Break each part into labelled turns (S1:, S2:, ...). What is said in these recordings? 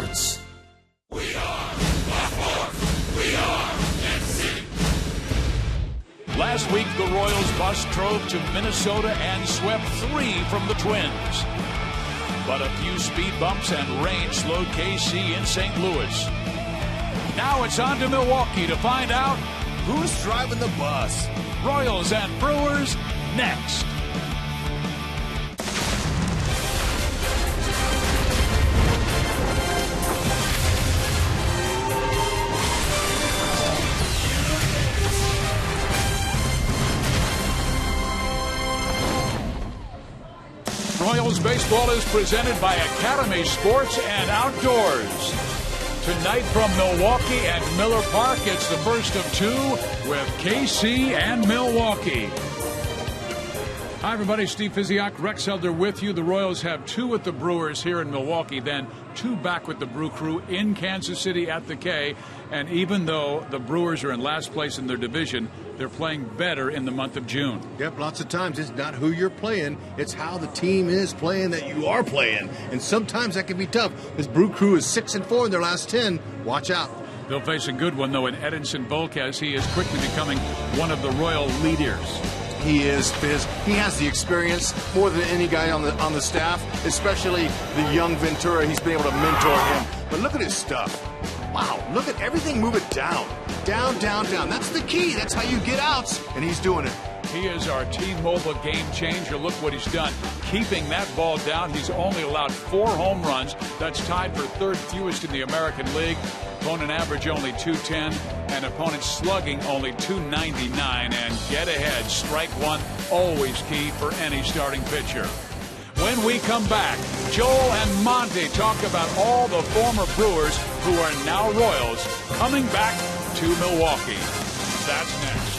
S1: sports.
S2: We are Baltimore. We are FC.
S3: Last week, the Royals bus drove to Minnesota and swept 3 from the Twins. But a few speed bumps and rain slowed KC in St. Louis. Now it's on to Milwaukee to find out
S4: who's driving the bus.
S3: Royals and Brewers next. Royals baseball is presented by Academy Sports and Outdoors. Tonight from Milwaukee and Miller Park, it's the first of 2 with KC and Milwaukee. Hi, everybody. Steve Physiak, Rex Helder with you. The Royals have 2 with the Brewers here in Milwaukee, then 2 back with the Brew Crew in Kansas City at the K. And even though the Brewers are in last place in their division, they're playing better in the month of June.
S4: Yep, lots of times it's not who you're playing, it's how the team is playing that you are playing. And sometimes that can be tough. This Brew Crew is 6-4 in their last 10. Watch out.
S3: They'll face a good one, though, in Edinson Volquez. He is quickly becoming one of the Royal leaders.
S5: He is, Fizz. He has the experience more than any guy on the staff, especially the young Ventura. He's been able to mentor him. But look at his stuff. Wow, look at everything. Move it down. Down, down, down. That's the key. That's how you get outs, and he's doing it.
S3: He is our T-Mobile game changer. Look what he's done. Keeping that ball down, he's only allowed 4 home runs. That's tied for 3rd fewest in the American League. Opponent average only .210, and opponent slugging only .299. And get ahead, strike 1, always key for any starting pitcher. When we come back, Joel and Monty talk about all the former Brewers who are now Royals coming back to Milwaukee. That's next.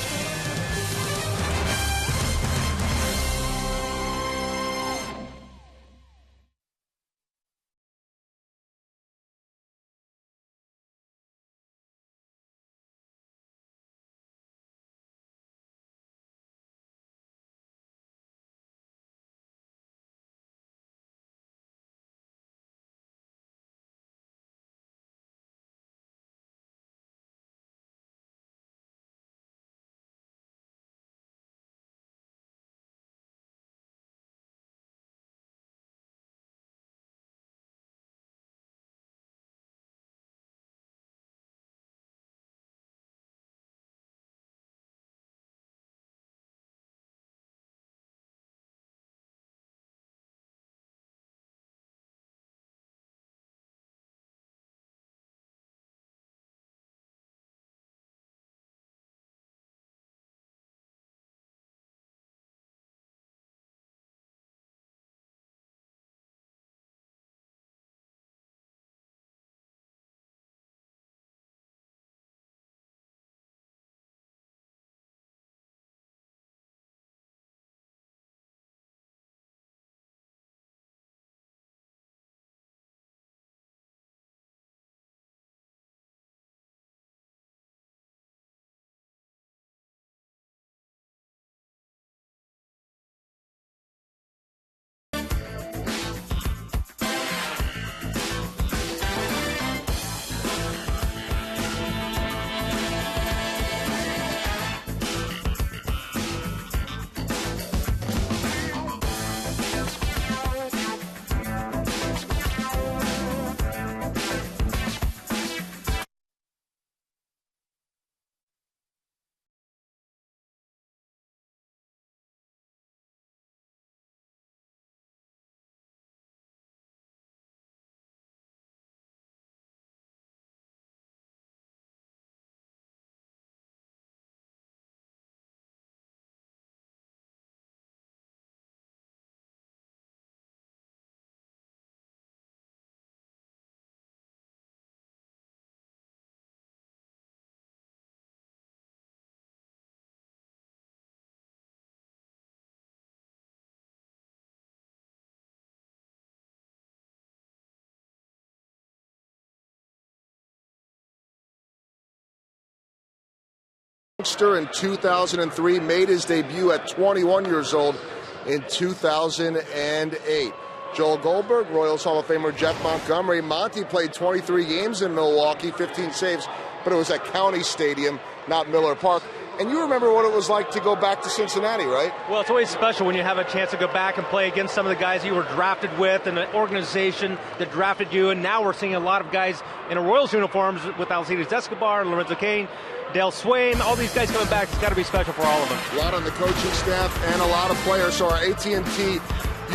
S6: In 2003, made his debut at 21 years old in 2008.
S1: Joel Goldberg, Royals Hall of Famer Jeff Montgomery. Monty played 23 games in Milwaukee, 15 saves, but it was at County Stadium, not Miller Park. And you remember what it was like to go back to Cincinnati, right?
S6: Well, it's always special when you have a chance to go back and play against some of the guys you were drafted with and the organization that drafted you. And now we're seeing a lot of guys in Royals uniforms with Alcides Escobar, Lorenzo Cain, Dale Swain, all these guys coming back. It's got to be special for all of them.
S1: A lot on the coaching staff and a lot of players. So our AT&T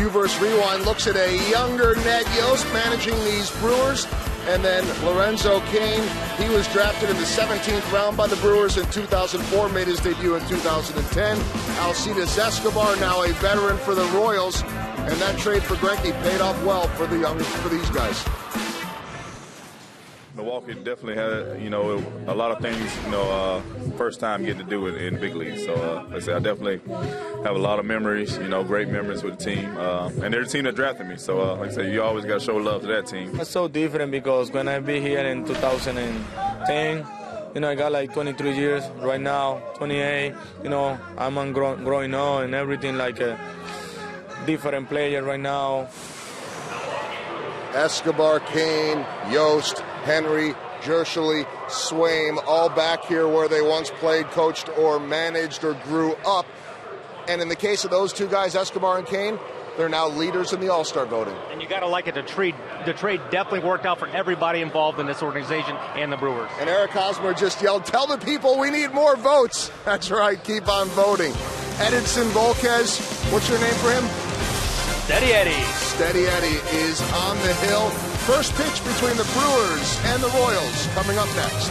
S1: Uverse Rewind looks at a younger Ned Yost managing these Brewers. And then Lorenzo Cain, he was drafted in the 17th round by the Brewers in 2004, made his debut in 2010. Alcides Escobar, now a veteran for the Royals, and that trade for Greinke paid off well for these guys.
S7: Milwaukee definitely had, a lot of things, first time getting to do it in the big leagues. So, like I said, I definitely have a lot of memories, great memories with the team. And they're the team that drafted me. So, like I said, you always got to show love to that team.
S8: It's so different because when I be here in 2010, I got like 23 years right now, 28. I'm growing up and everything like a different player right now.
S1: Escobar, Cain, Yost, Henry, Jershely, Swaim, all back here where they once played, coached, or managed, or grew up. And in the case of those two guys, Escobar and Cain, they're now leaders in the All-Star voting.
S6: And you got to like it. The trade definitely worked out for everybody involved in this organization and the Brewers.
S1: And Eric Hosmer just yelled, "Tell the people we need more votes." That's right, keep on voting. Edinson Volquez, what's your name for him?
S6: Steady Eddie.
S1: Steady Eddie is on the hill. First pitch between the Brewers and the Royals coming up next.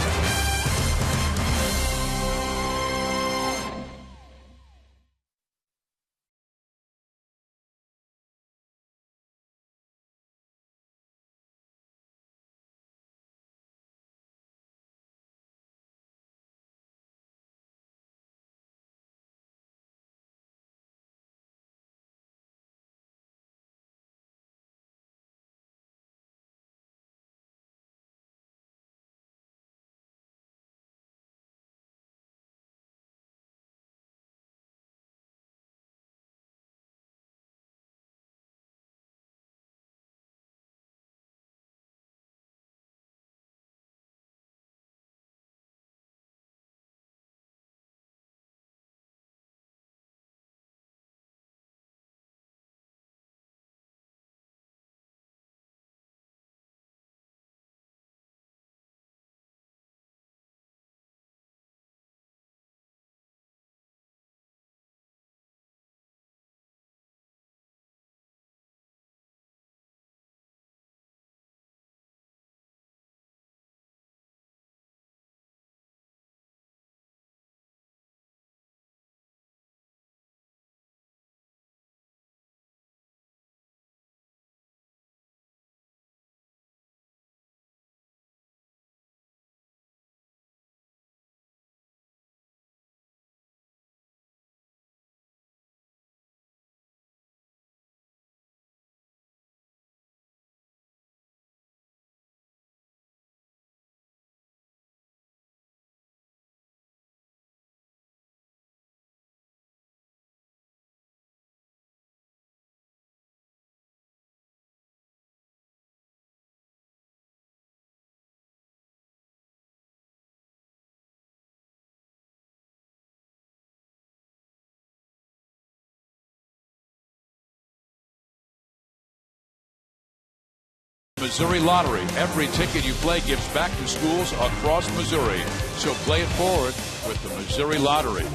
S3: Missouri Lottery. Every ticket you play gives back to schools across Missouri. So play it forward with the Missouri Lottery.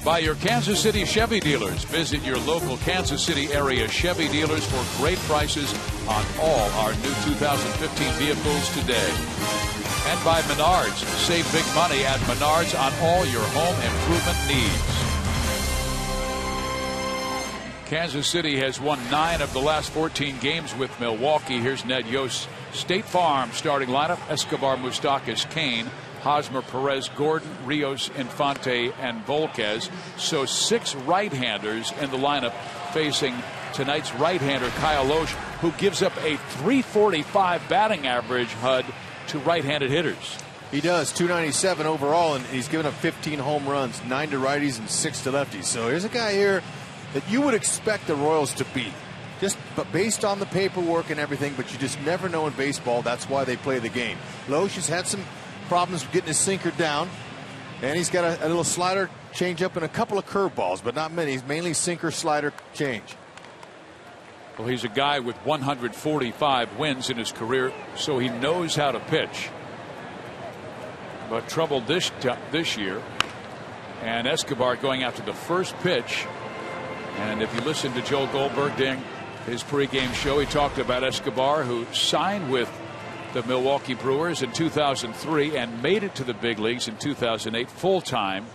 S3: By your Kansas City Chevy dealers. Visit your local Kansas City area Chevy dealers for great prices on all our new 2015 vehicles today. And by Menards. Save big money at Menards on all your home improvement needs. Kansas City has won 9 of the last 14 games with Milwaukee. Here's Ned Yost's State Farm starting lineup. Escobar, Moustakas, Cain, Hosmer, Perez, Gordon, Rios, Infante, and Volquez. So 6 right-handers in the lineup facing tonight's right-hander Kyle Loesch, who gives up a .345 batting average, HUD, to right-handed hitters.
S4: He does, 297 overall, and he's given up 15 home runs, 9 to righties and 6 to lefties. So here's a guy here that you would expect the Royals to beat.
S5: But based on the paperwork and everything, but you just never know in baseball. That's why they play the game. Loesch has had some problems getting his sinker down, and he's got a little slider change up and a couple of curveballs, but not many. He's mainly sinker, slider, change.
S3: Well, he's a guy with 145 wins in his career, so he knows how to pitch. But trouble this year, and Escobar going after the first pitch. And if you listen to Joel Goldberg during his pregame show, he talked about Escobar, who signed with the Milwaukee Brewers in 2003 and made it to the big leagues in 2008 full time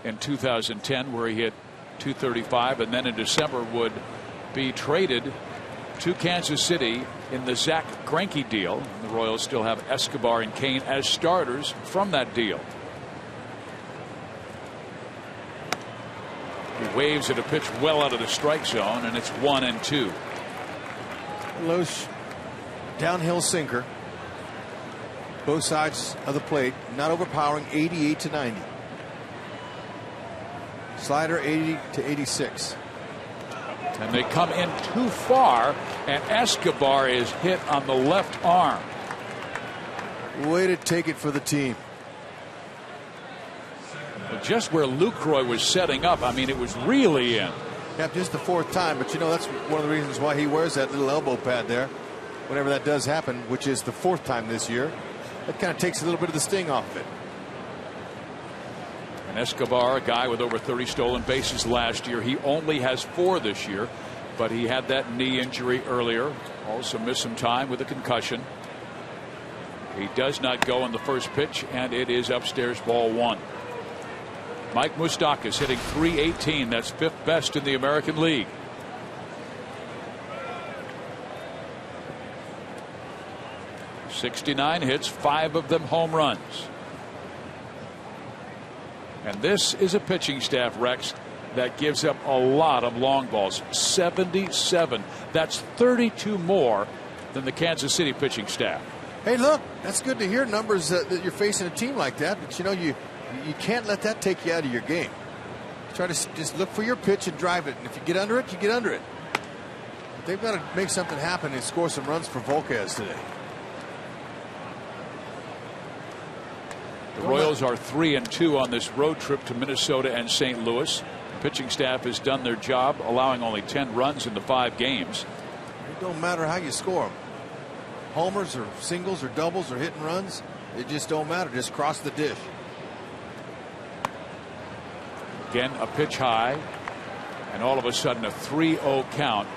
S3: in 2010, where he hit .235, and then in December would be traded to Kansas City in the Zach Greinke deal. The Royals still have Escobar and Kane as starters from that deal. He waves at a pitch well out of the strike zone, and it's 1-2.
S5: Loesch, downhill sinker, both sides of the plate, not overpowering, 88 to 90. Slider 80 to 86.
S3: And they come in too far, and Escobar is hit on the left arm.
S5: Way to take it for the team.
S3: But just where Lucroy was setting up, I mean, it was really in.
S5: Yeah, just the fourth time, but you know, that's one of the reasons why he wears that little elbow pad there whenever that does happen, which is the fourth time this year. That kind of takes a little bit of the sting off of it.
S3: And Escobar, a guy with over 30 stolen bases last year, he only has 4 this year, but he had that knee injury earlier, also missed some time with a concussion. He does not go on the first pitch, and it is upstairs, ball 1. Mike Moustakas hitting .318. That's 5th best in the American League. .69 hits, 5 of them home runs. And this is a pitching staff, Rex, that gives up a lot of long balls. 77. That's 32 more than the Kansas City pitching staff.
S5: Hey, look, that's good to hear numbers that you're facing a team like that. But, you know, you can't let that take you out of your game. Try to just look for your pitch and drive it. And if you get under it, you get under it. But they've got to make something happen and score some runs for Volquez today.
S3: The Royals are 3-2 on this road trip to Minnesota and St. Louis. The pitching staff has done their job, allowing only 10 runs in the 5 games.
S5: It don't matter how you score them. Homers or singles or doubles or hitting runs, it just don't matter. Just cross the dish.
S3: Again, a pitch high, and all of a sudden a 3-0 count.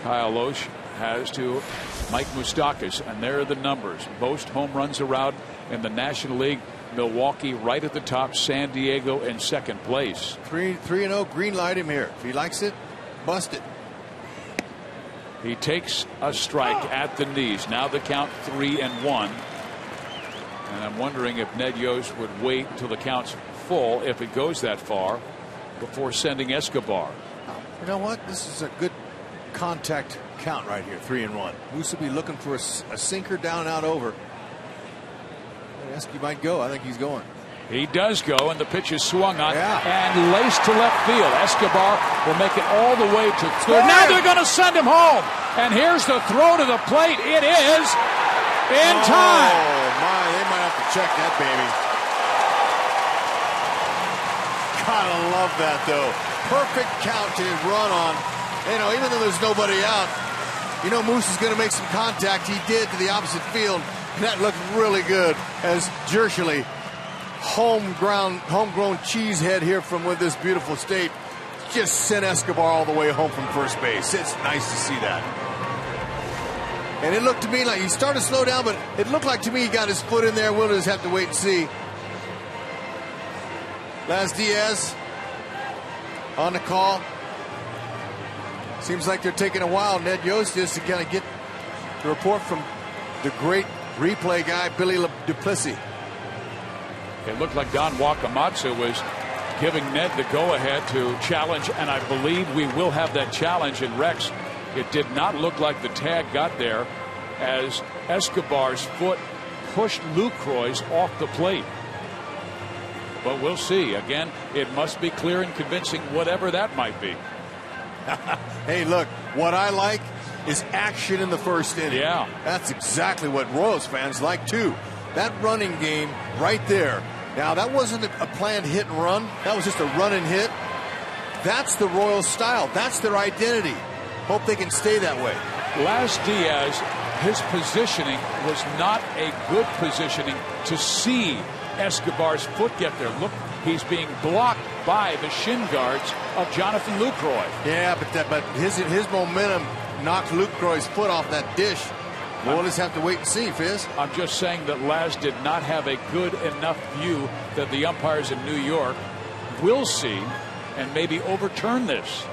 S3: Kyle Loesch has to Mike Moustakas, and there are the numbers. Most home runs allowed in the National League. Milwaukee right at the top, San Diego in second place.
S5: 3-0, green light him here. If he likes it, bust it.
S3: He takes a strike at the knees. Now the count 3-1. And I'm wondering if Ned Yost would wait until the count's full, if it goes that far, before sending Escobar.
S5: You know what? This is a good contact count right here, 3-1. Moose will be looking for a sinker down, out, over. Esky might go. I think he's going.
S3: He does go, and the pitch is swung on and laced to left field. Escobar will make it all the way to third. Now they're going to send him home. And here's the throw to the plate. It is in time.
S5: Oh, my. They might have to check that, baby. Gotta love that, though. Perfect count to run on. You know, even though there's nobody out, you know Moose is going to make some contact. He did to the opposite field. And that looked really good as Jershely, homegrown cheesehead here from this beautiful state, just sent Escobar all the way home from first base. It's nice to see that. And it looked to me like he started to slow down, but it looked like to me he got his foot in there. We'll just have to wait and see. Las Diaz on the call. Seems like they're taking a while, Ned Yost, just to kind of get the report from the great replay guy, Billy Duplessis.
S3: It looked like Don Wakamatsu was giving Ned the go-ahead to challenge, and I believe we will have that challenge in Rex. It did not look like the tag got there as Escobar's foot pushed Lucroy's off the plate. But we'll see. Again, it must be clear and convincing, whatever that might be.
S5: Hey, look, what I like is action in the first inning.
S3: Yeah.
S5: That's exactly what Royals fans like, too. That running game right there. Now, that wasn't a planned hit and run. That was just a run and hit. That's the Royals style. That's their identity. Hope they can stay that way.
S3: Last Diaz, his positioning was not a good positioning to see Escobar's foot get there. Look, he's being blocked by the shin guards of Jonathan Lucroy.
S5: Yeah, but his momentum knocked Lucroy's foot off that dish. We'll just have to wait and see, Fizz.
S3: I'm just saying that Laz did not have a good enough view that the umpires in New York will see and maybe overturn this.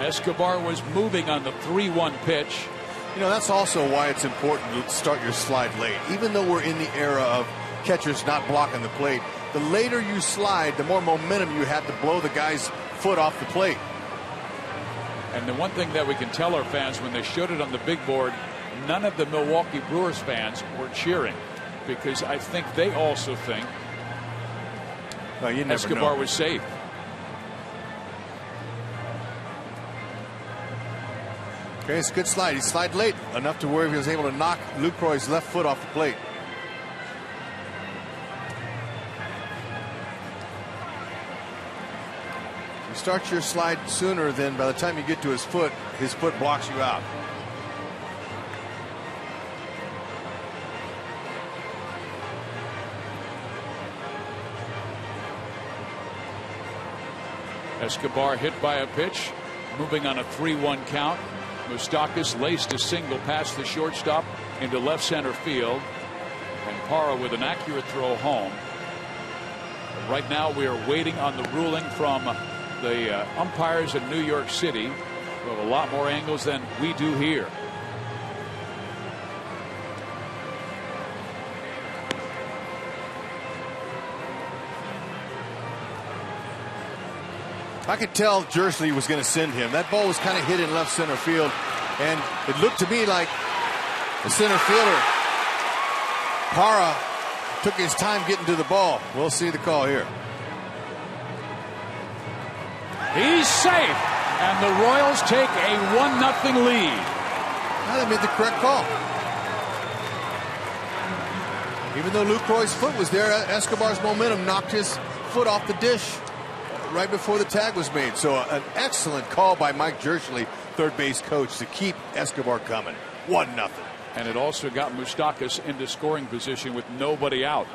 S3: Escobar was moving on the 3-1 pitch.
S5: You know, that's also why it's important to start your slide late. Even though we're in the era of catchers not blocking the plate, the later you slide, the more momentum you have to blow the guy's foot off the plate.
S3: And the one thing that we can tell our fans, when they showed it on the big board, none of the Milwaukee Brewers fans were cheering, because I think they also think Escobar was safe.
S5: Okay, it's a good slide. He slid late enough to where he was able to knock Lucroy's left foot off the plate. You start your slide sooner, than by the time you get to his foot blocks you out.
S3: Escobar hit by a pitch, moving on a 3-1 count. Moustakas laced a single past the shortstop into left center field, and Parra with an accurate throw home. But right now we are waiting on the ruling from the umpires in New York City, who have a lot more angles than we do here.
S5: I could tell Jersley was going to send him. That ball was kind of hit in left center field, and it looked to me like the center fielder, Parra, took his time getting to the ball. We'll see the call here.
S3: He's safe, and the Royals take a 1-0 lead.
S5: Now they made the correct call. Even though Lucroy's foot was there, Escobar's momentum knocked his foot off the dish right before the tag was made. So an excellent call by Mike Jersley, third base coach, to keep Escobar coming. 1-0.
S3: And it also got Moustakas into scoring position with nobody out.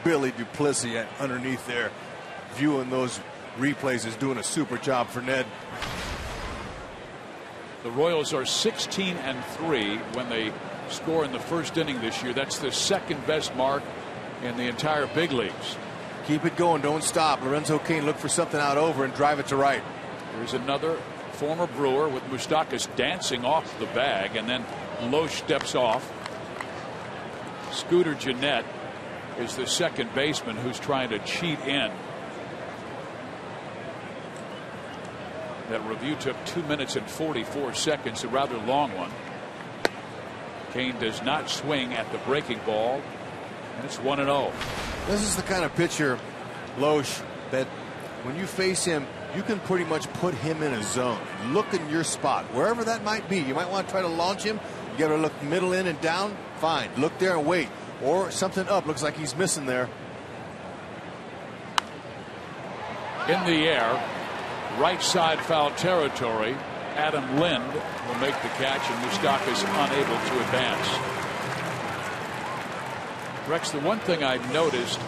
S5: Billy Duplessis underneath there, viewing those replays, is doing a super job for Ned.
S3: The Royals are 16-3 when they score in the first inning this year. That's the second best mark in the entire big leagues.
S5: Keep it going. Don't stop. Lorenzo Cain look for something out over and drive it to right.
S3: There's another former Brewer with Moustakas dancing off the bag, and then Loesch steps off. Scooter Gennett is the second baseman who's trying to cheat in. That review took 2 minutes and 44 seconds, a rather long one. Cain does not swing at the breaking ball, and it's 1-0.
S5: This is the kind of pitcher, Loesch, that when you face him, you can pretty much put him in a zone. Look in your spot, wherever that might be. You might want to try to launch him. You got to look middle in and down. Fine. Look there and wait. Or something up. Looks like he's missing there.
S3: In the air, right side foul territory. Adam Lind will make the catch, and Moustakas unable to advance. Rex, the one thing I noticed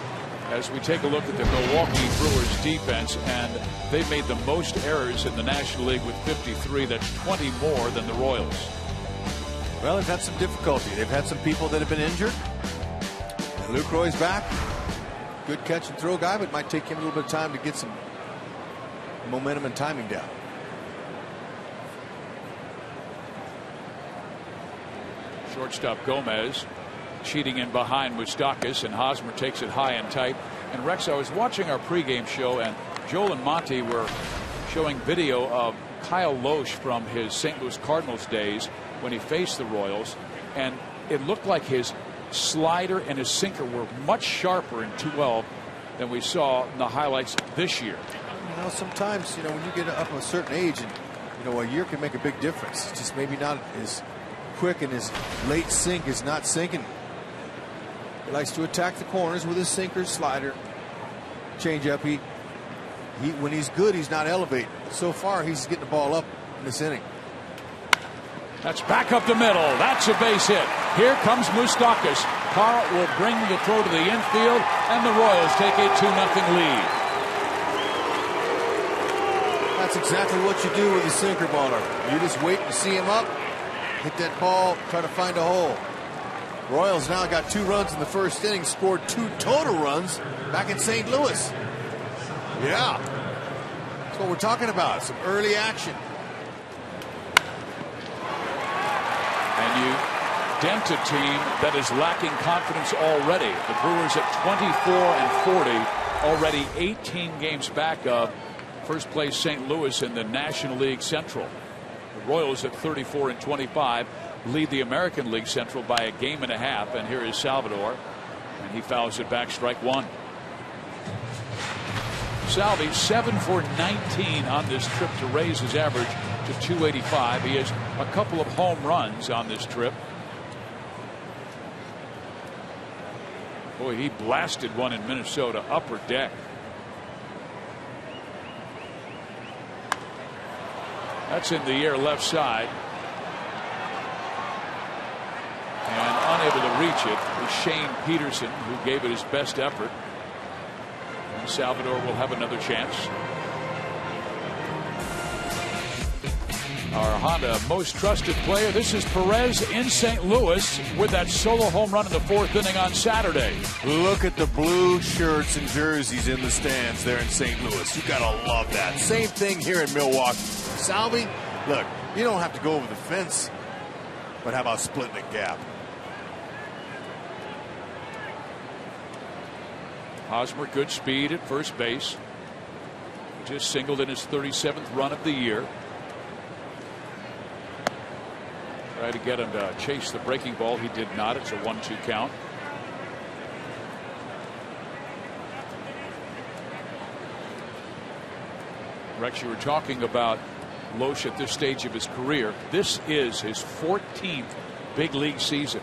S3: as we take a look at the Milwaukee Brewers defense, and they made the most errors in the National League with 53. That's 20 more than the Royals.
S5: Well, they've had some difficulty. They've had some people that have been injured. And Lucroy's back. Good catch and throw guy, but it might take him a little bit of time to get some momentum and timing down.
S3: Shortstop Gomez cheating in behind Moustakas, and Hosmer takes it high and tight. And Rex, I was watching our pregame show, and Joel and Monty were showing video of Kyle Loesch from his St. Louis Cardinals days when he faced the Royals, and it looked like his slider and his sinker were much sharper in 2-12 than we saw in the highlights this year.
S4: You know, sometimes, you know, when you get up a certain age, and you know, a year can make a big difference. It's just maybe not as quick, and his late sink is not sinking. He likes to attack the corners with his sinker, slider, changeup. He when he's good, he's not elevating. So far, he's getting the ball up in this inning.
S3: That's back up the middle. That's a base hit. Here comes Moustakas. Carl will bring the throw to the infield, and the Royals take a 2-0 lead.
S4: That's exactly what you do with a sinker baller. You just wait and see him up, hit that ball, try to find a hole. Royals now got 2 runs in the first inning, scored 2 total runs back in St. Louis. Yeah, that's what we're talking about, some early action.
S3: And you dent a team that is lacking confidence already. The Brewers at 24-40, already 18 games back of first place St. Louis in the National League Central. The Royals at 34-25 lead the American League Central by a game and a half. And here is Salvador, and he fouls it back, strike one. Salvi 7 for 19 on this trip to raise his average to 285. He has a couple of home runs on this trip. Boy, he blasted one in Minnesota, upper deck. That's in the air left side. And unable to reach it was Shane Peterson, who gave it his best effort. And Salvador will have another chance. Our Honda most trusted player. This is Perez in St. Louis with that solo home run in the 4th inning on Saturday.
S4: Look at the blue shirts and jerseys in the stands there in St. Louis. You gotta love that. Same thing here in Milwaukee. Salvi, look, you don't have to go over the fence, but how about splitting the gap?
S3: Hosmer, good speed at first base. Just singled in his 37th run of the year. Tried to get him to chase the breaking ball. He did not. It's a 1-2 count. Rex, you were talking about Loesch at this stage of his career. This is his 14th big league season.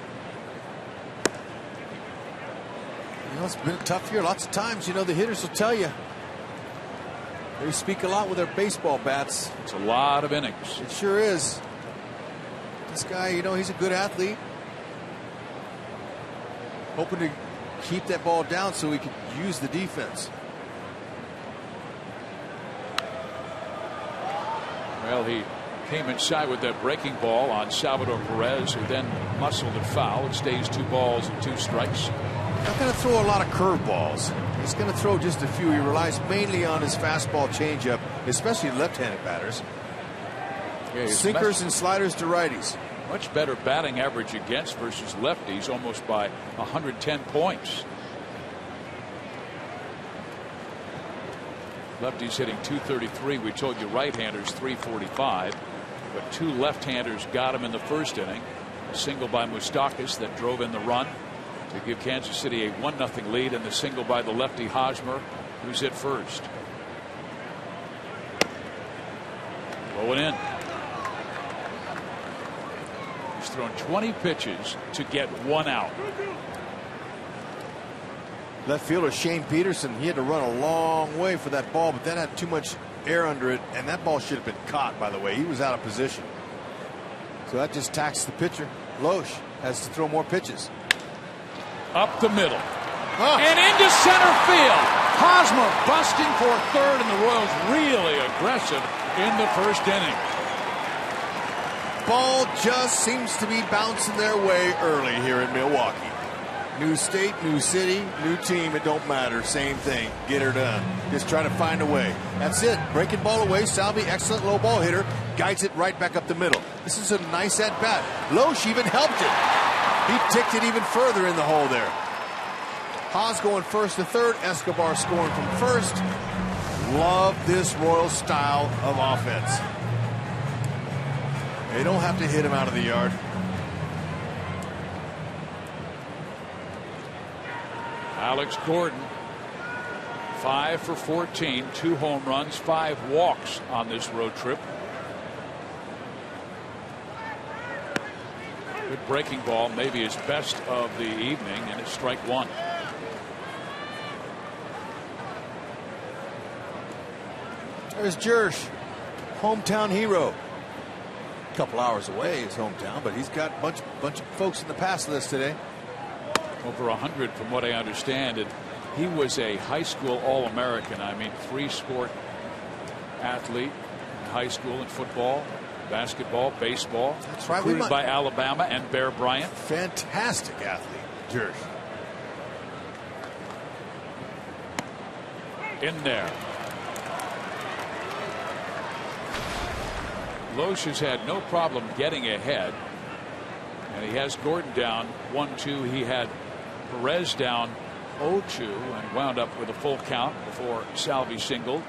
S4: You know, it's been a tough year. Lots of times, you know, the hitters will tell you. They speak a lot with their baseball bats.
S3: It's a lot of innings.
S4: It sure is. This guy, you know, he's a good athlete. Hoping to keep that ball down so he can use the defense.
S3: Well, he came inside with that breaking ball on Salvador Perez, who then muscled it foul. It stays 2 balls and 2 strikes.
S4: Not going to throw a lot of curveballs. He's going to throw just a few. He relies mainly on his fastball changeup, especially left-handed batters. Yeah, sinkers and sliders to righties.
S3: Much better batting average against versus lefties, almost by 110 points. Lefties hitting 233. We told you right-handers 345, but 2 left-handers got him in the first inning. A single by Moustakas that drove in the run to give Kansas City a 1-0 lead, and the single by the lefty Hosmer, who's hit first. Low and in. He's thrown 20 pitches to get 1 out.
S4: Left fielder Shane Peterson, he had to run a long way for that ball, but that had too much air under it, and that ball should have been caught, by the way. He was out of position. So that just taxed the pitcher. Loesch has to throw more pitches.
S3: Up the middle. And into center field. Hosmer busting for third, and the Royals really aggressive in the first inning.
S4: Ball just seems to be bouncing their way early here in Milwaukee. New state, new city, new team, it don't matter. Same thing. Get her done. Just try to find a way. That's it. Breaking ball away. Salvi, excellent low ball hitter. Guides it right back up the middle. This is a nice at bat. Loesch even helped it. He ticked it even further in the hole there. Haas going first to third. Escobar scoring from first. Love this Royals style of offense. They don't have to hit him out of the yard.
S3: Alex Gordon 5 for 14, 2 home runs, 5 walks on this road trip. Good breaking ball, maybe his best of the evening, and it's strike 1.
S4: There's Jersh, hometown hero. A couple hours away, his hometown, but he's got a bunch of folks in the pass list today.
S3: Over 100 from what I understand, and he was a high school All-American. I mean, 3-sport athlete in high school in football, basketball, baseball.
S4: That's right.
S3: Recruited by Alabama and Bear Bryant.
S4: Fantastic athlete, Jersh.
S3: In there. Loesch has had no problem getting ahead, and he has Gordon down 1-2. He had Perez down 0-2 and wound up with a full count before Salvi singled.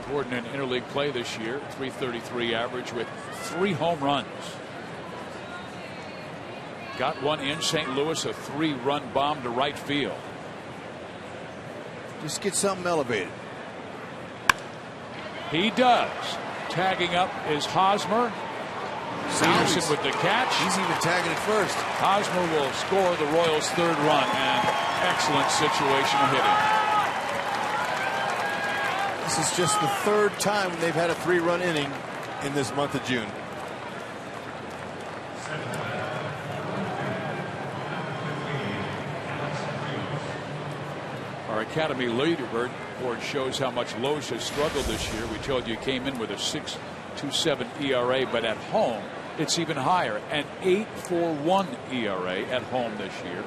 S3: Gordon in interleague play this year, .333 average with 3 home runs. Got one in St. Louis, a 3-run bomb to right field.
S4: Just get something elevated.
S3: He does. Tagging up is Hosmer. Peterson with the catch.
S4: He's even tagging it first.
S3: Hosmer will score the Royals' 3rd run, and excellent situational hitting.
S4: This is just the 3rd time they've had a 3-run inning in this month of June.
S3: Our Academy leaderboard shows how much Loesch has struggled this year. We told you he came in with a 6.27 ERA, but at home it's even higher, an 8.41 ERA at home this year.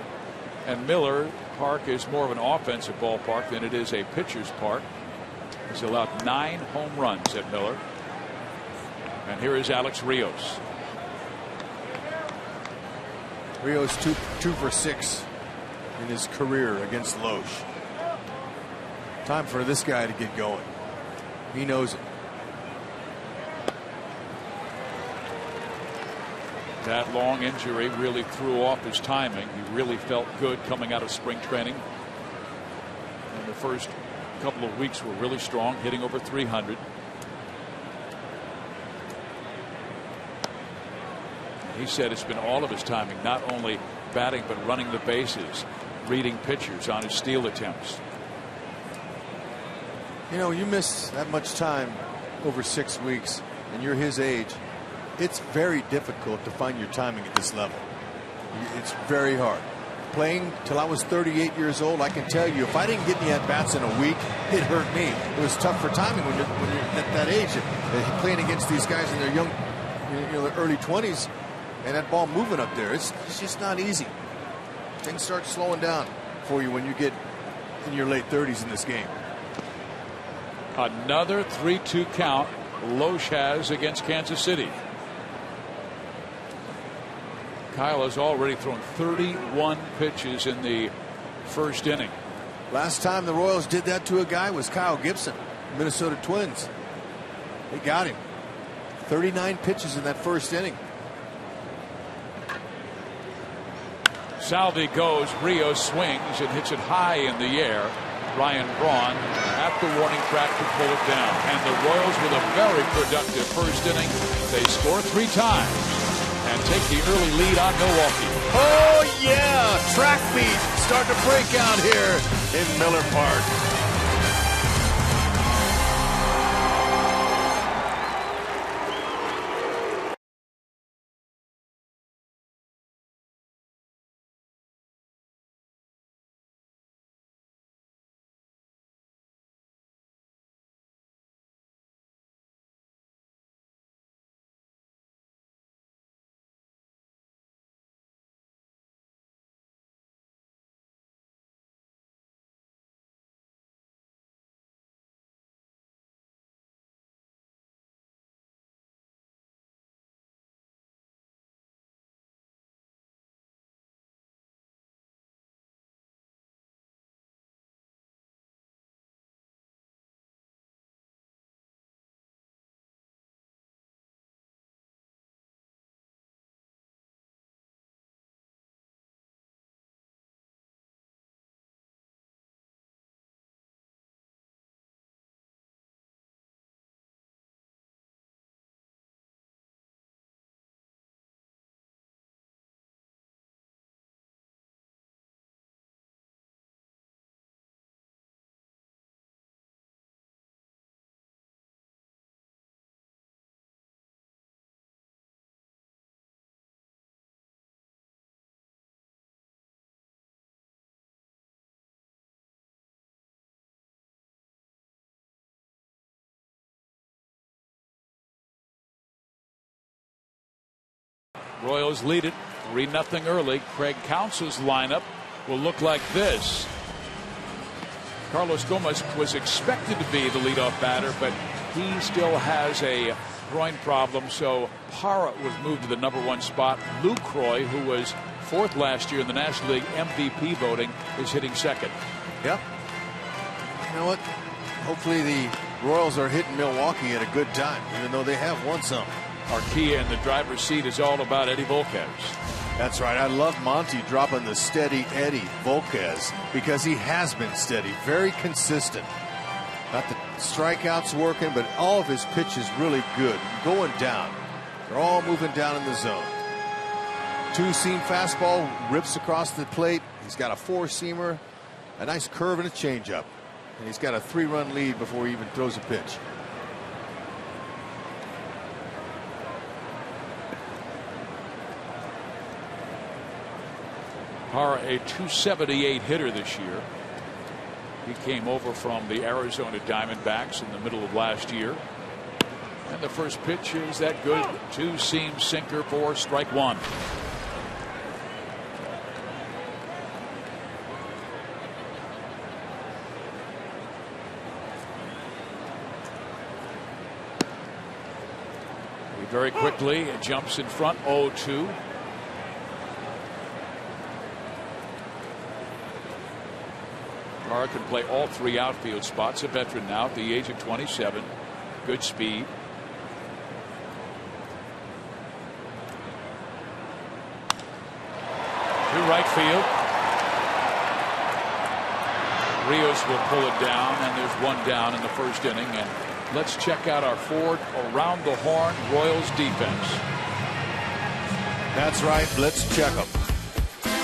S3: And Miller Park is more of an offensive ballpark than it is a pitcher's park. He's allowed 9 home runs at Miller. And here is Alex Rios.
S4: Rios 2 for 6 in his career against Loesch. Time for this guy to get going. He knows it.
S3: That long injury really threw off his timing. He really felt good coming out of spring training. And the first couple of weeks were really strong, hitting over 300. He said it's been all of his timing, not only batting but running the bases, reading pitchers on his steal attempts.
S4: You know, you miss that much time over 6 weeks and you're his age, it's very difficult to find your timing at this level. It's very hard. Playing till I was 38 years old, I can tell you, if I didn't get any at-bats in a week, it hurt me. It was tough for timing when you're at that age. Playing against these guys in their young, their early 20s, and that ball moving up there, it's just not easy. Things start slowing down for you when you get in your late 30s in this game.
S3: Another 3-2 count Loesch has against Kansas City. Kyle has already thrown 31 pitches in the first inning.
S4: Last time the Royals did that to a guy was Kyle Gibson, Minnesota Twins. They got him. 39 pitches in that first inning.
S3: Salvi goes, Rios swings and hits it high in the air. Ryan Braun at the warning track to pull it down. And the Royals with a very productive first inning. They score 3 times and take the early lead on Milwaukee.
S4: Oh yeah, track meet starting to break out here in Miller Park.
S3: Royals lead it 3-0 early. Craig Counsell's lineup will look like this. Carlos Gomez was expected to be the leadoff batter, but he still has a groin problem, so Parra was moved to the #1 spot. Lucroy, who was 4th last year in the National League MVP voting, is hitting 2nd.
S4: Yep. You know what? Hopefully the Royals are hitting Milwaukee at a good time, even though they have won some.
S3: Arquilla in the driver's seat is all about Eddie Volquez.
S4: That's right. I love Monty dropping the steady Eddie Volquez because he has been steady, very consistent. Not the strikeouts working, but all of his pitches really good. Going down. They're all moving down in the zone. 2-seam fastball rips across the plate. He's got a 4-seamer, a nice curve, and a changeup. And he's got a 3-run lead before he even throws a pitch.
S3: Parra, a .278 hitter this year. He came over from the Arizona Diamondbacks in the middle of last year. And the first pitch is that good 2-seam sinker for strike 1. Very quickly, it jumps in front, 0-2. Parra can play all 3 outfield spots. A veteran now at the age of 27. Good speed. To right field. Rios will pull it down, and there's 1 down in the first inning. And let's check out our Ford around the horn Royals defense.
S4: That's right. Let's check them.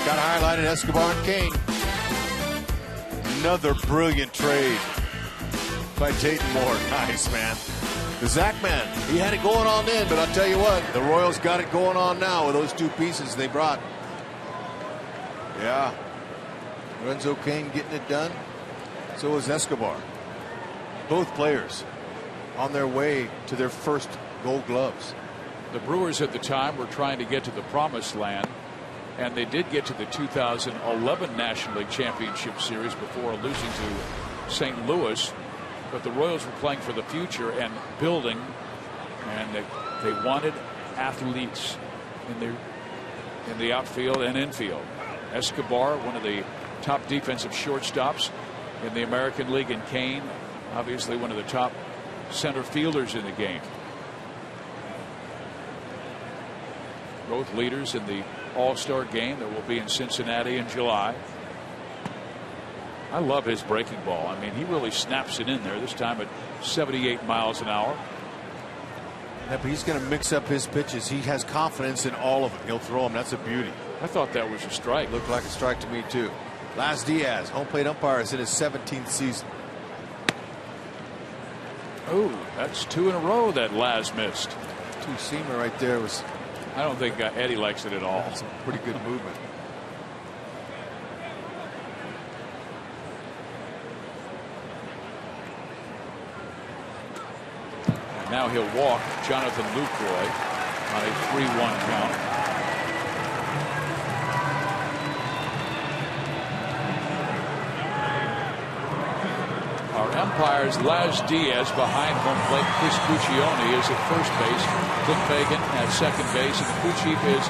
S4: Got highlighted Escobar and Kane. Another brilliant trade by Dayton Moore. Nice, man. The Zach man, he had it going on then, but I'll tell you what, the Royals got it going on now with those 2 pieces they brought. Yeah. Lorenzo Cain getting it done. So is Escobar. Both players on their way to their first Gold Gloves.
S3: The Brewers at the time were trying to get to the promised land, and they did get to the 2011 National League Championship Series before losing to St. Louis. But the Royals were playing for the future and building, and they wanted athletes in the outfield and infield. Escobar, one of the top defensive shortstops in the American League, and Kane, obviously one of the top center fielders in the game. Both leaders in the All-Star game that will be in Cincinnati in July. I love his breaking ball. I mean, he really snaps it in there, this time at 78 miles an hour.
S4: Yeah, but he's going to mix up his pitches. He has confidence in all of them. He'll throw them. That's a beauty.
S3: I thought that was a strike.
S4: Looked like a strike to me, too. Laz Diaz, home plate umpire, is in his 17th season.
S3: Oh, that's 2 in a row that Laz missed.
S4: 2-seamer right there was.
S3: I don't think Eddie likes it at all.
S4: That's a pretty good movement.
S3: And now he'll walk Jonathan Lucroy on a 3-1 count. Our umpires, Laz Diaz behind home plate. Chris Cuccione is at first base. Clint Fagan at second base. And the crew chief is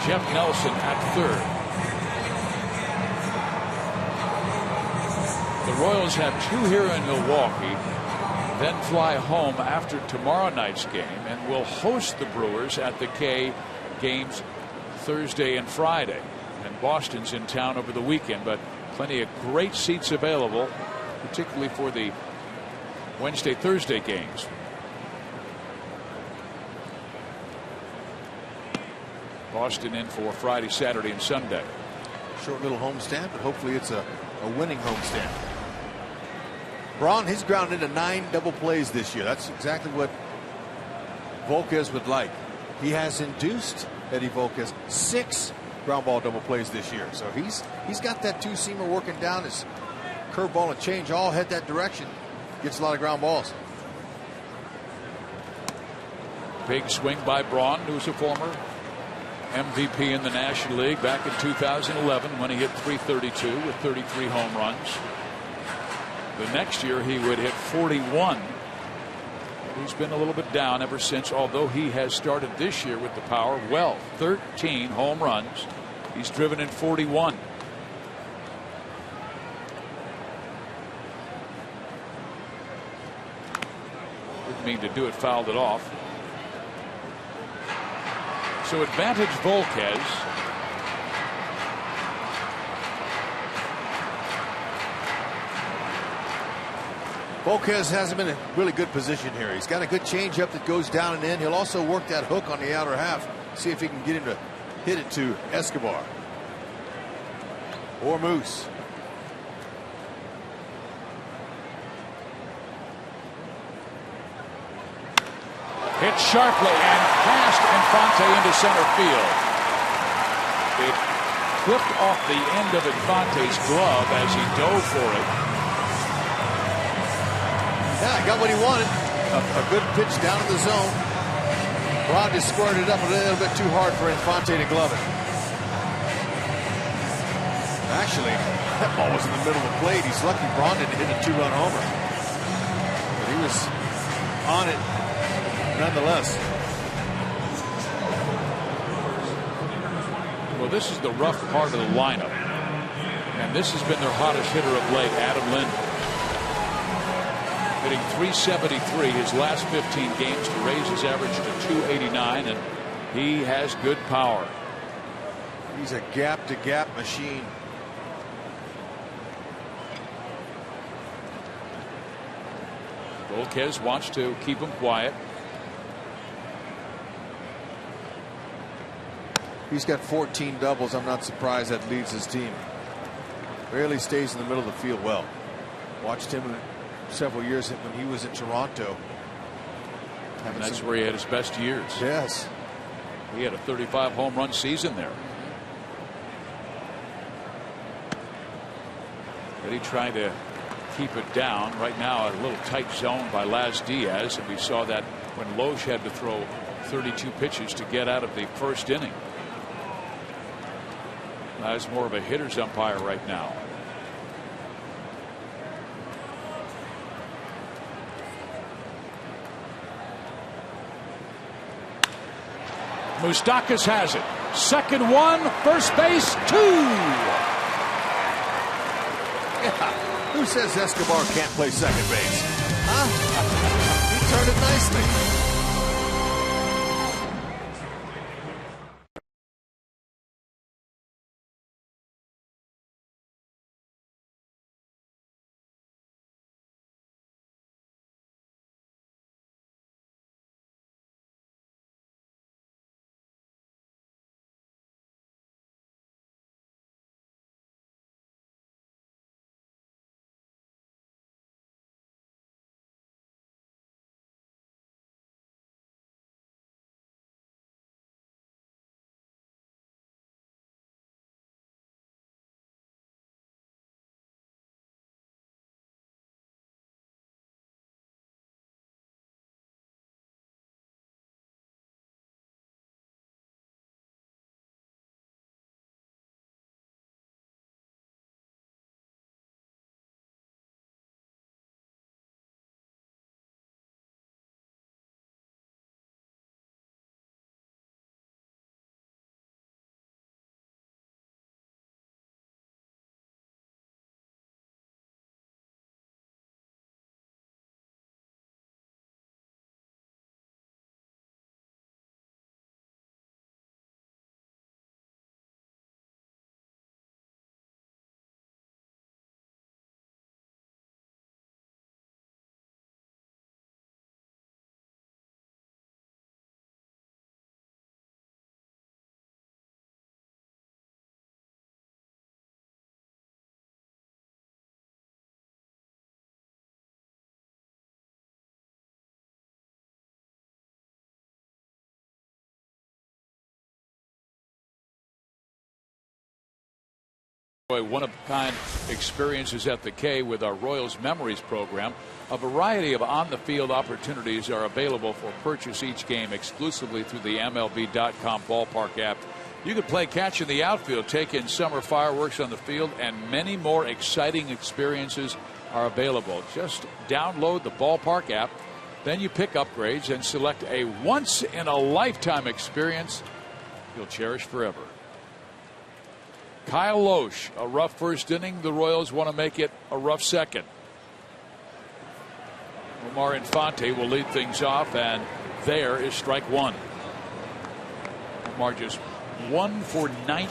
S3: Jeff Nelson at third. The Royals have 2 here in Milwaukee, then fly home after tomorrow night's game, and will host the Brewers at the K games Thursday and Friday. And Boston's in town over the weekend, but plenty of great seats available, particularly for the Wednesday, Thursday games. Boston in for Friday, Saturday, and Sunday.
S4: Short little homestand, but hopefully it's a winning homestand. Braun, he's grounded into 9 double plays this year. That's exactly what Volquez would like. He has induced Eddie Volquez 6 ground ball double plays this year. So he's got that 2-seamer working down. His curveball and change all head that direction. Gets a lot of ground balls.
S3: Big swing by Braun, who's a former MVP in the National League back in 2011 when he hit .332 with 33 home runs. The next year he would hit 41. He's been a little bit down ever since, although he has started this year with the power well. 13 home runs. He's driven in 41. Didn't mean to do it, fouled it off. So advantage Volquez.
S4: Volquez hasn't been in a really good position here. He's got a good changeup that goes down and in. He'll also work that hook on the outer half. See if he can get him to hit it to Escobar or Moose.
S3: Hit sharply and past Infante into center field. It clipped off the end of Infante's glove as he dove for it.
S4: Yeah, got what he wanted. A good pitch down in the zone. Ron just squared it up a little bit too hard for Infante to glove it. Actually, that ball was in the middle of the plate. He's lucky Braun didn't hit a 2-run homer. But he was on it nonetheless.
S3: Well, this is the rough part of the lineup. And this has been their hottest hitter of late, Adam Lind. Hitting .373 his last 15 games to raise his average to .289, and he has good power.
S4: He's a gap-to-gap machine.
S3: Volquez wants to keep him quiet.
S4: He's got 14 doubles. I'm not surprised that leads his team. Rarely stays in the middle of the field well. Watched him several years when he was in Toronto.
S3: And that's where he had his best years.
S4: Yes.
S3: He had a 35 home run season there. But he tried to keep it down. Right now, a little tight zone by Laz Diaz. And we saw that when Loesch had to throw 32 pitches to get out of the first inning. Laz more of a hitter's umpire right now. Moustakas has it. Second one, first base, 2.
S4: Yeah. Who says Escobar can't play second base? Huh? He turned it nicely.
S3: One-of-a-kind experiences at the K with our Royals Memories program. A variety of on-the-field opportunities are available for purchase each game exclusively through the MLB.com ballpark app. You could play catch in the outfield, take in summer fireworks on the field, and many more exciting experiences are available. Just download the Ballpark app. Then you pick upgrades and select a once-in-a-lifetime experience you'll cherish forever. Kyle Loesch, a rough first inning. The Royals want to make it a rough second. Omar Infante will lead things off, and there is strike one. Omar just 1 for 19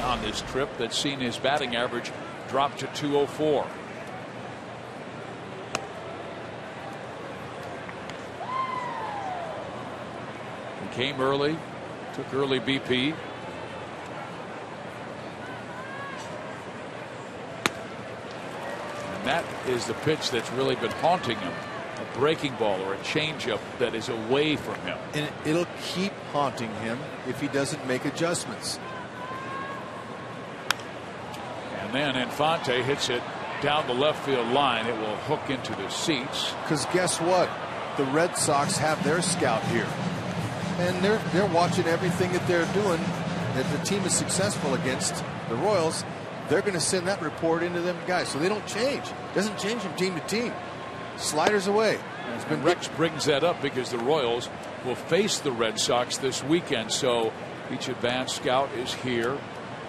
S3: on this trip. That's seen his batting average drop to 204. He came early, took early BP. And that is the pitch that's really been haunting him. A breaking ball or a changeup that is away from him.
S4: And it'll keep haunting him if he doesn't make adjustments.
S3: And then Infante hits it down the left field line. It will hook into the seats.
S4: Because guess what? The Red Sox have their scout here. And they're watching everything that they're doing that the team is successful against the Royals. They're going to send that report into them guys. So they don't change. It doesn't change from team to team. Sliders away.
S3: Rex brings that up because the Royals will face the Red Sox this weekend. So each advanced scout is here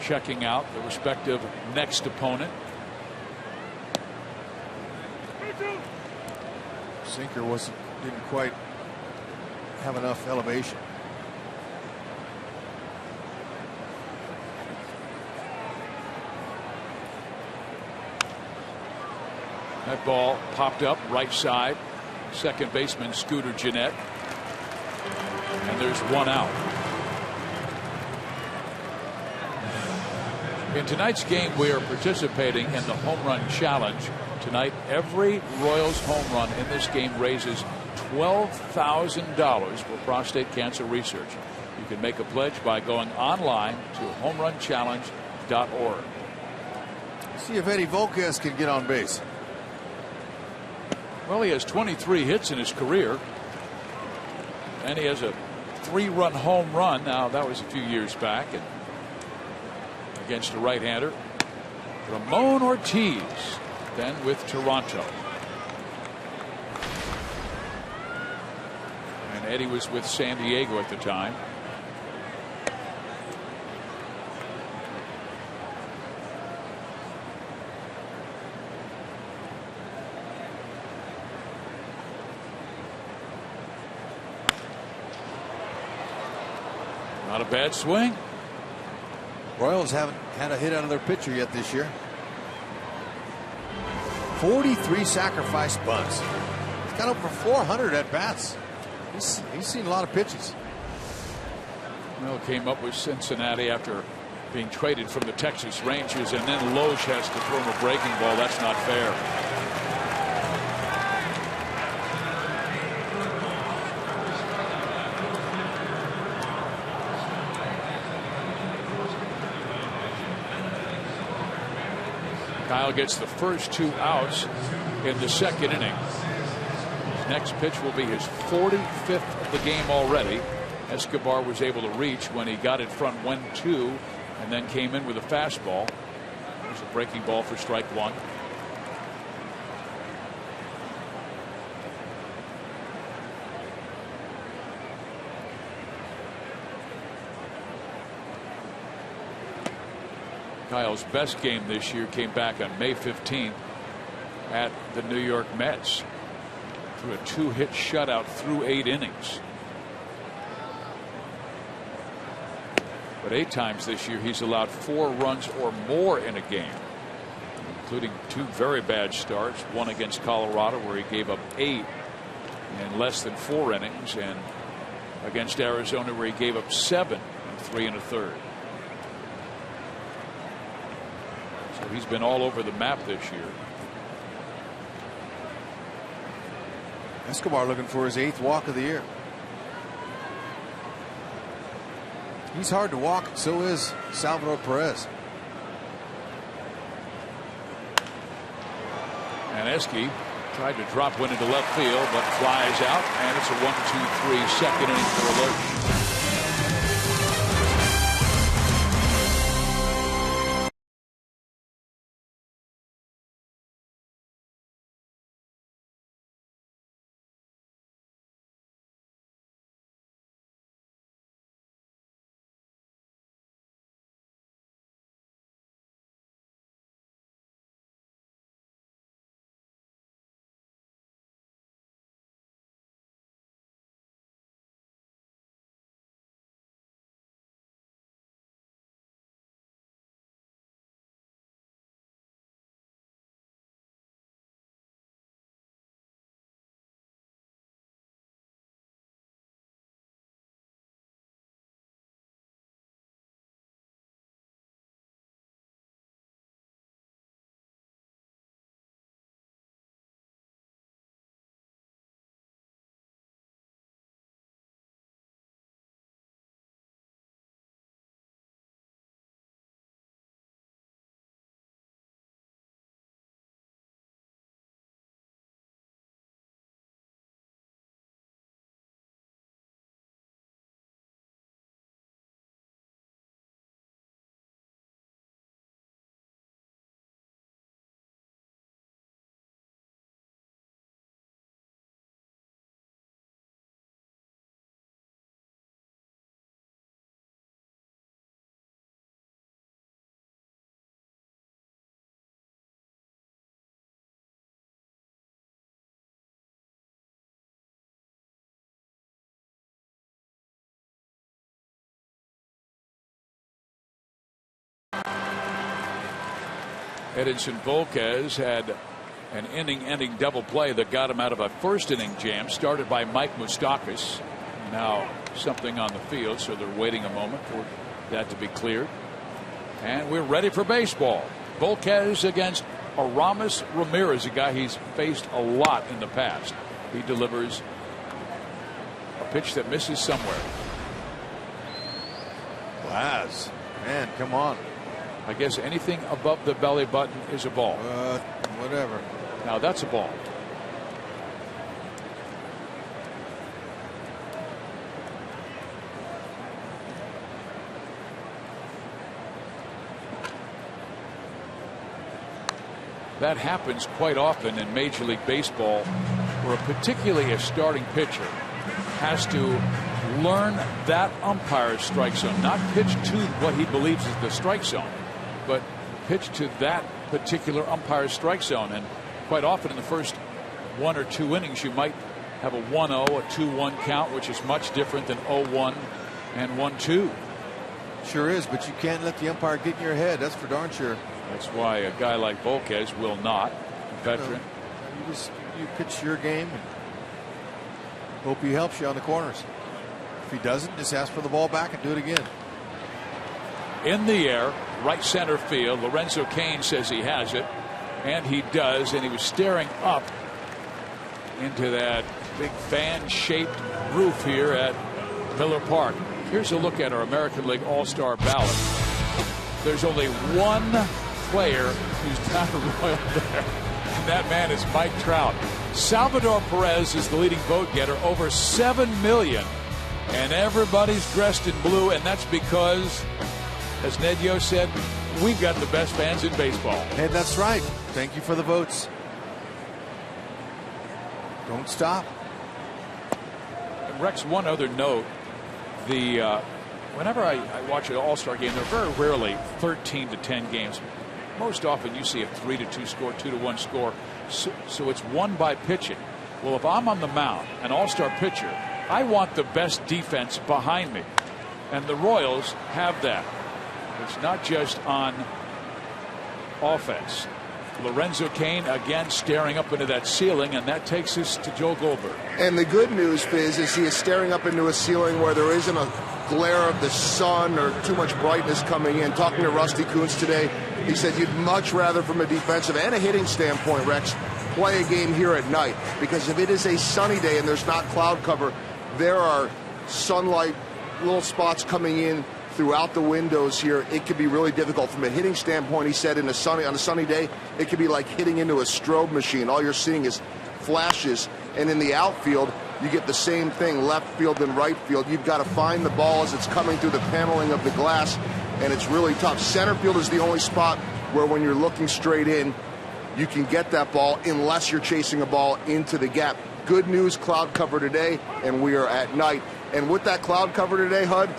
S3: checking out the respective next opponent.
S4: Sinker didn't quite have enough elevation.
S3: That ball popped up right side. Second baseman Scooter Gennett. And there's one out. In tonight's game, we are participating in the home run challenge. Tonight, every Royals home run in this game raises $12,000 for prostate cancer research. You can make a pledge by going online to homerunchallenge.org.
S4: See if Eddie Volquez can get on base.
S3: Well, he has 23 hits in his career, and he has a 3-run home run. Now, that was a few years back, and against a right-hander, Ramon Ortiz, then with Toronto. And Eddie was with San Diego at the time. Not a bad swing.
S4: Royals haven't had a hit out of their pitcher yet this year. 43 sacrifice bunts. He's got over 400 at bats. He's seen a lot of pitches.
S3: Well, came up with Cincinnati after being traded from the Texas Rangers, and then Loesch has to throw him a breaking ball. That's not fair. Kyle gets the first 2 outs in the second inning. His next pitch will be his 45th of the game already. Escobar was able to reach when he got in front 1-2 and then came in with a fastball. There's a breaking ball for strike one. Kyle's best game this year came back on May 15th at the New York Mets through a 2-hit shutout through 8 innings. But 8 times this year he's allowed 4 runs or more in a game, including 2 very bad starts, one against Colorado where he gave up 8 in less than 4 innings, and against Arizona where he gave up 7 in 3 1/3. So he's been all over the map this year.
S4: Escobar looking for his 8th walk of the year. He's hard to walk, so is Salvador Perez.
S3: And Esky tried to drop one into left field, but flies out, and it's a 1-2-3 second inning for Loesch. Edinson Volquez had an inning-ending double play that got him out of a first-inning jam started by Mike Moustakas. Now something on the field, so they're waiting a moment for that to be cleared. And we're ready for baseball. Volquez against Aramis Ramirez, a guy he's faced a lot in the past. He delivers a pitch that misses somewhere.
S4: Laz, man, come on.
S3: I guess anything above the belly button is a ball.
S4: Whatever.
S3: Now that's a ball. That happens quite often in Major League Baseball, where particularly a starting pitcher has to learn that umpire's strike zone, not pitch to what he believes is the strike zone, but pitch to that particular umpire's strike zone. And quite often in the first 1 or 2 innings, you might have a 1-0, a 2-1 count, which is much different than 0-1 and 1-2.
S4: Sure is, but you can't let the umpire get in your head. That's for darn sure.
S3: That's why a guy like Volquez will not. Veteran.
S4: You pitch your game and hope he helps you on the corners. If he doesn't, just ask for the ball back and do it again.
S3: In the air, right center field. Lorenzo Cain says he has it, and he does. And he was staring up into that big fan-shaped roof here at Miller Park. Here's a look at our American League All-Star ballot. There's only one player who's not a Royal there, and that man is Mike Trout. Salvador Perez is the leading vote getter, over 7 million, and everybody's dressed in blue, and that's because, as Ned Yo said, we've got the best fans in baseball.
S4: And that's right. Thank you for the votes. Don't stop.
S3: And Rex, one other note. Whenever I watch an All-Star game, they're very rarely 13-10 games. Most often you see a 3-2 score, 2-1 score. So it's won by pitching. Well, if I'm on the mound, an All-Star pitcher, I want the best defense behind me. And the Royals have that. It's not just on offense. Lorenzo Cain again staring up into that ceiling, and that takes us to Joe Goldberg.
S1: And the good news, Fizz, is he is staring up into a ceiling where there isn't a glare of the sun or too much brightness coming in. Talking to Rusty Kuntz today, he said you'd much rather, from a defensive and a hitting standpoint, Rex, play a game here at night, because if it is a sunny day and there's not cloud cover, there are sunlight little spots coming in throughout the windows here. It could be really difficult from a hitting standpoint. He said on a sunny day, it could be like hitting into a strobe machine. All you're seeing is flashes. And in the outfield, you get the same thing, left field and right field. You've got to find the ball as it's coming through the paneling of the glass, and it's really tough. Center field is the only spot where, when you're looking straight in, you can get that ball unless you're chasing a ball into the gap. Good news, cloud cover today, and we are at night. And with that cloud cover today, Hud,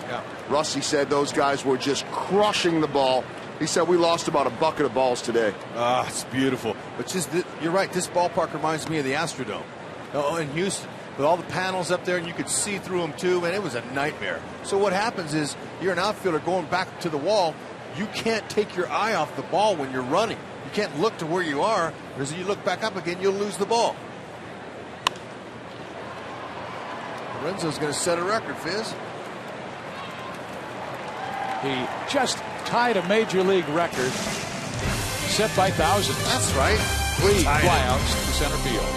S1: Rusty said those guys were just crushing the ball. He said we lost about a bucket of balls today.
S4: It's beautiful. But just you're right. This ballpark reminds me of the Astrodome in Houston, with all the panels up there, and you could see through them too, and it was a nightmare. So what happens is, you're an outfielder going back to the wall. You can't take your eye off the ball when you're running. You can't look to where you are, because if you look back up again, you'll lose the ball. Lorenzo's going to set a record, Fizz.
S3: He just tied a major league record set by thousands.
S4: That's right.
S3: 3 flyouts to center field.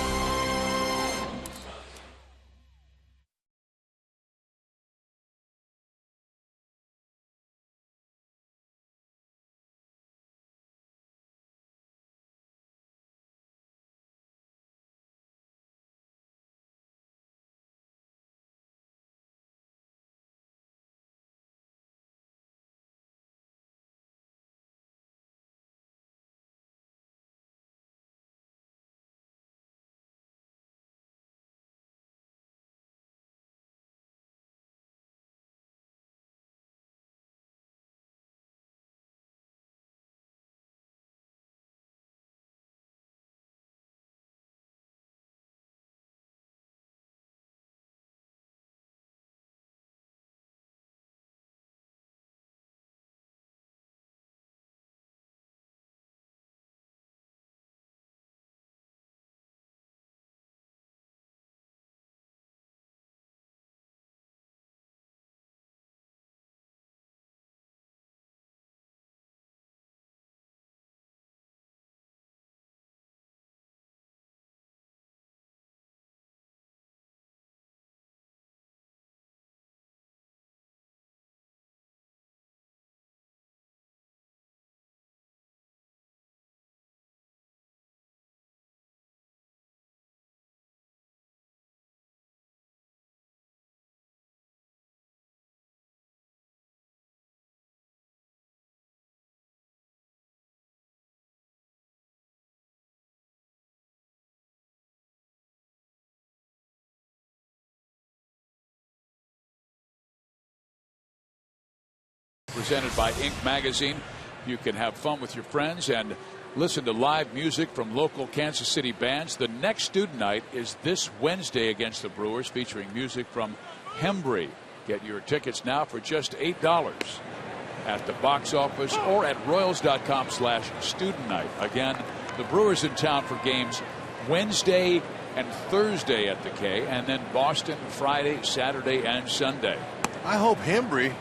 S3: presented by Inc. Magazine. You can have fun with your friends and listen to live music from local Kansas City bands. The next student night is this Wednesday against the Brewers, featuring music from Hembry. Get your tickets now for just $8 at the box office or at royals.com/student night. Again, the Brewers in town for games Wednesday and Thursday at the K, and then Boston Friday, Saturday, and Sunday.
S4: I hope Hembry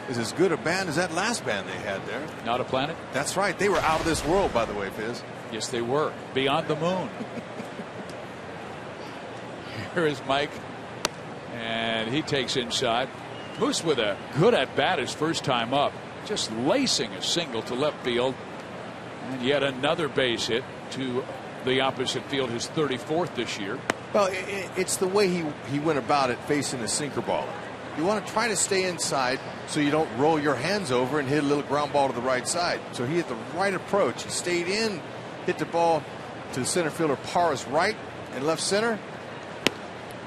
S4: is as good a band as that last band they had there.
S3: Not a Planet?
S4: That's right. They were out of this world, by the way, Fizz.
S3: Yes, they were. Beyond the moon. Here is Mike, and he takes inside. Moose with a good at bat his first time up, just lacing a single to left field, and yet another base hit to the opposite field, his 34th this year.
S4: Well, it's the way he went about it, facing the sinker baller. You want to try to stay inside so you don't roll your hands over and hit a little ground ball to the right side. So he had the right approach. He stayed in, hit the ball to the center fielder Parra's right and left center.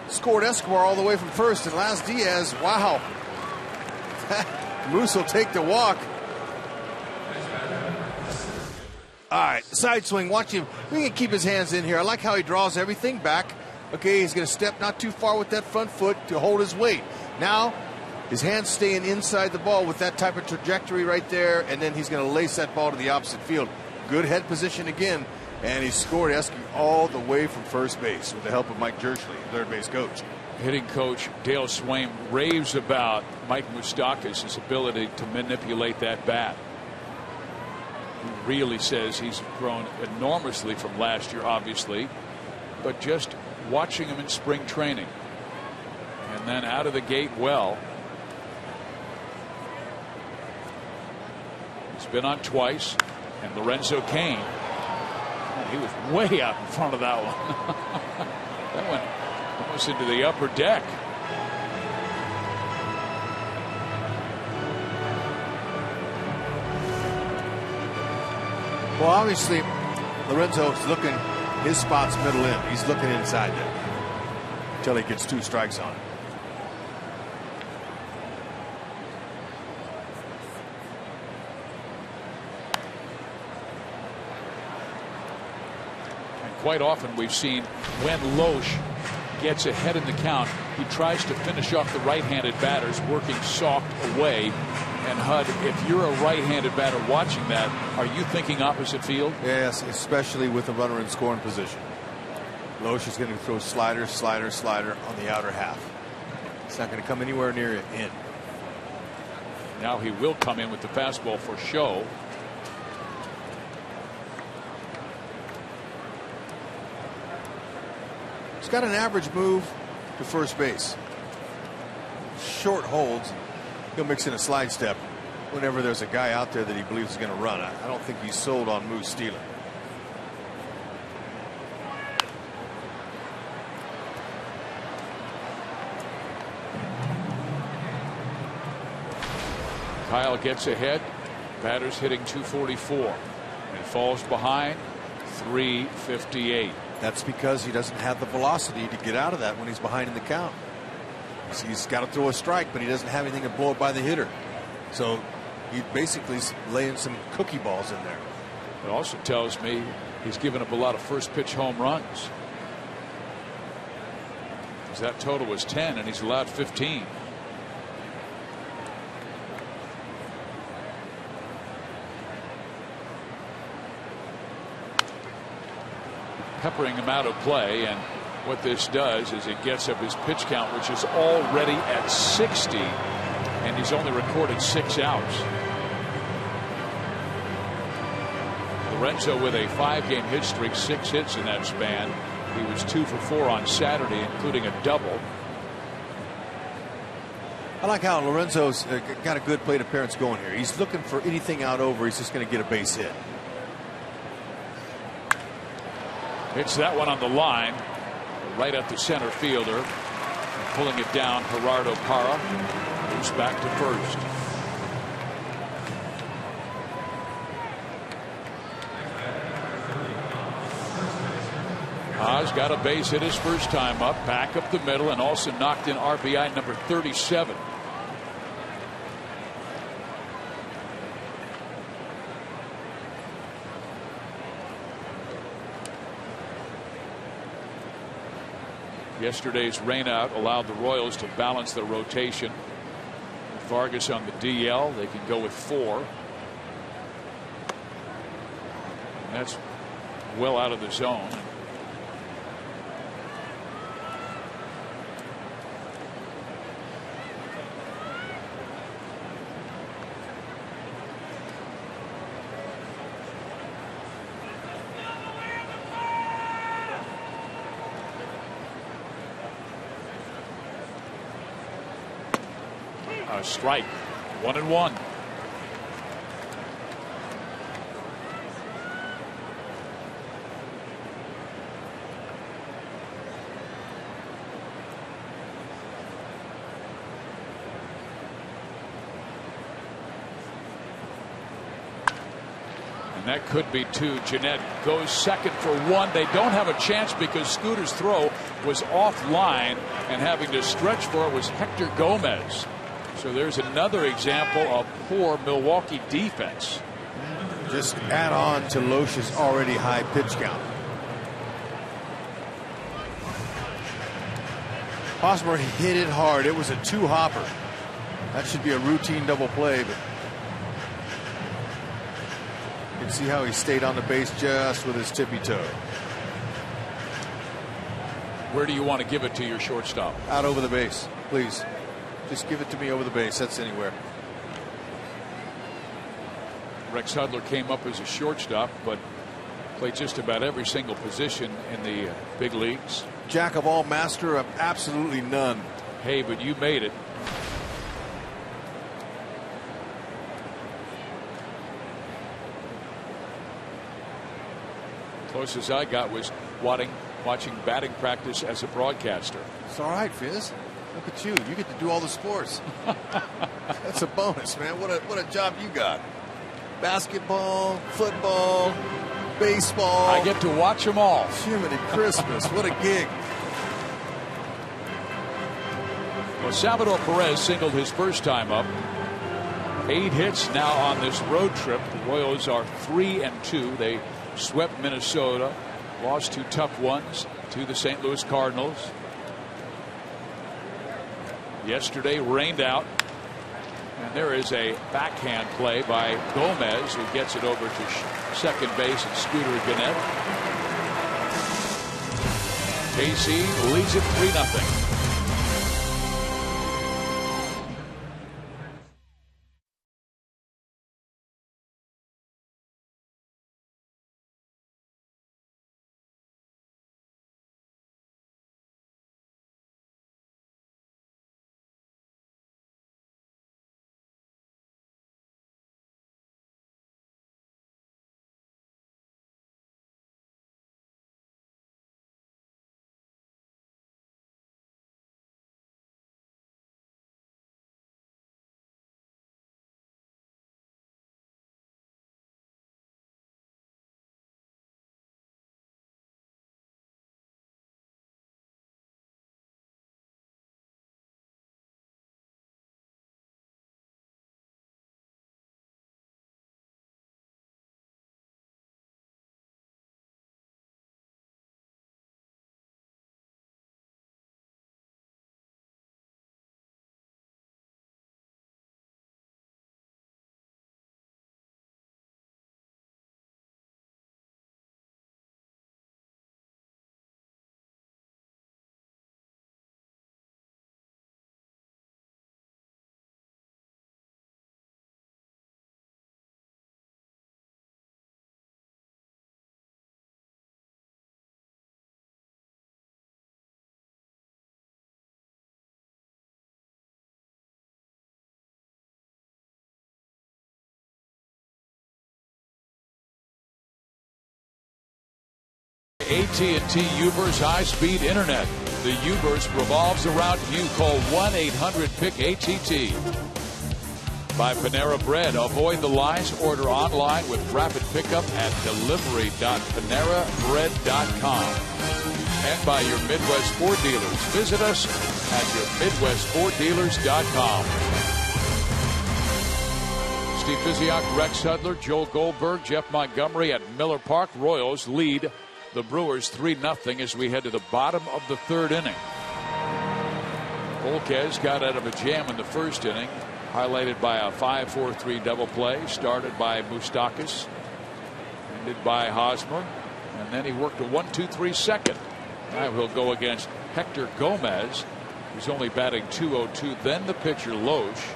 S4: Scored Escobar all the way from first, and Las Diaz, wow. Moose will take the walk. All right, side swing, watch him. We can keep his hands in here. I like how he draws everything back. Okay, he's going to step not too far with that front foot to hold his weight. Now, his hands staying inside the ball with that type of trajectory right there, and then he's going to lace that ball to the opposite field. Good head position again, and he scored Esky all the way from first base with the help of Mike Jerschley, third base coach.
S3: Hitting coach Dale Swaim raves about Mike Moustakas' ability to manipulate that bat. He really says he's grown enormously from last year, obviously, but just watching him in spring training. And then out of the gate well. He's been on twice. And Lorenzo Cain, he was way out in front of that one. That went almost into the upper deck.
S4: Well, obviously, Lorenzo's looking, his spot's middle in. He's looking inside there until he gets 2 strikes on it.
S3: Quite often we've seen when Loesch gets ahead in the count, he tries to finish off the right-handed batters, working soft away. And Hud, if you're a right-handed batter watching that, are you thinking opposite field?
S4: Yes, especially with a runner in scoring position. Loesch is going to throw slider, slider, slider on the outer half. It's not going to come anywhere near it in.
S3: Now he will come in with the fastball for show.
S4: He's got an average move to first base. Short holds. He'll mix in a slide step whenever there's a guy out there that he believes is going to run. I don't think he's sold on Moose stealing.
S3: Kyle gets ahead. Batter's hitting .244 and falls behind 358.
S4: That's because he doesn't have the velocity to get out of that when he's behind in the count. He's got to throw a strike, but he doesn't have anything to blow it by the hitter. So he basically laying some cookie balls in there.
S3: It also tells me he's given up a lot of first pitch home runs. That total was 10 and he's allowed 15. Peppering him out of play, and what this does is it gets up his pitch count, which is already at 60, and he's only recorded 6 outs. Lorenzo with a 5-game hit streak, 6 hits in that span. He was 2 for 4 on Saturday, including a double.
S4: I like how Lorenzo's got a good plate appearance going here. He's looking for anything out over. He's just going to get a base hit.
S3: Hits that one on the line, right at the center fielder. Pulling it down, Gerardo Parra moves back to first. Haas got a base hit his first time up, back up the middle, and also knocked in RBI number 37. Yesterday's rainout allowed the Royals to balance their rotation. With Vargas on the DL, they can go with 4. And that's well out of the zone. A strike. 1-1. And that could be 2. Jeanette goes second for 1. They don't have a chance because Scooter's throw was offline, and having to stretch for it was Hector Gomez. So there's another example of poor Milwaukee defense.
S4: Just add on to Losh's already high pitch count. Hosmer hit it hard. It was a 2-hopper. That should be a routine double play, but you can see how he stayed on the base just with his tippy toe.
S3: Where do you want to give it to your shortstop?
S4: Out over the base, please. Just give it to me over the base. That's anywhere.
S3: Rex Hudler came up as a shortstop, but played just about every single position in the big leagues.
S4: Jack of all, master of absolutely none.
S3: Hey, but you made it. Closest I got was watching batting practice as a broadcaster.
S4: It's all right, Fizz. Look at you. You get to do all the sports. That's a bonus, man. What a job you got. Basketball, football, baseball.
S3: I get to watch them all.
S4: Jiminy Christmas. What a gig.
S3: Well, Salvador Perez singled his first time up. 8 hits now on this road trip. The Royals are 3-2. They swept Minnesota, lost 2 tough ones to the St. Louis Cardinals. Yesterday rained out, and there is a backhand play by Gomez, who gets it over to second base and Scooter Gennett. KC leads it 3-0. AT&T Uber's high-speed internet. The Uber's revolves around you. Call 1-800-PIC-ATT. By Panera Bread. Avoid the lines. Order online with rapid pickup at delivery.panerabread.com. And by your Midwest Ford dealers. Visit us at yourmidwestforddealers.com. Steve Physiak, Rex Hudler, Joel Goldberg, Jeff Montgomery at Miller Park. Royals lead the Brewers 3-0 as we head to the bottom of the third inning. Volquez got out of a jam in the first inning, highlighted by a 5-4-3 double play, started by Moustakas, ended by Hosmer, and then he worked a 1-2-3 second. Now he'll go against Hector Gomez, who's only batting .202, then the pitcher Loesch,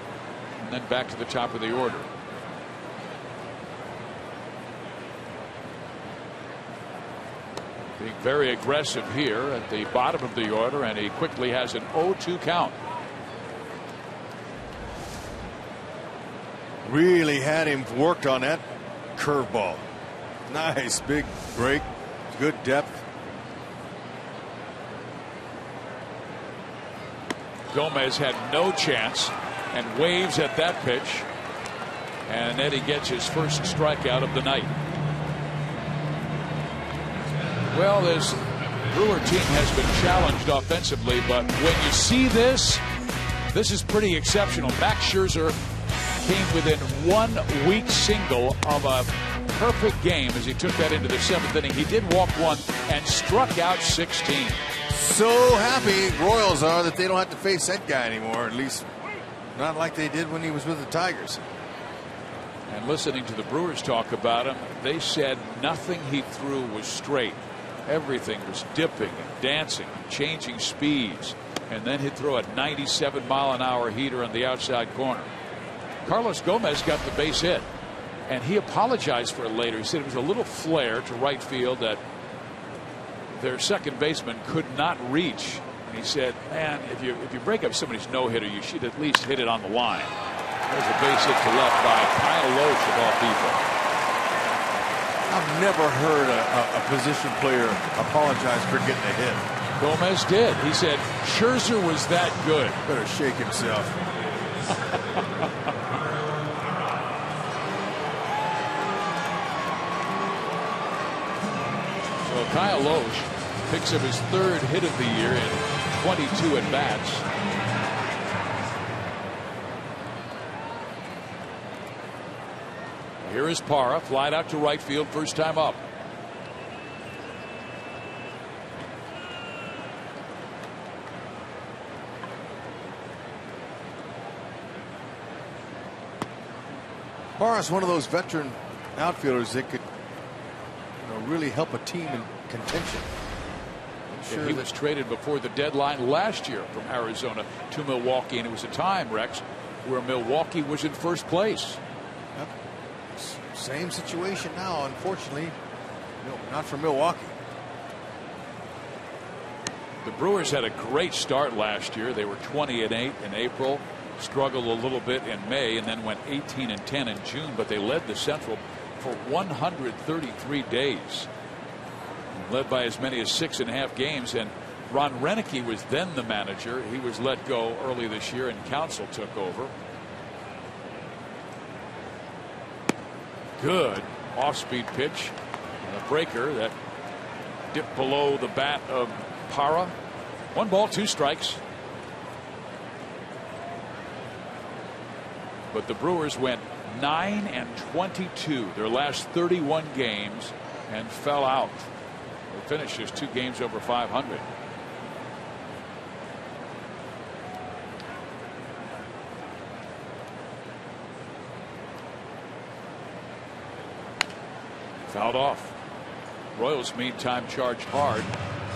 S3: and then back to the top of the order. Being very aggressive here at the bottom of the order, and he quickly has an 0-2 count.
S4: Really had him worked on that curveball. Nice big break, good depth.
S3: Gomez had no chance and waves at that pitch, and then he gets his first strikeout of the night. Well, this Brewer team has been challenged offensively, but when you see this is pretty exceptional. Max Scherzer came within 1 weak single of a perfect game as he took that into the 7th inning. He did walk 1 and struck out 16.
S4: So happy Royals are that they don't have to face that guy anymore, at least not like they did when he was with the Tigers.
S3: And listening to the Brewers talk about him, they said nothing he threw was straight. Everything was dipping and dancing, changing speeds, and then he'd throw a 97-mile-an-hour heater on the outside corner. Carlos Gomez got the base hit, and he apologized for it later. He said it was a little flare to right field that their second baseman could not reach. And he said, man, if you break up somebody's no-hitter, you should at least hit it on the line. There's a base hit to left by Kyle Loesch of all people.
S4: I've never heard a position player apologize for getting a hit.
S3: Gomez did. He said Scherzer was that good.
S4: Better shake himself.
S3: So Kyle Loesch picks up his 3rd hit of the year in 22 at-bats. Here is Parra, flied out to right field, first time up.
S4: Parra's one of those veteran outfielders that could, really help a team in contention.
S3: Sure, he was traded before the deadline last year from Arizona to Milwaukee, and it was a time, Rex, where Milwaukee was in first place.
S4: Yep. Same situation now, unfortunately. Not for Milwaukee.
S3: The Brewers had a great start last year. They were 20-8 in April, struggled a little bit in May, and then went 18-10 in June, but they led the Central for 133 days, led by as many as 6.5 games. And Ron Renicky was then the manager. He was let go early this year, and Counsell took over. Good off-speed pitch and a breaker that dipped below the bat of Parra. 1 ball, 2 strikes. But the Brewers went 9-22 their last 31 games and fell out. They finished just 2 games over 500. Fouled off. Royals meantime charged hard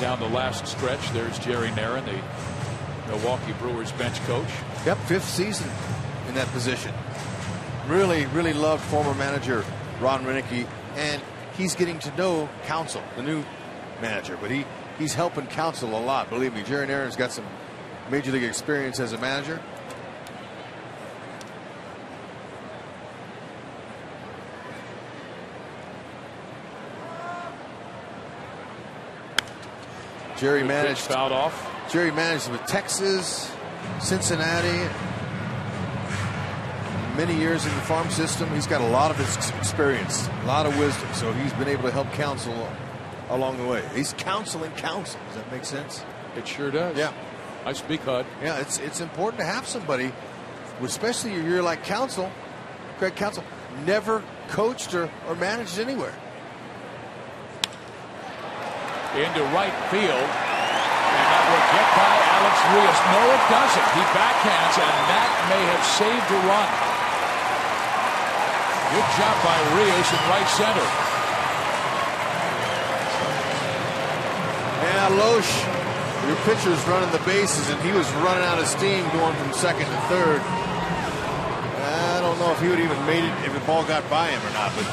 S3: down the last stretch. There's Jerry Narron, the Milwaukee Brewers bench coach.
S4: Yep, 5th season in that position. Really loved former manager Ron Renicky, and he's getting to know Counsell, the new manager, but he's helping Counsell a lot. Believe me, Jerry Narron's got some major league experience as a manager. Jerry managed
S3: fouled off.
S4: Jerry managed with Texas, Cincinnati, many years in the farm system. He's got a lot of experience, a lot of wisdom, so he's been able to help Counsell along the way. He's counseling Counsell. Does that make sense?
S3: It sure does.
S4: Yeah.
S3: I speak HUD.
S4: Yeah, it's important to have somebody, especially a year like Counsell. Craig Counsell never coached or managed anywhere.
S3: into right field. And that will get by Alex Rios. No, it doesn't. He backhands, and that may have saved a run. Good job by Rios in right center.
S4: Yeah, Loesch, your pitcher's running the bases, and he was running out of steam going from second to third. I don't know if he would even made it if the ball got by him or not, but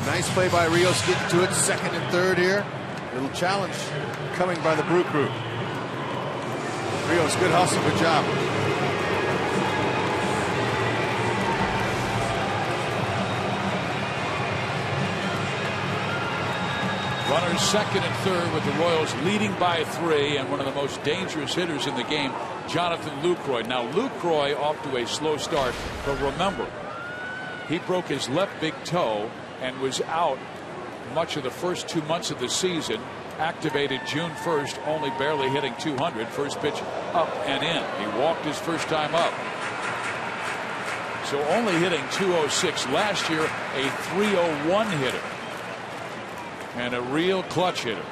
S4: nice play by Rios getting to it second and third here. Little challenge coming by the Brew Crew. Rios, good hustle, good job.
S3: Runners second and third with the Royals leading by 3, and one of the most dangerous hitters in the game, Jonathan Lucroy. Now Lucroy off to a slow start, but remember, he broke his left big toe and was out much of the first 2 months of the season. Activated June 1st, only barely hitting 200. First pitch up and in. He walked his first time up. So only hitting 206 last year, a 301 hitter. And a real clutch hitter.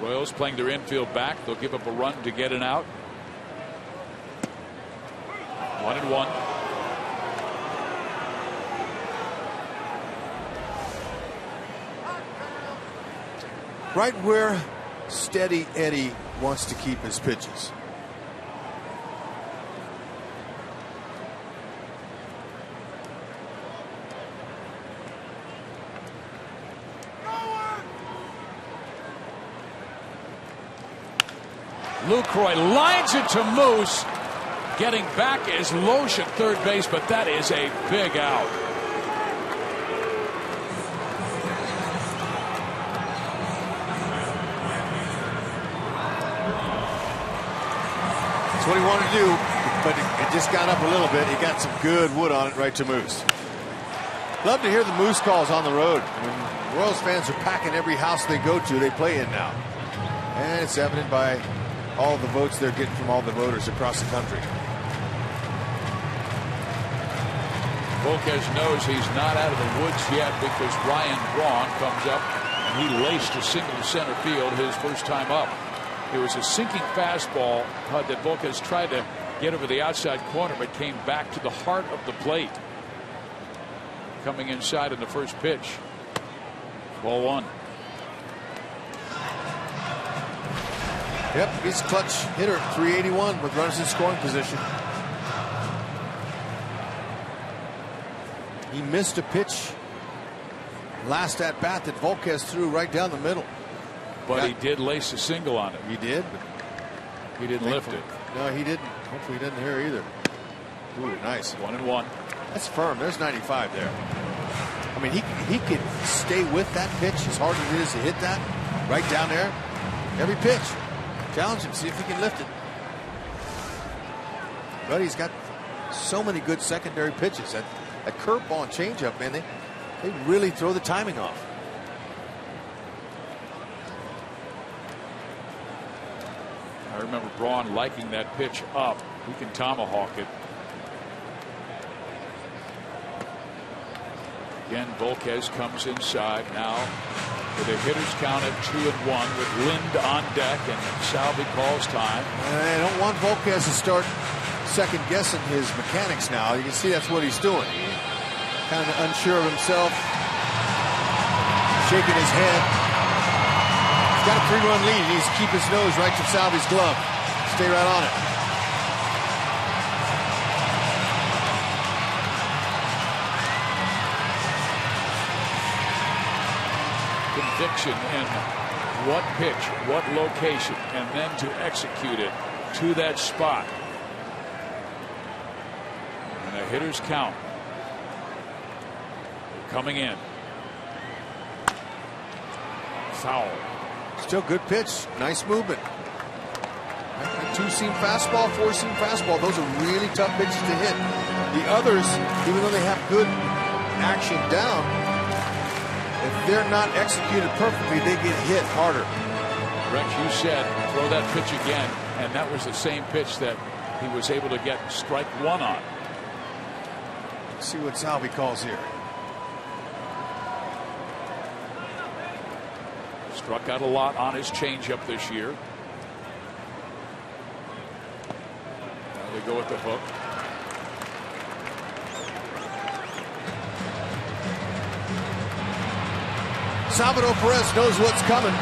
S3: Royals playing their infield back. They'll give up a run to get an out. 1-1.
S4: Right where Steady Eddie wants to keep his pitches.
S3: Lucroy lines it to Moose. Getting back is Loesch at third base, but that is a big out.
S4: That's what he wanted to do, but it just got up a little bit. He got some good wood on it right to Moose. Love to hear the Moose calls on the road. When Royals fans are packing every house they go to, they play in now. And it's evident by all the votes they're getting from all the voters across the country.
S3: Volquez knows he's not out of the woods yet because Ryan Braun comes up and he laced a single to center field his first time up. It was a sinking fastball that Volquez tried to get over the outside corner, but came back to the heart of the plate. Coming inside in the first pitch. 1-1.
S4: Yep, he's a clutch hitter, 381 with runners in scoring position. He missed a pitch last at bat that Volquez threw right down the middle.
S3: But he did lace a single on it.
S4: He did.
S3: He didn't lift it.
S4: No, he didn't. Hopefully he didn't hear either. Ooh, nice.
S3: 1-1.
S4: That's firm. There's 95 there. I mean, he could stay with that pitch as hard as it is to hit that right down there. Every pitch. Challenge him, see if he can lift it. But he's got so many good secondary pitches. That curveball and changeup, man, they really throw the timing off.
S3: I remember Braun liking that pitch up. He can tomahawk it. Again, Volquez comes inside now with a hitter's count at 2-1 with Lind on deck, and Salvi calls time.
S4: I don't want Volquez to start second guessing his mechanics now. You can see that's what he's doing. Kind of unsure of himself, shaking his head. He's got a 3-run lead. He needs to keep his nose right to Salvi's glove. Stay right on it.
S3: Conviction in what pitch, what location, and then to execute it to that spot. And a hitter's count coming in. Foul.
S4: Still good pitch. Nice movement. Two-seam fastball, four-seam fastball. Those are really tough pitches to hit. The others, even though they have good action down, if they're not executed perfectly, they get hit harder.
S3: Rex, you said throw that pitch again, and that was the same pitch that he was able to get strike one on.
S4: Let's see what Salvi calls here.
S3: Struck out a lot on his changeup this year. Now they go with the hook.
S4: Salvador Perez knows what's coming,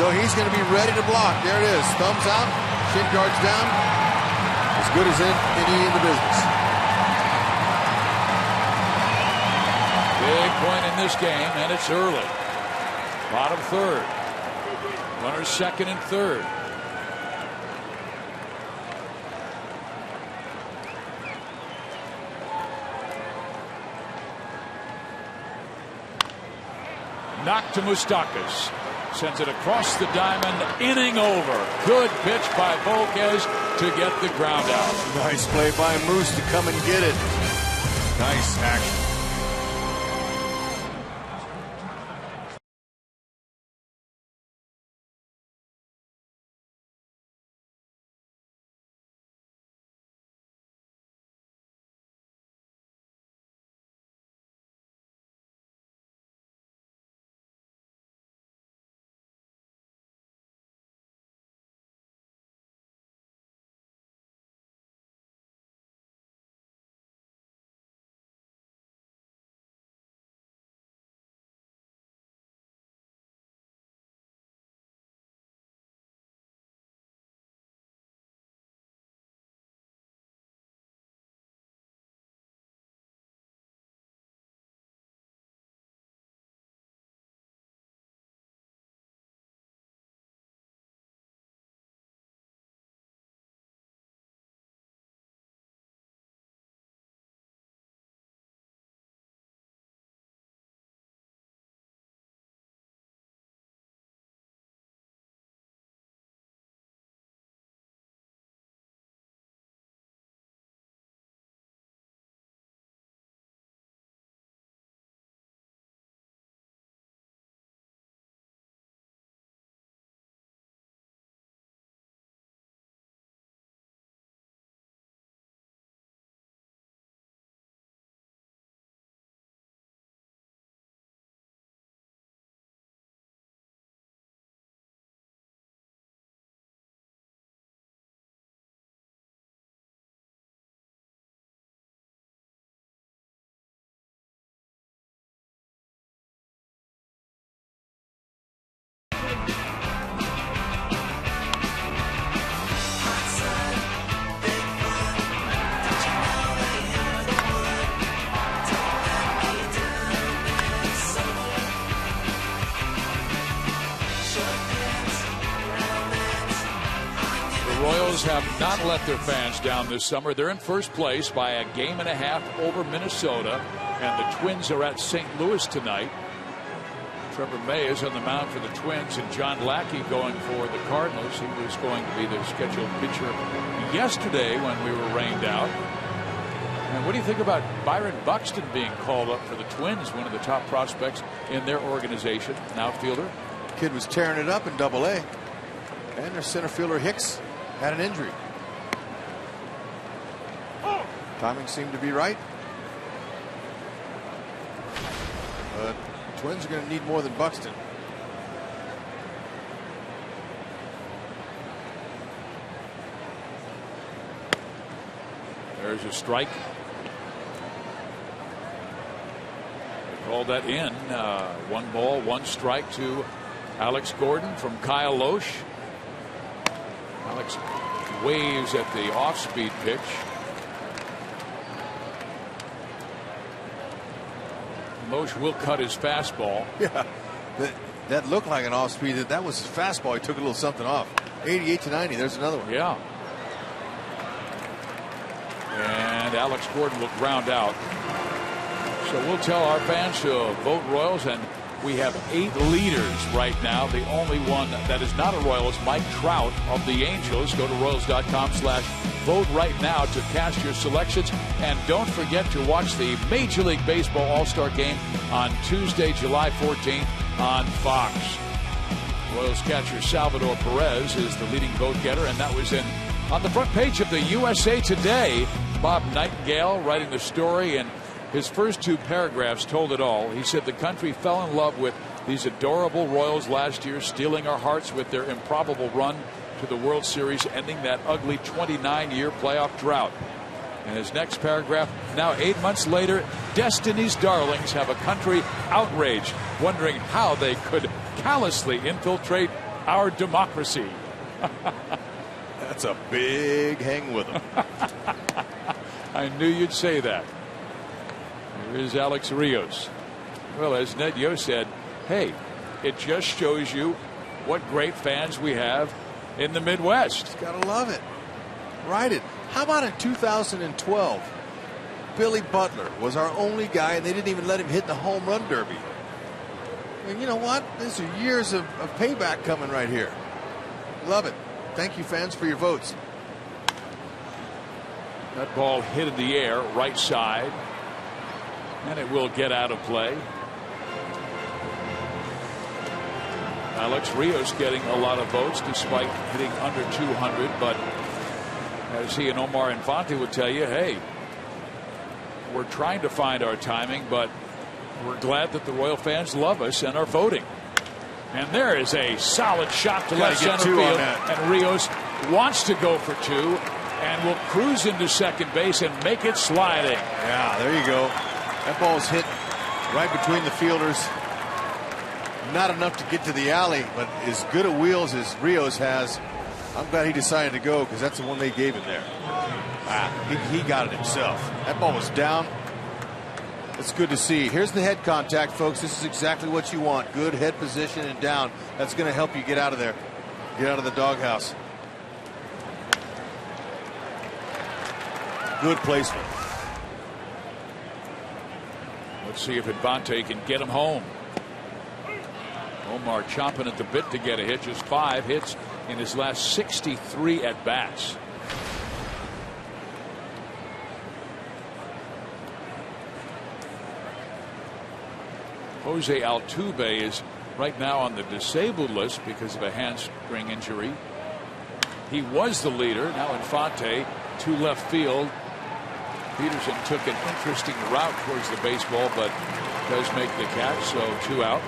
S4: so he's going to be ready to block. There it is. Thumbs out, shin guards down. As good as any in the business.
S3: Big point in this game, and it's early. Bottom third. Runners second and third. Knocked to Moustakas. Sends it across the diamond. Inning over. Good pitch by Volquez to get the ground out.
S4: Nice play by Moose to come and get it. Nice action.
S3: Have not let their fans down this summer. They're in first place by a game and a half over Minnesota, and the Twins are at St. Louis tonight. Trevor May is on the mound for the Twins, and John Lackey going for the Cardinals. He was going to be their scheduled pitcher yesterday when we were rained out. And what do you think about Byron Buxton being called up for the Twins, one of the top prospects in their organization, an outfielder?
S4: Kid was tearing it up in Double-A, and their center fielder Hicks had an injury. Timing seemed to be right. But the Twins are going to need more than Buxton.
S3: There's a strike. They called that in. 1 ball, 1 strike to Alex Gordon from Kyle Loesch. Alex waves at the off-speed pitch. Loesch will cut his fastball.
S4: Yeah, that looked like an off-speed. That was his fastball. He took a little something off. 88 to 90. There's another one.
S3: Yeah. And Alex Gordon will ground out. So we'll tell our fans to vote Royals, and we have 8 leaders right now. The only one that is not a Royal is Mike Trout of the Angels. Go to Royals.com/vote right now to cast your selections. And don't forget to watch the Major League Baseball All-Star Game on Tuesday, July 14th on Fox. Royals catcher Salvador Perez is the leading vote getter, and that was on the front page of the USA Today. Bob Nightingale writing the story, and His first 2 paragraphs told it all. He said the country fell in love with these adorable Royals last year, stealing our hearts with their improbable run to the World Series, ending that ugly 29-year playoff drought. And his next paragraph, now 8 months later, Destiny's darlings have a country outraged, wondering how they could callously infiltrate our democracy.
S4: That's a big hang with him.
S3: I knew you'd say that. Here is Alex Rios. Well, as Ned Yost said, hey, it just shows you what great fans we have in the Midwest.
S4: Gotta love it. Write it. How about in 2012? Billy Butler was our only guy, and they didn't even let him hit the home run derby. And you know what? These are years of payback coming right here. Love it. Thank you, fans, for your votes.
S3: That ball hit in the air, right side, and it will get out of play. Alex Rios getting a lot of votes despite hitting under 200, but as he and Omar Infante would tell you, hey, we're trying to find our timing, but we're glad that the Royal fans love us and are voting. And there is a solid shot to left center field, and Rios wants to go for 2 and will cruise into second base and make it sliding.
S4: Yeah, there you go. That ball's hit right between the fielders. Not enough to get to the alley, but as good a wheels as Rios has, I'm glad he decided to go, because that's the one they gave him there. He got it himself. That ball was down. It's good to see. Here's the head contact, folks. This is exactly what you want. Good head position and down. That's going to help you get out of there. Get out of the doghouse. Good placement.
S3: Let's see if Infante can get him home. Omar chomping at the bit to get a hit. Just 5 hits in his last 63 at bats. Jose Altuve is right now on the disabled list because of a hamstring injury. He was the leader. Now Infante to left field. Peterson took an interesting route towards the baseball, but does make the catch, so 2 out.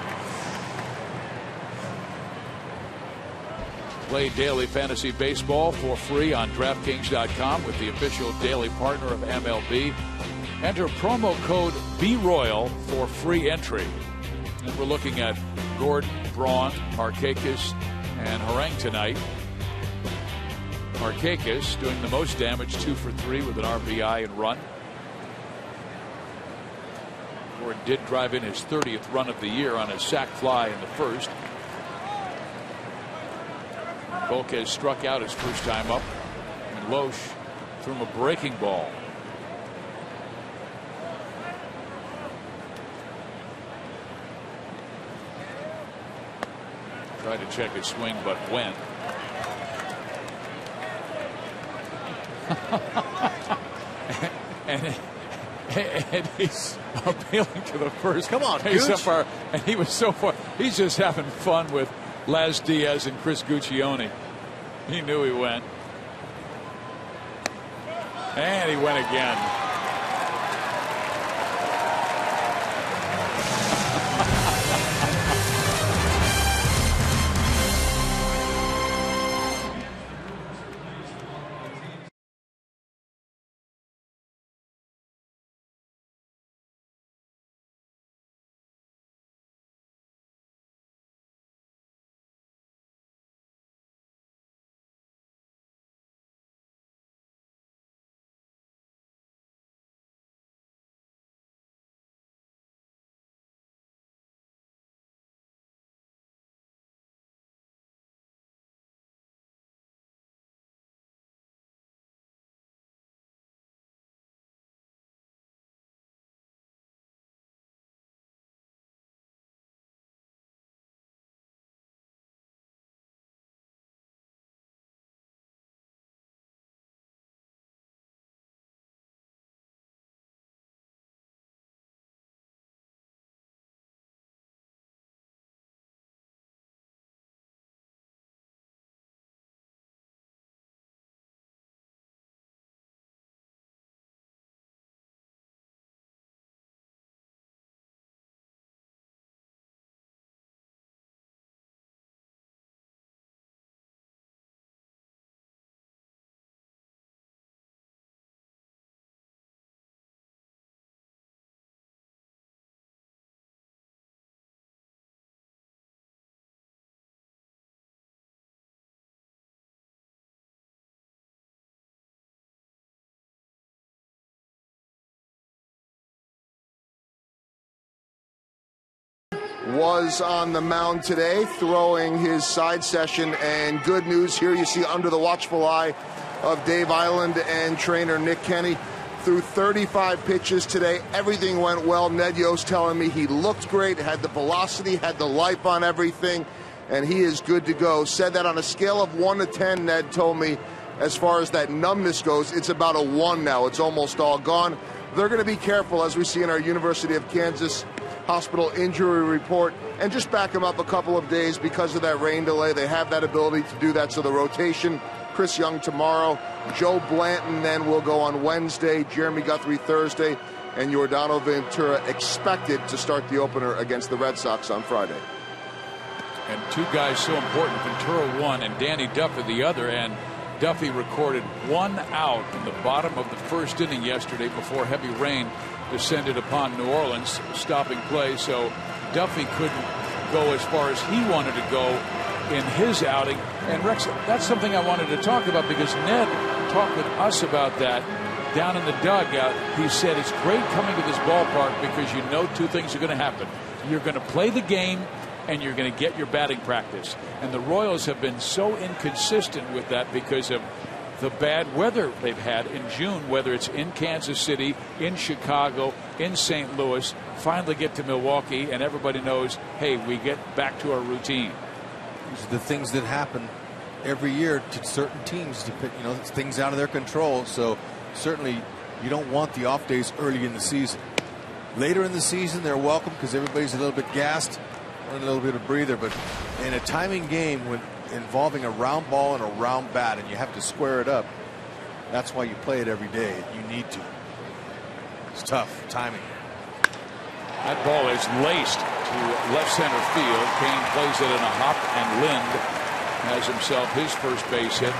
S3: Play daily fantasy baseball for free on DraftKings.com with the official daily partner of MLB. Enter promo code BROYAL for free entry. And we're looking at Gordon, Braun, Markakis, and Harang tonight. Markakis doing the most damage, 2 for 3 with an RBI and run. Gordon did drive in his 30th run of the year on a sac fly in the first. Volquez struck out his first time up, and Loesch threw him a breaking ball. Tried to check his swing, but went. and he's appealing to the first.
S4: Come on,
S3: base
S4: Gooch.
S3: umpire, and he was so far. He's just having fun with Laz Diaz and Chris Guccione. He knew he went, and he went again.
S1: was on the mound today, throwing his side session. And good news here, you see under the watchful eye of Dave Island and trainer Nick Kenny. Threw 35 pitches today. Everything went well. Ned Yost telling me he looked great, had the velocity, had the life on everything, and he is good to go. Said that on a scale of 1 to 10, Ned told me, as far as that numbness goes, it's about a 1 now. It's almost all gone. They're going to be careful, as we see in our University of Kansas hospital injury report, and just back him up a couple of days because of that rain delay. They have that ability to do that. So the rotation, Chris Young tomorrow, Joe Blanton then will go on Wednesday, Jeremy Guthrie Thursday, and Yordano Ventura expected to start the opener against the Red Sox on Friday.
S3: And two guys so important, Ventura one and Danny Duffy the other, and Duffy recorded 1 out in the bottom of the first inning yesterday before heavy rain descended upon New Orleans, stopping play. So Duffy couldn't go as far as he wanted to go in his outing. And Rex, that's something I wanted to talk about, because Ned talked with us about that down in the dugout. He said it's great coming to this ballpark because you know two things are going to happen. You're going to play the game and you're going to get your batting practice. And the Royals have been so inconsistent with that because of the bad weather they've had in June, whether it's in Kansas City, in Chicago, in St. Louis. Finally get to Milwaukee and everybody knows, hey, we get back to our routine.
S4: These are the things that happen every year to certain teams, to pick, it's things out of their control. So certainly you don't want the off days early in the season. Later in the season, they're welcome because everybody's a little bit gassed, a little bit of breather. But in a timing game when involving a round ball and a round bat, and you have to square it up, that's why you play it every day. You need to. It's tough timing.
S3: That ball is laced to left center field. Kane plays it in a hop, and Lind has himself his first base hit.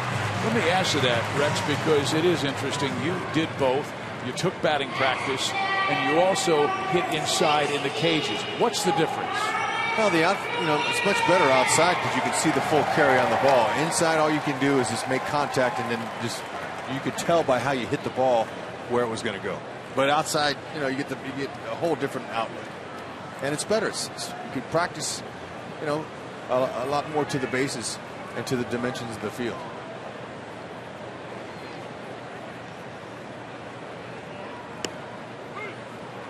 S3: Let me ask you that, Rex, because it is interesting. You did both. You took batting practice, and you also hit inside in the cages. What's the difference?
S4: Well, it's much better outside because you can see the full carry on the ball. Inside, all you can do is just make contact, and then you could tell by how you hit the ball where it was going to go. But outside, you get a whole different outlet, and it's better. You can practice, a lot more to the bases and to the dimensions of the field.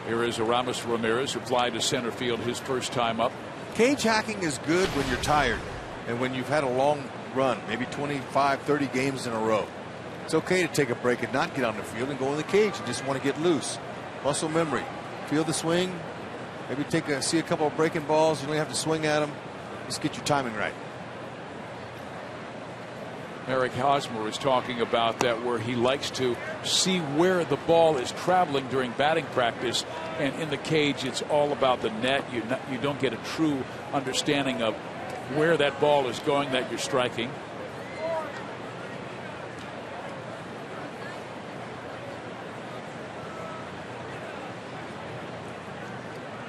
S3: Here is Aramis Ramirez, who fly to center field his first time up.
S4: Cage hacking is good when you're tired and when you've had a long run, maybe 25, 30 games in a row. It's okay to take a break and not get on the field and go in the cage. You just want to get loose. Muscle memory. Feel the swing. Maybe see a couple of breaking balls. You don't have to swing at them. Just get your timing right.
S3: Eric Hosmer was talking about that, where he likes to see where the ball is traveling during batting practice, and in the cage it's all about the net. You don't get a true understanding of where that ball is going that you're striking.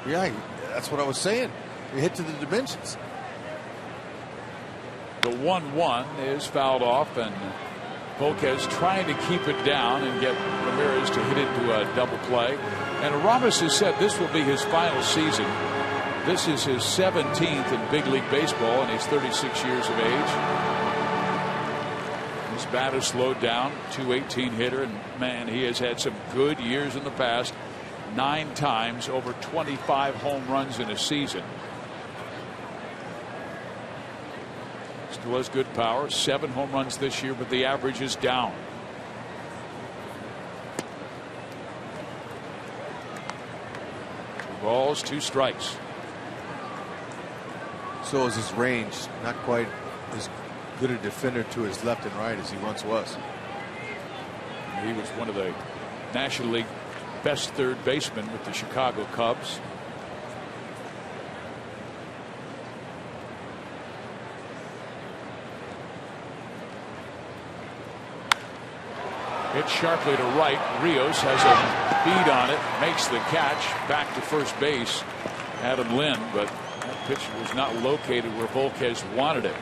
S4: Yeah, that's what I was saying. You hit to the dimensions.
S3: The 1-1 is fouled off, and Volquez trying to keep it down and get Ramirez to hit into a double play. And Aramis has said this will be his final season. This is his 17th in big league baseball, and he's 36 years of age. His bat is slowed down, .218 hitter, and man, he has had some good years in the past. 9 times, over 25 home runs in a season. Still has good power, 7 home runs this year, but the average is down. Two balls, 2 strikes.
S4: So is his range. Not quite as good a defender to his left and right as he once was.
S3: He was one of the National League best third baseman with the Chicago Cubs. Hit sharply to right. Rios has a bead on it, makes the catch back to first base. Adam Lind, but that pitch was not located where Volquez wanted it.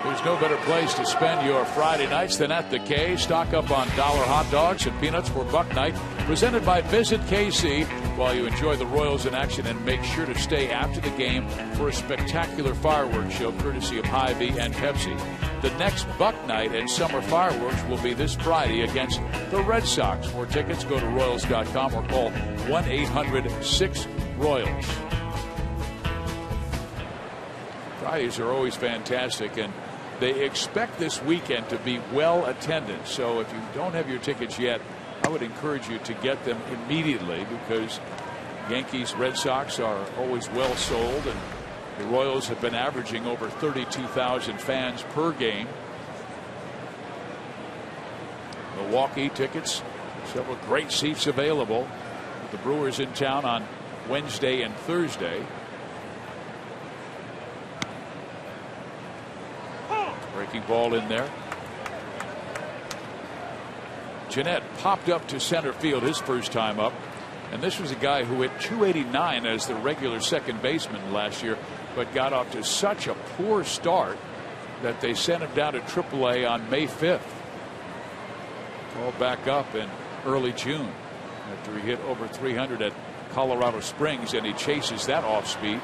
S3: There's no better place to spend your Friday nights than at the K. Stock up on dollar hot dogs and peanuts for Buck Night, presented by Visit KC, while you enjoy the Royals in action, and make sure to stay after the game for a spectacular fireworks show courtesy of Hy-Vee and Pepsi. The next Buck Night and summer fireworks will be this Friday against the Red Sox. For tickets, go to Royals.com or call 1-800-6-ROYALS. Fridays are always fantastic, and they expect this weekend to be well attended. So if you don't have your tickets yet, I would encourage you to get them immediately, because Yankees, Red Sox are always well sold, and the Royals have been averaging over 32,000 fans per game. Milwaukee tickets, several great seats available. The Brewers in town on Wednesday and Thursday. Breaking ball in there. Jeanette popped up to center field his first time up, and this was a guy who hit .289 as the regular second baseman last year, but got off to such a poor start that they sent him down to AAA on May 5th. Called back up in early June after he hit over 300 at Colorado Springs, and he chases that off speed.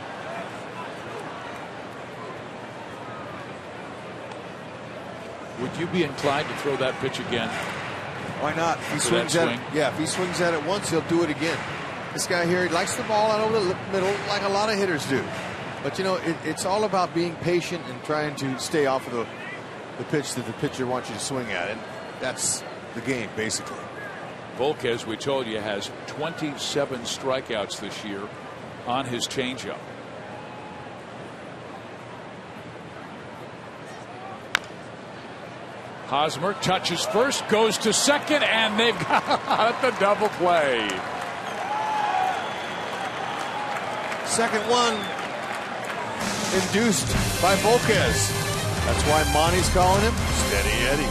S3: Would you be inclined to throw that pitch again?
S4: Why not? If he swings at it, if he swings at it once, he'll do it again. This guy here, he likes the ball out over the middle like a lot of hitters do. But, you know, it's all about being patient and trying to stay off of the pitch that the pitcher wants you to swing at. And that's the game, basically.
S3: Volquez, we told you, has 27 strikeouts this year on his changeup. Hosmer touches first, goes to second, and they've got the double play.
S4: Second one induced by Volquez. That's why Monty's calling him Steady Eddie.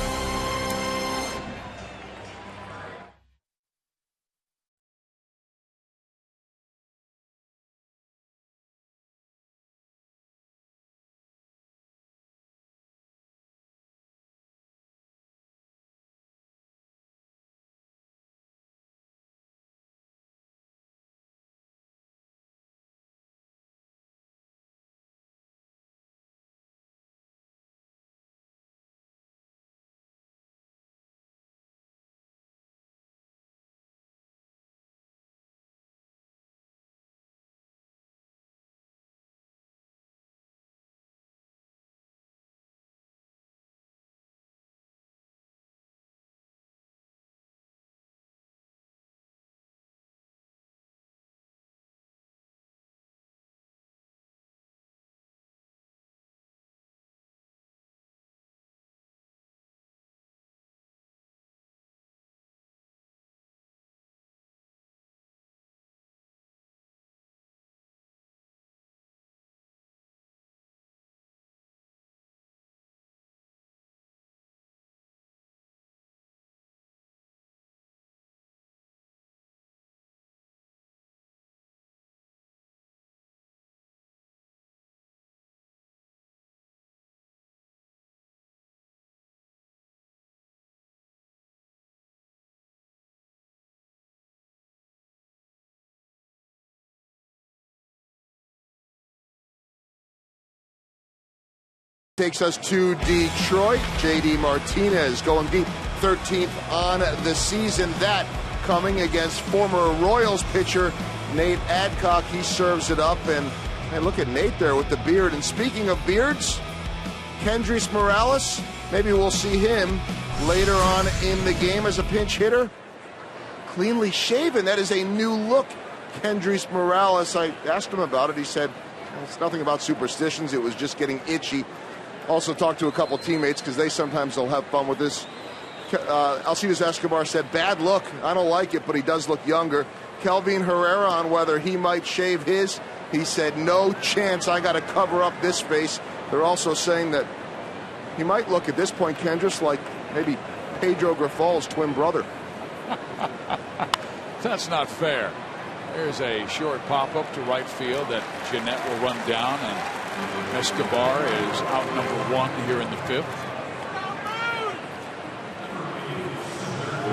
S1: Takes us to Detroit. J.D. Martinez going deep, 13th on the season. That coming against former Royals pitcher Nate Adcock. He serves it up, and look at Nate there with the beard. And speaking of beards, Kendrys Morales, maybe we'll see him later on in the game as a pinch hitter. Cleanly shaven. That is a new look. Kendrys Morales, I asked him about it. He said, well, it's nothing about superstitions. It was just getting itchy. Also talked to a couple teammates because they sometimes will have fun with this. Alcides Escobar said, bad look. I don't like it, but he does look younger. Kelvin Herrera on whether he might shave his. He said, no chance. I got to cover up this face. They're also saying that he might look at this point, Kendrys, like maybe Pedro Grifol's twin brother.
S3: That's not fair. There's a short pop-up to right field that Jeanette will run down, and Escobar is out number 1 here in the 5th.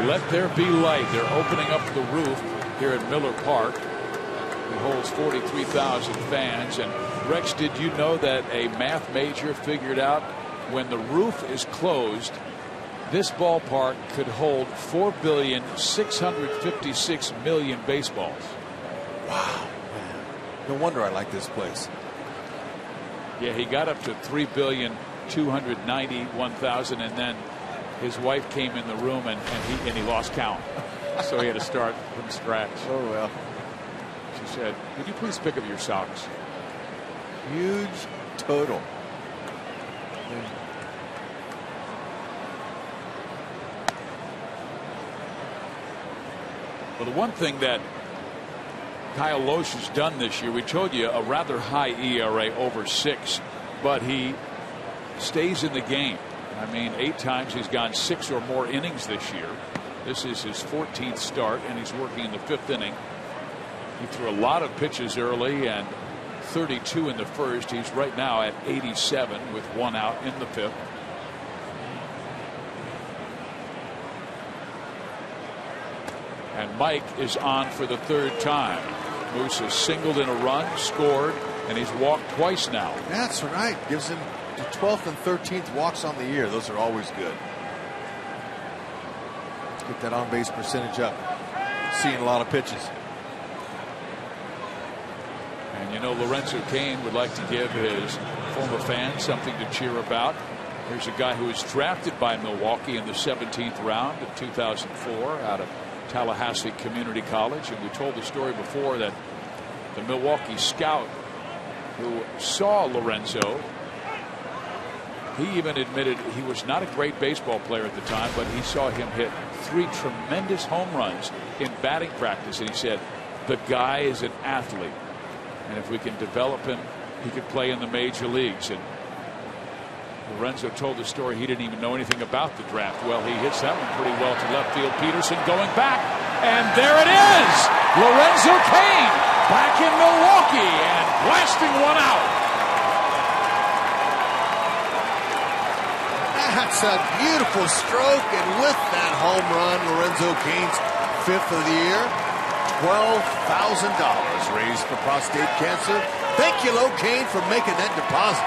S3: Let there be light. They're opening up the roof here at Miller Park. It holds 43,000 fans. And Rex, did you know that a math major figured out when the roof is closed, this ballpark could hold 4,656,000,000 baseballs?
S4: Wow, man. No wonder I like this place.
S3: Yeah, he got up to 3,291,000, and then his wife came in the room and he lost count. So he had to start from scratch.
S4: Oh, well.
S3: She said, "Would you please pick up your socks?"
S4: Huge total.
S3: Well, the one thing that Kyle Loesch has done this year, we told you a rather high ERA over 6, but he stays in the game. I mean, 8 times he's gone 6 or more innings this year. This is his 14th start, and he's working in the 5th inning. He threw a lot of pitches early and 32 in the first. He's right now at 87 with 1 out in the 5th. And Mike is on for the 3rd time. Moose has singled in a run, scored, and he's walked twice now.
S4: That's right. Gives him the 12th and 13th walks on the year. Those are always good. Get that on base percentage up. Seeing a lot of pitches.
S3: And you know, Lorenzo Cain would like to give his former fans something to cheer about. Here's a guy who was drafted by Milwaukee in the 17th round of 2004 out of Tallahassee Community College, and we told the story before that the Milwaukee scout who saw Lorenzo, he even admitted he was not a great baseball player at the time, but he saw him hit 3 tremendous home runs in batting practice, and he said the guy is an athlete, and if we can develop him, he could play in the major leagues. And Lorenzo told the story he didn't even know anything about the draft. Well, he hits that one pretty well to left field. Peterson going back, and there it is. Lorenzo Cain back in Milwaukee and blasting one out.
S4: That's a beautiful stroke, and with that home run, Lorenzo Cain's 5th of the year, $12,000 raised for prostate cancer. Thank you, Lo Cain, for making that deposit.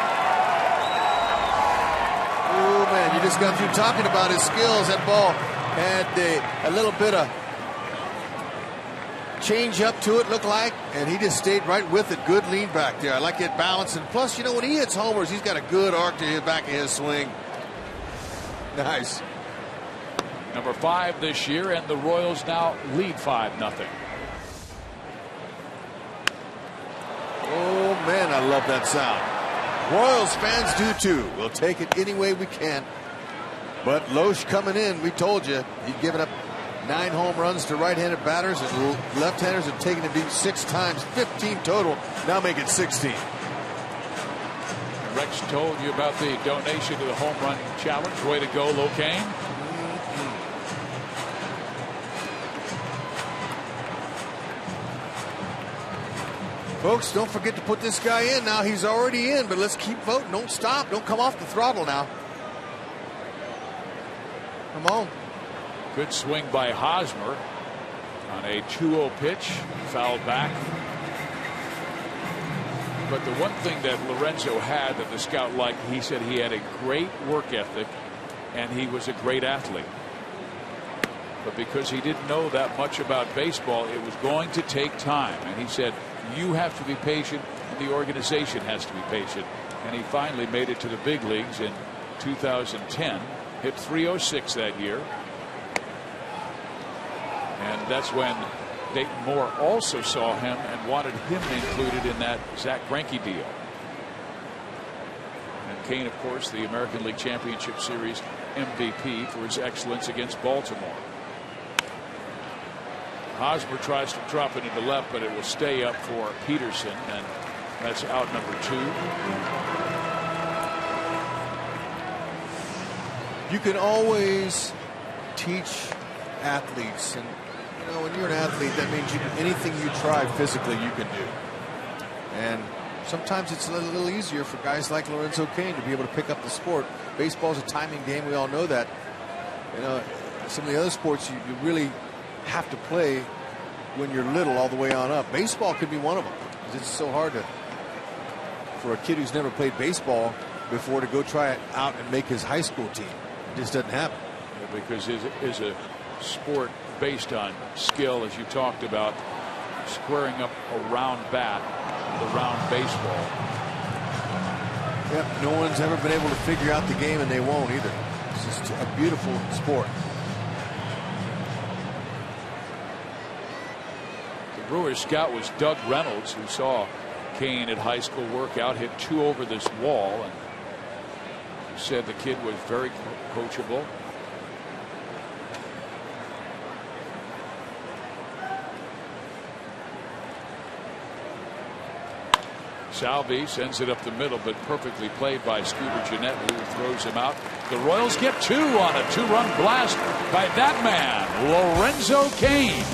S4: Oh, man, you just got through talking about his skills. That ball had a little bit of change up to it, looked like, and he just stayed right with it. Good lean back there. I like that balance. And plus, you know, when he hits homers, he's got a good arc to the back of his swing. Nice.
S3: Number 5 this year, and the Royals now lead 5-0.
S4: Oh, man, I love that sound. Royals fans do too. We'll take it any way we can. But Loesch coming in, we told you, he'd given up 9 home runs to right-handed batters, and left-handers have taken him 6 times, 15 total. Now make it 16.
S3: Rex told you about the donation to the home run challenge. Way to go, Lo Cain.
S4: Folks, don't forget to put this guy in now. He's already in, but let's keep voting. Don't stop. Don't come off the throttle now. Come on.
S3: Good swing by Hosmer on a 2-0 pitch. Fouled back. But the one thing that Lorenzo had that the scout liked, he said he had a great work ethic and he was a great athlete. But because he didn't know that much about baseball, it was going to take time. And he said, you have to be patient, and the organization has to be patient. And he finally made it to the big leagues in 2010. Hit .306 that year. And that's when Dayton Moore also saw him and wanted him included in that Zach Greinke deal. And Cain, of course, the American League Championship Series MVP for his excellence against Baltimore. Hosmer tries to drop it into left, but it will stay up for Peterson, and that's out number 2.
S4: You can always teach athletes, and you know, when you're an athlete, that means anything you try physically you can do. And sometimes it's a little easier for guys like Lorenzo Cain to be able to pick up the sport. Baseball's a timing game. We all know that. You know, some of the other sports you really have to play when you're little all the way on up. Baseball could be one of them. It's so hard for a kid who's never played baseball before to go try it out and make his high school team. It just doesn't happen.
S3: Yeah, because it is a sport based on skill, as you talked about, squaring up a round bat with a round baseball.
S4: Yep, no one's ever been able to figure out the game, and they won't either. It's just a beautiful sport.
S3: The Brewers scout was Doug Reynolds, who saw Cain at high school workout, hit 2 over this wall, and he said the kid was very coachable. Salvi sends it up the middle, but perfectly played by Scooter Gennett, who throws him out. The Royals get 2 on a 2-run blast by that man, Lorenzo Cain.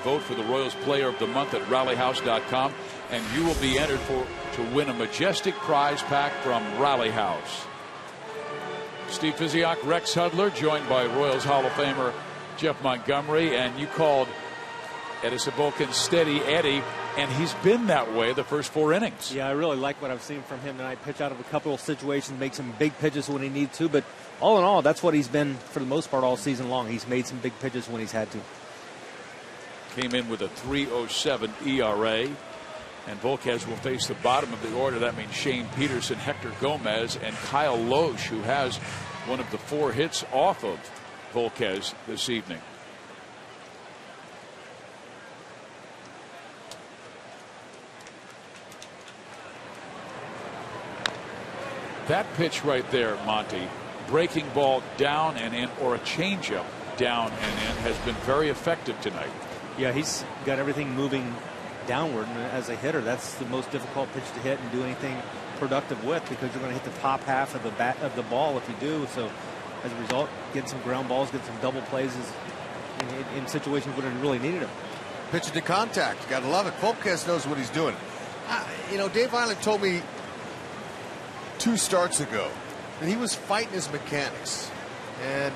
S3: Vote for the Royals Player of the Month at rallyhouse.com, and you will be entered to win a majestic prize pack from Rally House. Steve Physiak, Rex Hudler, joined by Royals Hall of Famer Jeff Montgomery, and you called Edison Volquin Steady Eddie, and he's been that way the first 4 innings.
S6: Yeah, I really like what I've seen from him tonight. Pitch out of a couple of situations, make some big pitches when he needs to, but all in all, that's what he's been for the most part all season long. He's made some big pitches when he's had to.
S3: Came in with a 3.07 ERA, and Volquez will face the bottom of the order. That means Shane Peterson, Hector Gomez, and Kyle Loesch, who has one of the 4 hits off of Volquez this evening. That pitch right there, Monty, breaking ball down and in, or a changeup down and in, has been very effective tonight.
S6: Yeah, he's got everything moving downward, and as a hitter, that's the most difficult pitch to hit and do anything productive with, because you're going to hit the top half of the ball if you do. So, as a result, get some ground balls, get some double plays in situations when it really needed them.
S4: Pitching to contact, you got to love it. Volquez knows what he's doing. You know, Dave Eiland told me 2 starts ago that he was fighting his mechanics, and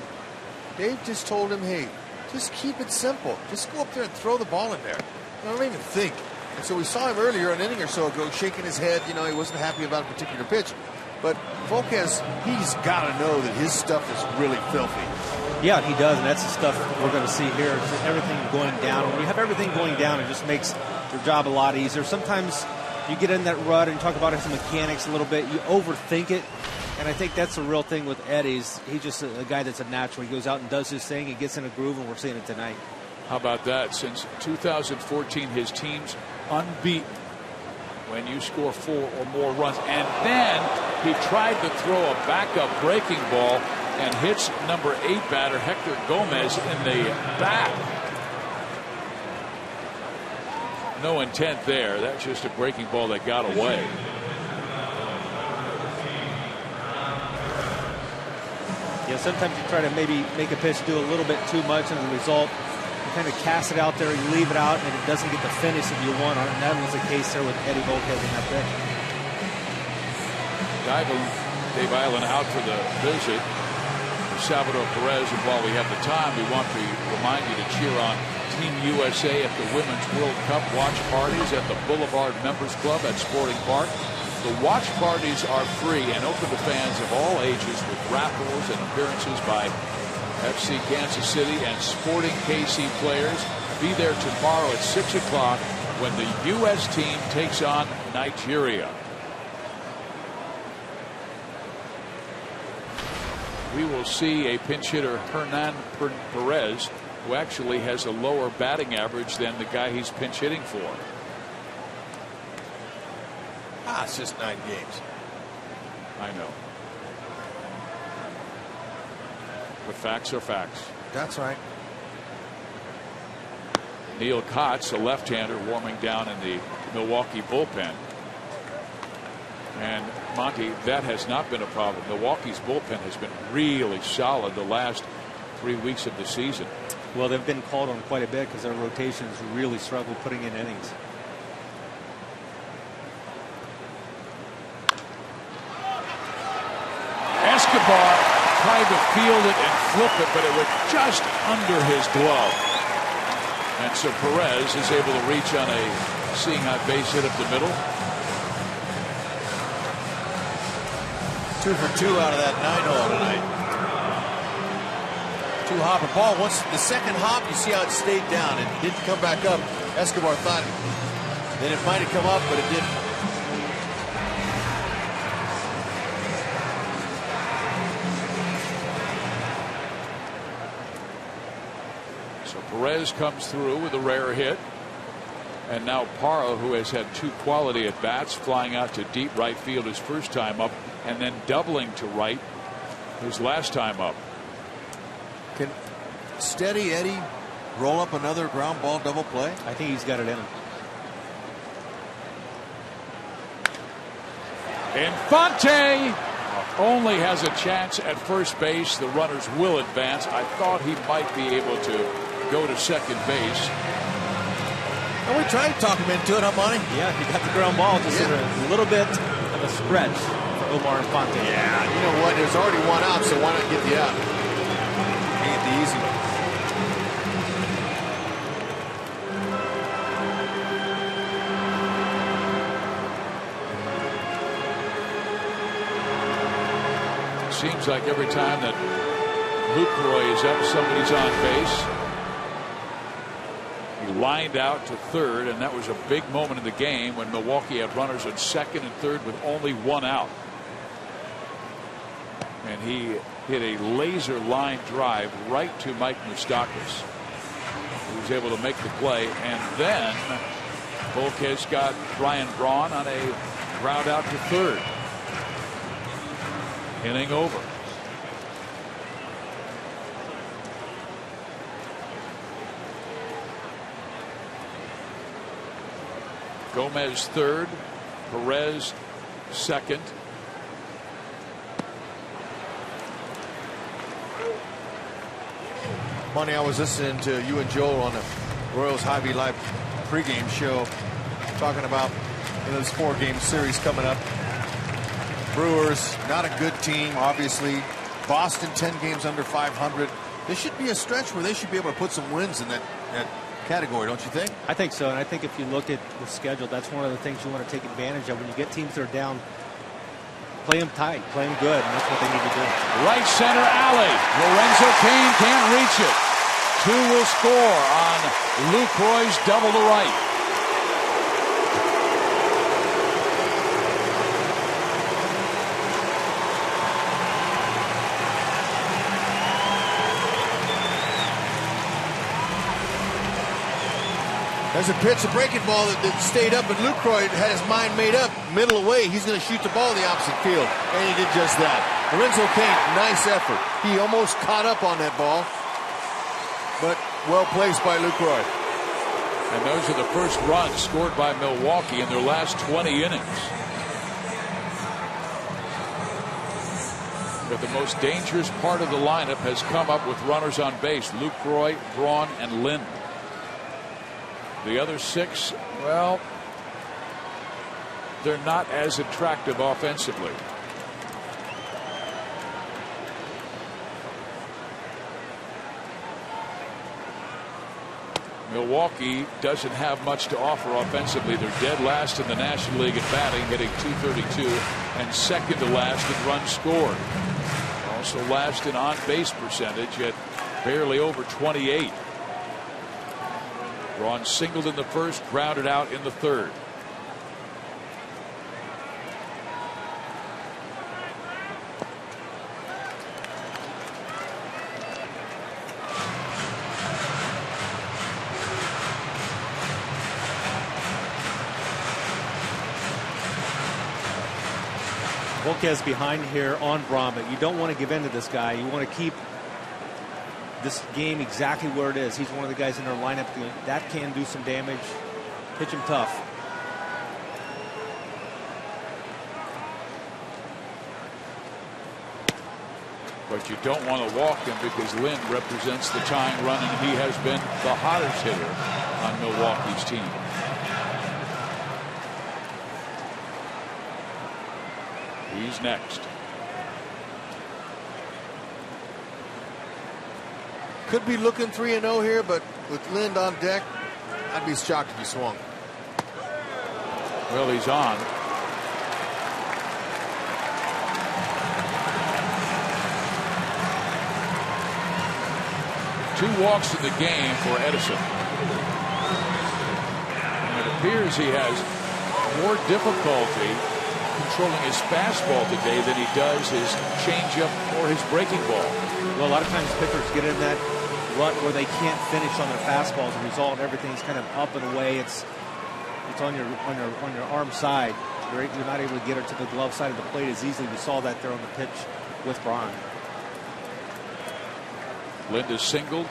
S4: Dave just told him, hey, just keep it simple. Just go up there and throw the ball in there. I don't even think. And so we saw him earlier an inning or so ago shaking his head. You know, he wasn't happy about a particular pitch. But Volquez, he's got to know that his stuff is really filthy.
S6: Yeah, he does, and that's the stuff we're going to see here. Just everything going down. When you have everything going down, it just makes your job a lot easier. Sometimes you get in that rut and you talk about his mechanics a little bit. You overthink it, and I think that's the real thing with Eddie's. He's just a guy that's a natural. He goes out and does his thing. He gets in a groove, and we're seeing it tonight.
S3: How about that? Since 2014, his team's unbeaten when you score 4 or more runs. And then he tried to throw a backup breaking ball and hits number 8 batter Hector Gomez in the back. No intent there. That's just a breaking ball that got away.
S6: Yeah, sometimes you try to maybe make a pitch do a little bit too much, and as a result, you kind of cast it out there, you leave it out, and it doesn't get the finish that you want. And that was the case there with Eddie Volquez in that pitch.
S3: Dave Island out for the visit. Salvador Perez, and while we have the time, we want to remind you to cheer on Team USA at the Women's World Cup watch parties at the Boulevard Members Club at Sporting Park. The watch parties are free and open to fans of all ages with raffles and appearances by FC Kansas City and Sporting KC players. Be there tomorrow at 6 o'clock when the U.S. team takes on Nigeria. We will see a pinch hitter, Hernan Perez, who actually has a lower batting average than the guy he's pinch hitting for.
S4: It's just 9 games.
S3: I know. But facts are facts.
S4: That's right.
S3: Neil Kotz, a left-hander, warming down in the Milwaukee bullpen. And Monty, that has not been a problem. Milwaukee's bullpen has been really solid the last 3 weeks of the season.
S6: Well, they've been called on quite a bit because their rotations really struggle putting in innings.
S3: Escobar tried to field it and flip it, but it was just under his glove. And so Perez is able to reach on a seeing high base hit up the middle.
S4: 2 for 2 out of that 9-hole tonight. 2-hopper ball. Once the second hop, you see how it stayed down and didn't come back up. Escobar thought that it might have come up, but it didn't.
S3: So Perez comes through with a rare hit. And now Parra, who has had 2 quality at bats, flying out to deep right field his first time up, and then doubling to right his last time up.
S4: Can Steady Eddie roll up another ground ball double play?
S6: I think he's got it in him.
S3: Infante only has a chance at first base. The runners will advance. I thought he might be able to go to second base.
S4: And we tried to talk him into it, huh, Monty?
S6: Yeah, he got the ground ball. Just a little bit of a stretch for Omar Infante.
S4: Yeah, you know what? There's already 1 out, so why not get the out? Ain't the easy one.
S3: Seems like every time that Lucroy is up, somebody's on base. He lined out to third, and that was a big moment in the game when Milwaukee had runners at second and third with only 1 out. And he hit a laser line drive right to Mike Moustakas, who was able to make the play. And then Volquez got Brian Braun on a ground out to third. Inning over. Gomez third, Perez second.
S4: Money, I was listening to you and Joel on the Royals Hobby Live pregame show, talking about this 4-game series coming up. Brewers, not a good team, obviously. Boston, 10 games under 500. This should be a stretch where they should be able to put some wins in that category, don't you think?
S6: I think so, and I think if you look at the schedule, that's one of the things you want to take advantage of when you get teams that are down play them tight, play them good, and that's what they need to do.
S3: Right center alley. Lorenzo Cain can't reach it. 2 will score on Lucroy's double to right.
S4: There's a pitch, a breaking ball that stayed up, and Lucroy had his mind made up. Middle away, he's going to shoot the ball in the opposite field, and he did just that. Lorenzo Cain, nice effort. He almost caught up on that ball, but well placed by Lucroy.
S3: And those are the first runs scored by Milwaukee in their last 20 innings. But the most dangerous part of the lineup has come up with runners on base. Lucroy, Braun, and Lind. The other 6, well, they're not as attractive offensively. Milwaukee doesn't have much to offer offensively. They're dead last in the National League at batting, hitting .232, and second to last in runs scored. Also last in on-base percentage at barely over 28. Braun singled in the first, grounded out in the third.
S6: Volquez behind here on Braun, but you don't want to give in to this guy. You want to keep this game exactly where it is. He's one of the guys in our lineup that can do some damage. Pitch him tough.
S3: But you don't want to walk him because Lind represents the tying run, and he has been the hottest hitter on Milwaukee's team. He's next.
S4: Could be looking 3-0 here, but with Lind on deck, I'd be shocked if he swung.
S3: Well, he's on. Two walks in the game for Edison. And it appears he has more difficulty controlling his fastball today than he does his changeup or his breaking ball.
S6: Well, a lot of times pitchers get in that rut where they can't finish on their fastball. As a result, everything's kind of up and away. It's on your arm side. You're not able to get it to the glove side of the plate as easily. We saw that there on the pitch with Braun.
S3: Lind is singled.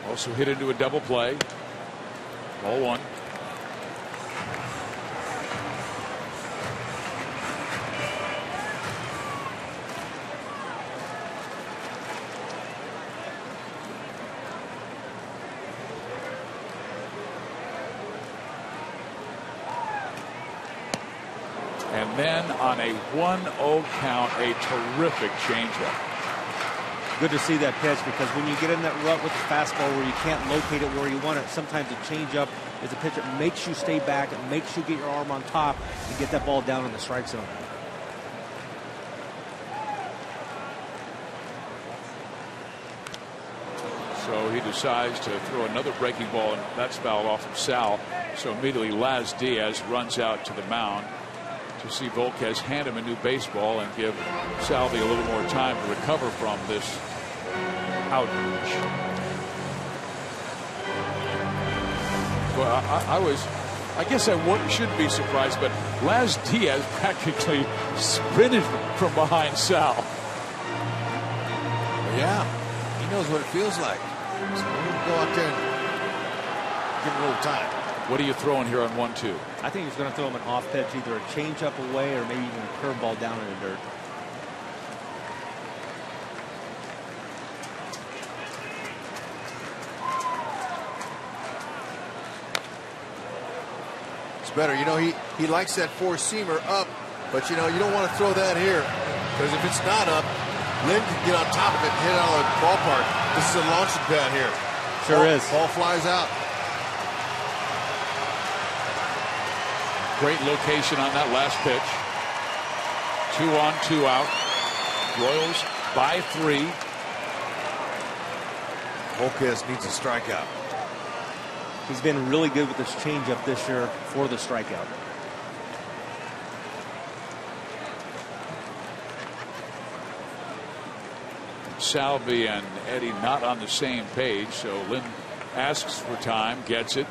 S3: Also hit into a double play. Ball 1. And then on a 1-0 count, a terrific changeup.
S6: Good to see that pitch, because when you get in that rut with the fastball where you can't locate it where you want it, sometimes a changeup is a pitch that makes you stay back, it makes you get your arm on top and get that ball down in the strike zone.
S3: So he decides to throw another breaking ball, and that's fouled off of Sal. So immediately Laz Diaz runs out to the mound to see Volquez hand him a new baseball and give Salvi a little more time to recover from this outrage. Well, I guess I shouldn't be surprised, but Laz Diaz practically sprinted from behind Sal.
S4: Yeah, he knows what it feels like. So we'll go out there and give him a little time.
S3: What are you throwing here on 1-2?
S6: I think he's going to throw him an off pitch, either a changeup away or maybe even a curveball down in the dirt.
S4: It's better. You know, he likes that four-seamer up, but, you know, you don't want to throw that here, because if it's not up, Lind can get on top of it and hit it out of the ballpark. This is a launching pad here.
S6: Sure is.
S4: Ball flies out.
S3: Great location on that last pitch. 2 on, 2 out. Royals by 3.
S4: Volquez needs a strikeout.
S6: He's been really good with this changeup this year for the strikeout.
S3: Salvi and Eddie not on the same page, so Lynn asks for time, gets it.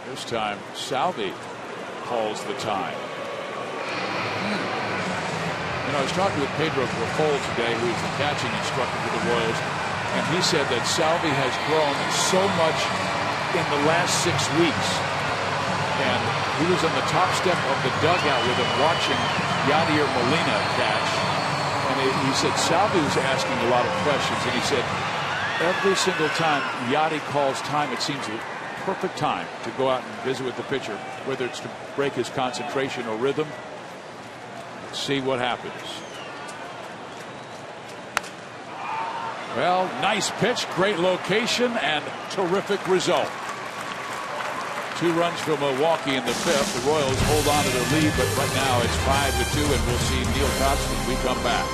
S3: This time Salvi calls the time. You know, I was talking with Pedro Grifol today, who is the catching instructor for the Royals, and he said that Salvi has grown so much in the last 6 weeks. And he was on the top step of the dugout with him watching Yadier Molina catch. And he said Salvi was asking a lot of questions, and he said every single time Yadi calls time, it seems the perfect time to go out and visit with the pitcher, whether it's to break his concentration or rhythm. Let's see what happens. Well, nice pitch, great location, and terrific result. 2 runs for Milwaukee in the 5th. The Royals hold on to their lead, but right now it's 5-2, and we'll see Neil Cox when we come back.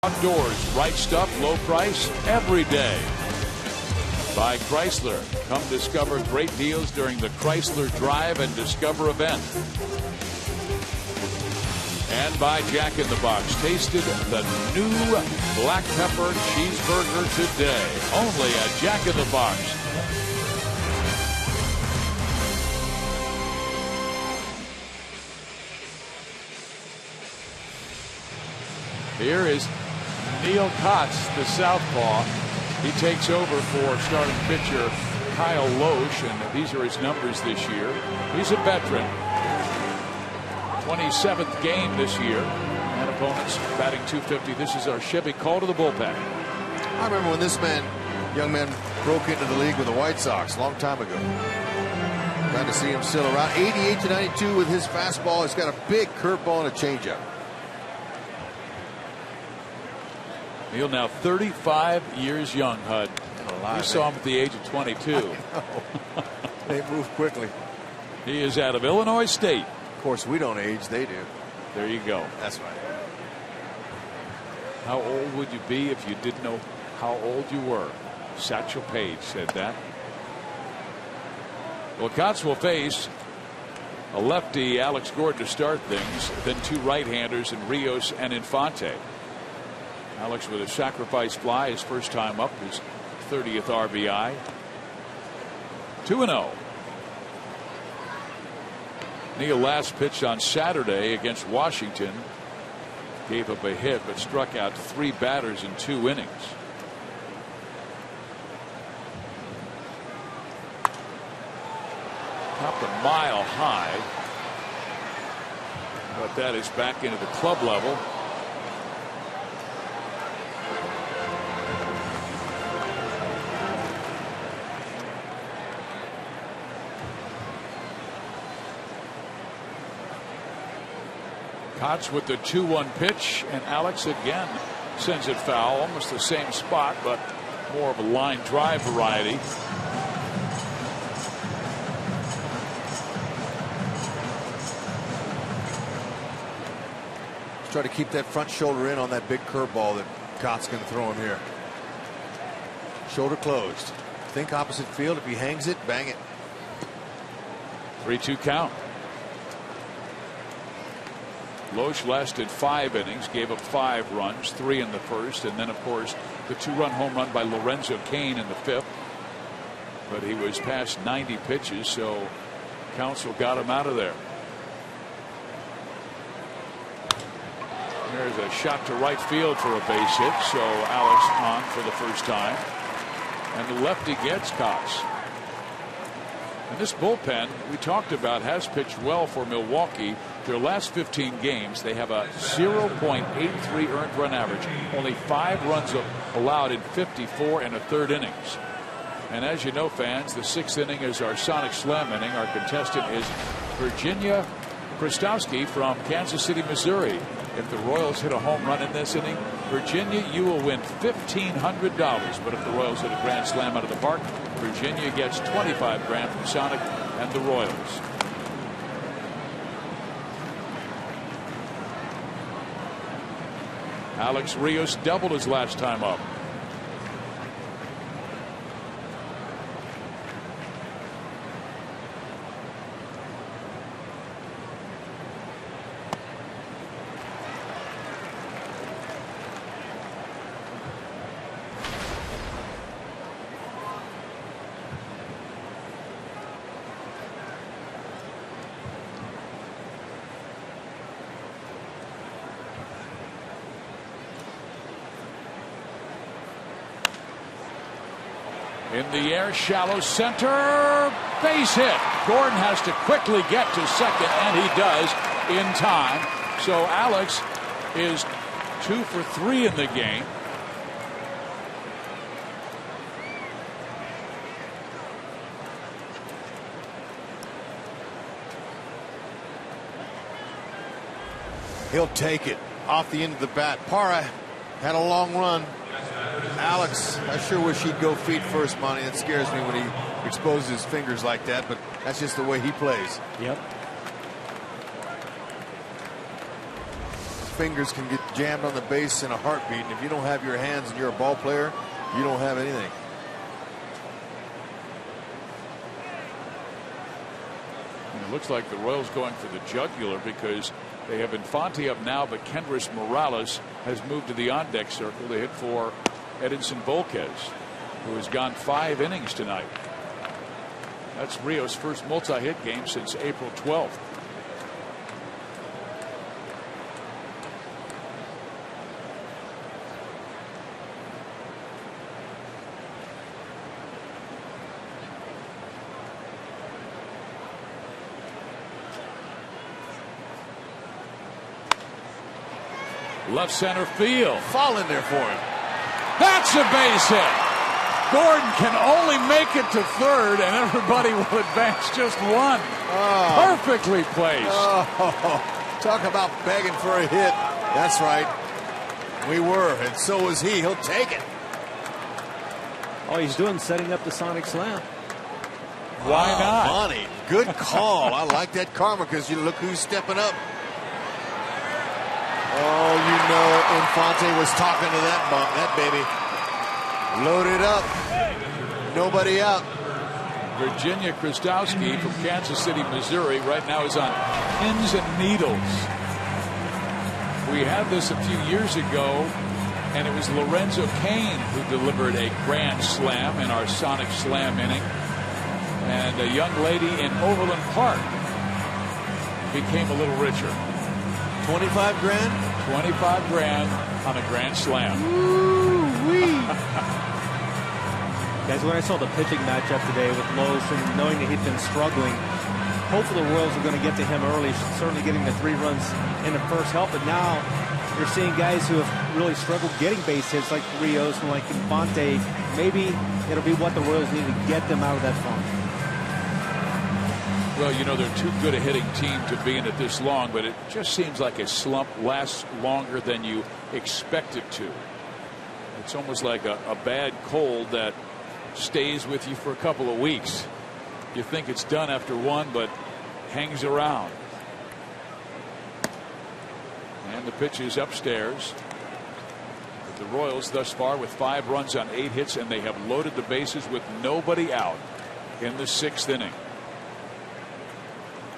S3: Outdoors, right stuff, low price, every day. By Chrysler. Come discover great deals during the Chrysler Drive and Discover event. And by Jack in the Box. Tasted the new black pepper cheeseburger today. Only at Jack in the Box. Here is Neil Kotz, the southpaw. He takes over for starting pitcher Kyle Loesch, and these are his numbers this year. He's a veteran. 27th game this year, and opponents batting .250. This is our Chevy call to the bullpen.
S4: I remember when this young man broke into the league with the White Sox a long time ago. Glad to see him still around. 88-92 with his fastball. He's got a big curveball and a changeup.
S3: Neil now 35 years young, Hud. You saw him at the age of 22.
S4: They move quickly.
S3: He is out of Illinois State.
S4: Of course, we don't age, they do.
S3: There you go.
S4: That's right.
S3: How old would you be if you didn't know how old you were? Satchel Paige said that. Well, Kotz will face a lefty, Alex Gordon, to start things, then 2 right-handers in Rios and Infante. Alex with a sacrifice fly, his first time up, his 30th RBI. 2-0. Neil last pitched on Saturday against Washington. Gave up a hit, but struck out 3 batters in 2 innings. Topped a mile high, but that is back into the club level. Kotz with the 2-1 pitch, and Alex again sends it foul. Almost the same spot, but more of a line drive variety.
S4: Try to keep that front shoulder in on that big curveball that Kotz going to throw him here. Shoulder closed. Think opposite field. If he hangs it, bang it.
S3: 3-2 count. Loesch lasted 5 innings, gave up 5 runs, 3 in the first, and then of course the 2-run home run by Lorenzo Cain in the 5th. But he was past 90 pitches, so Counsell got him out of there. There's a shot to right field for a base hit, so Alex on for the first time, and the lefty gets Kotz. And this bullpen we talked about has pitched well for Milwaukee. Their last 15 games, they have a 0.83 earned run average. Only 5 runs allowed in 54 and a third innings. And as you know, fans, the 6th inning is our Sonic Slam inning. Our contestant is Virginia Kristowski from Kansas City, Missouri. If the Royals hit a home run in this inning, Virginia, you will win $1,500. But if the Royals hit a grand slam out of the park, Virginia gets $25,000 from Sonic and the Royals. Alex Rios doubled his last time up. In the air, shallow center, base hit. Gordon has to quickly get to second, and he does in time. So Alex is 2 for 3 in the game.
S4: He'll take it off the end of the bat. Parra had a long run. Alex, I sure wish he'd go feet first, Monty. It scares me when he exposes his fingers like that, but that's just the way he plays.
S6: Yep.
S4: Fingers can get jammed on the base in a heartbeat, and if you don't have your hands and you're a ball player, you don't have anything.
S3: And it looks like the Royals going for the jugular because they have Infante up now, but Kendrys Morales has moved to the on-deck circle to hit for Edinson Volquez, who has gone 5 innings tonight. That's Rios' first multi-hit game since April 12th. Left center field.
S4: Fall in there for him.
S3: That's a base hit. Gordon can only make it to third, and everybody will advance just 1.
S4: Oh.
S3: Perfectly placed.
S4: Oh, talk about begging for a hit. That's right. We were, and so was he. He'll take it.
S6: All he's doing is setting up the Sonic Slam.
S3: Why not?
S4: Monty, good call. I like that karma because you look who's stepping up. Oh, you know Infante was talking to that bump, that baby. Loaded up. Nobody out.
S3: Virginia Kristowski from Kansas City, Missouri, right now is on pins and needles. We had this a few years ago, and it was Lorenzo Cain who delivered a grand slam in our Sonic Slam inning. And a young lady in Overland Park became a little richer.
S4: 25 grand?
S3: 25 grand on a grand slam.
S6: Guys, when I saw the pitching matchup today with Loesch and knowing that he'd been struggling, hopefully the Royals are going to get to him early. Certainly getting the 3 runs in the first help, but now you're seeing guys who have really struggled getting base hits like Rios and like Infante. Maybe it'll be what the Royals need to get them out of that funk.
S3: Well, you know, they're too good a hitting team to be in it this long, but it just seems like a slump lasts longer than you expect it to. It's almost like a bad cold that stays with you for a couple of weeks. You think it's done after one, but hangs around. And the pitch is upstairs. The Royals thus far with 5 runs on 8 hits, and they have loaded the bases with nobody out in the 6th inning.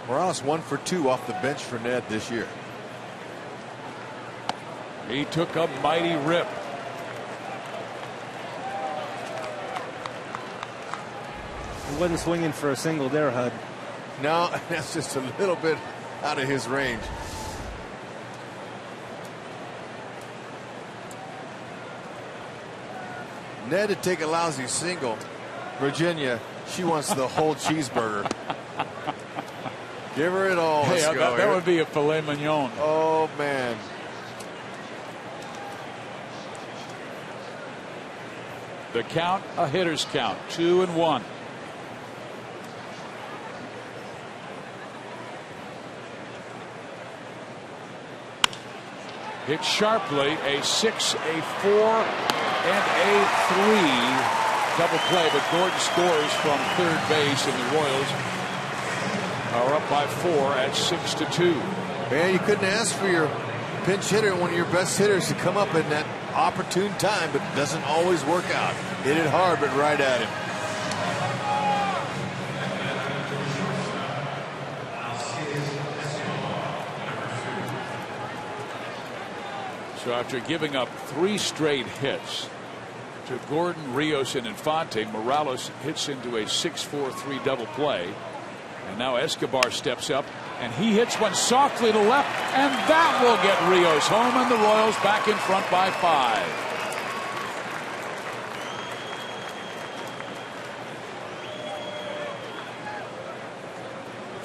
S4: Morales 1 for 2 off the bench for Ned this year.
S3: He took a mighty rip.
S6: He wasn't swinging for a single there, Hud.
S4: No, that's just a little bit out of his range. Ned to take a lousy single. Virginia, she wants the whole cheeseburger. Give her it all.
S3: Hey,
S4: Let's go.
S3: that would be a filet mignon.
S4: Oh, man.
S3: The count, a hitter's count, 2-1. Hit sharply, a 6, a 4, and a 3 double play, but Gordon scores from third base, and the Royals are up by 4 at 6-2.
S4: Man, you couldn't ask for your pinch hitter, one of your best hitters, to come up in that opportune time, but it doesn't always work out. Hit it hard, but right at him.
S3: So after giving up 3 straight hits to Gordon, Rios, and Infante, Morales hits into a 6-4-3 double play. And now Escobar steps up, and he hits one softly to left, and that will get Rios home, and the Royals back in front by 5.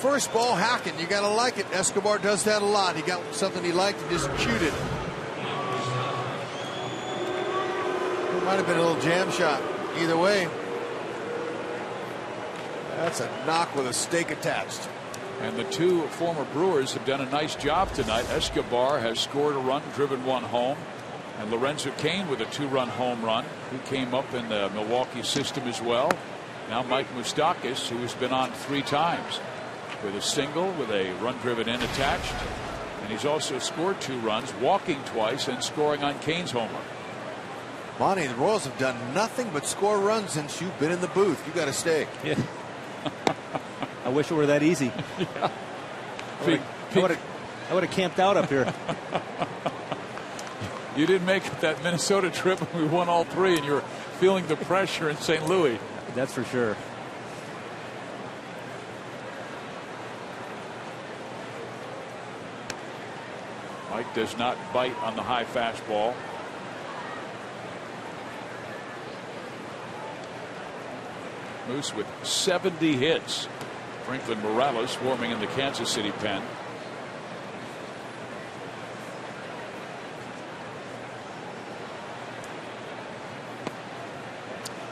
S4: First ball hacking, you got to like it. Escobar does that a lot. He got something he liked and just cued it. It might have been a little jam shot. Either way, that's a knock with a stake attached.
S3: And the 2 former Brewers have done a nice job tonight. Escobar has scored a run, driven 1 home, and Lorenzo Cain with a 2-run home run, who came up in the Milwaukee system as well. Now Mike Moustakas, who has been on 3 times, with a single, with a run driven in attached, and he's also scored 2 runs, walking twice and scoring on Cain's homer.
S4: Monty, the Royals have done nothing but score runs since you've been in the booth. You got to stay.
S6: Yeah. I wish it were that easy.
S3: Yeah.
S6: I would have camped out up here.
S3: You didn't make that Minnesota trip, and we won all 3, and you were feeling the pressure in St. Louis.
S6: That's for sure.
S3: Mike does not bite on the high fastball. Moose with 70 hits. Franklin Morales swarming in the Kansas City pen.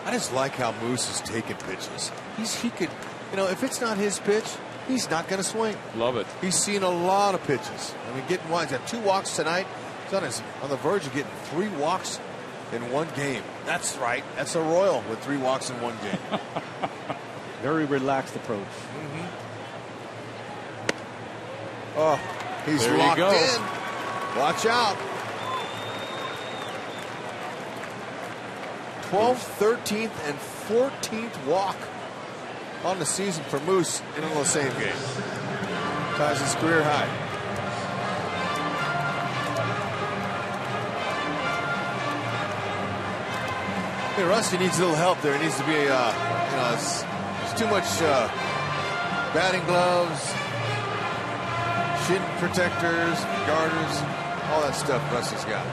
S4: I just like how Moose is taking pitches. He could, you know, if it's not his pitch, he's not going to swing.
S3: Love it.
S4: He's seen a lot of pitches. I mean, getting wide. He's got 2 walks tonight. He's on the verge of getting 3 walks in 1 game. That's right. That's a Royal with 3 walks in 1 game.
S6: Very relaxed approach.
S4: Oh, he's
S3: there
S4: locked
S3: you go.
S4: in. Watch out. 12th, 13th, and 14th walk on the season for Moose in the same game. Ties his career high. Hey, Rusty needs a little help there. He needs to be, you know, it's too much batting gloves, shin protectors, garters, all that stuff Rusty's got.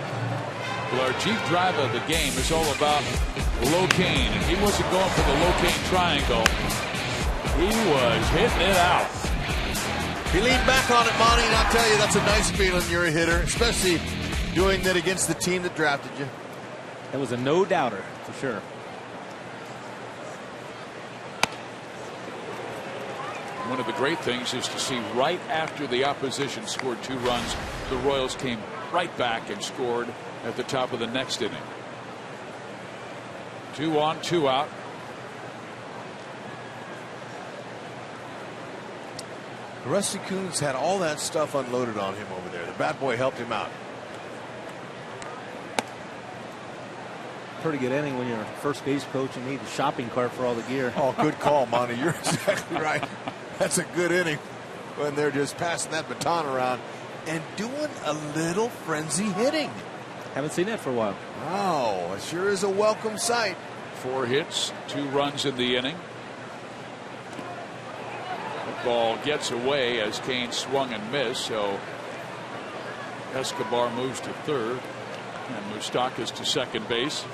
S3: Well, our chief drive of the game is all about Locaine, and he wasn't going for the Locaine triangle. He was hitting it out.
S4: He leaned back on it, Monty, and I'll tell you, that's a nice feeling. You're a hitter, especially doing that against the team that drafted you.
S9: That was a no-doubter, for sure.
S3: One of the great things is to see right after the opposition scored 2 runs, the Royals came right back and scored at the top of the next inning. 2 on, 2 out.
S4: Rusty Kuhn's had all that stuff unloaded on him over there. The bat boy helped him out.
S9: Pretty good inning when you're a first base coach and need a shopping cart for all the gear.
S4: Oh, good call, Monty. You're exactly right. That's a good inning when they're just passing that baton around and doing a little frenzy hitting.
S9: Haven't seen that for a while.
S4: Wow, it sure is a welcome sight.
S3: 4 hits, 2 runs in the inning. The ball gets away as Kane swung and missed, so Escobar moves to third and Moustakas to second base.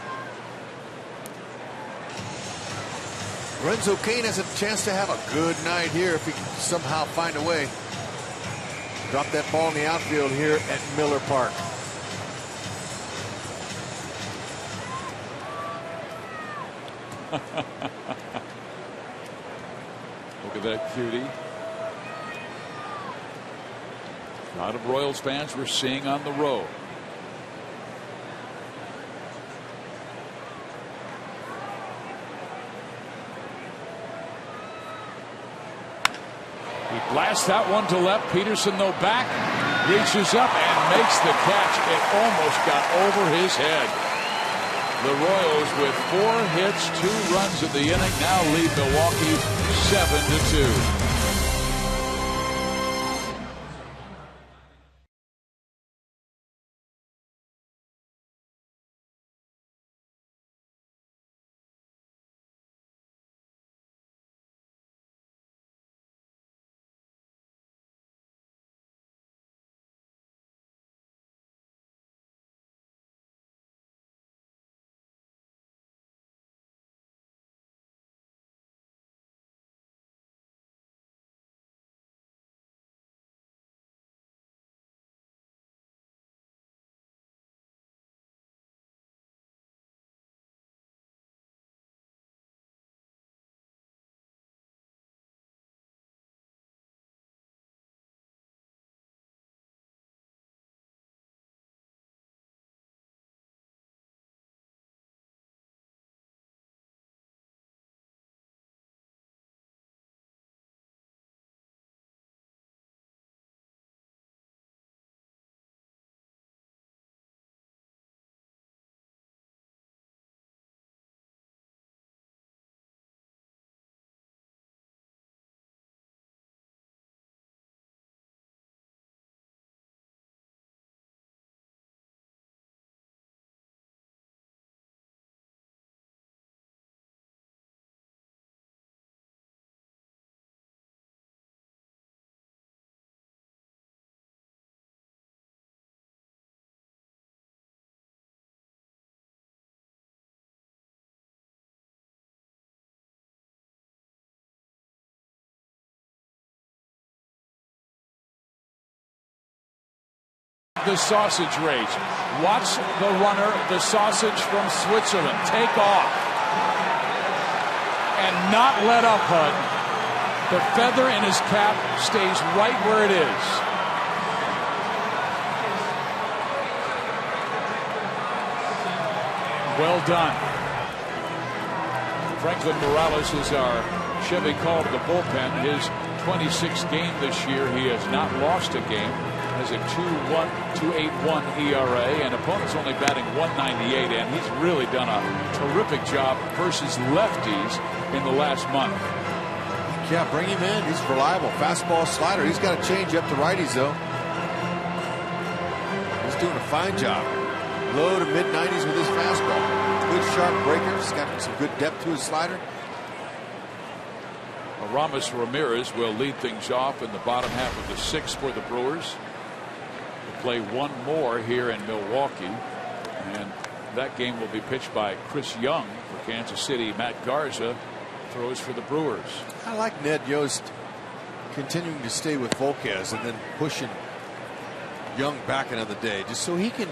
S4: Lorenzo Cain has a chance to have a good night here if he can somehow find a way. Drop that ball in the outfield here at Miller Park.
S3: Look at that cutie. A lot of Royals fans we're seeing on the road. He blasts that one to left. Peterson, though, back, reaches up and makes the catch. It almost got over his head. The Royals, with 4 hits, 2 runs in the inning, now lead Milwaukee 7-2. The sausage race. Watch the runner, the sausage from Switzerland, take off and not let up, Hud. The feather in his cap stays right where it is. Well done. Franklin Morales is our Chevy call to the bullpen. His 26th game this year, he has not lost a game. Has a 2.81 ERA, and opponents only batting .198, and he's really done a terrific job versus lefties in the last month.
S4: Yeah, bring him in. He's reliable. Fastball, slider. He's got to change up to righties, though. He's doing a fine job. Low to mid-90s with his fastball. Good sharp breaker. He's got some good depth to his slider.
S3: Aramis Ramirez will lead things off in the bottom half of the 6th for the Brewers. Play one more here in Milwaukee, and that game will be pitched by Chris Young for Kansas City. Matt Garza throws for the Brewers.
S4: I like Ned Yost continuing to stay with Volquez and then pushing Young back another day, just so he can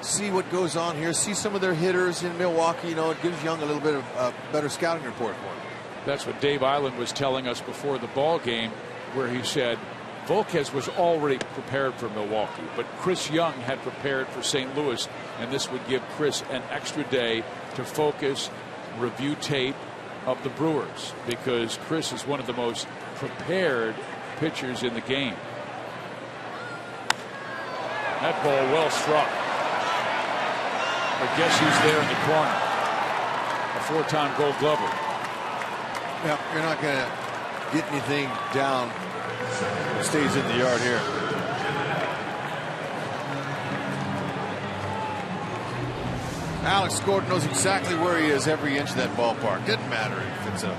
S4: see what goes on here, see some of their hitters in Milwaukee. You know, it gives Young a little bit of a better scouting report for him.
S3: That's what Dave Island was telling us before the ball game, where he said Volquez was already prepared for Milwaukee, but Chris Young had prepared for St. Louis, and this would give Chris an extra day to focus, review tape of the Brewers, because Chris is one of the most prepared pitchers in the game. That ball well struck. I guess he's there in the corner. A 4-time Gold Glover.
S4: Yeah, you're not going to get anything down. It stays in the yard here. Alex Gordon knows exactly where he is every inch of that ballpark. Doesn't matter if it's a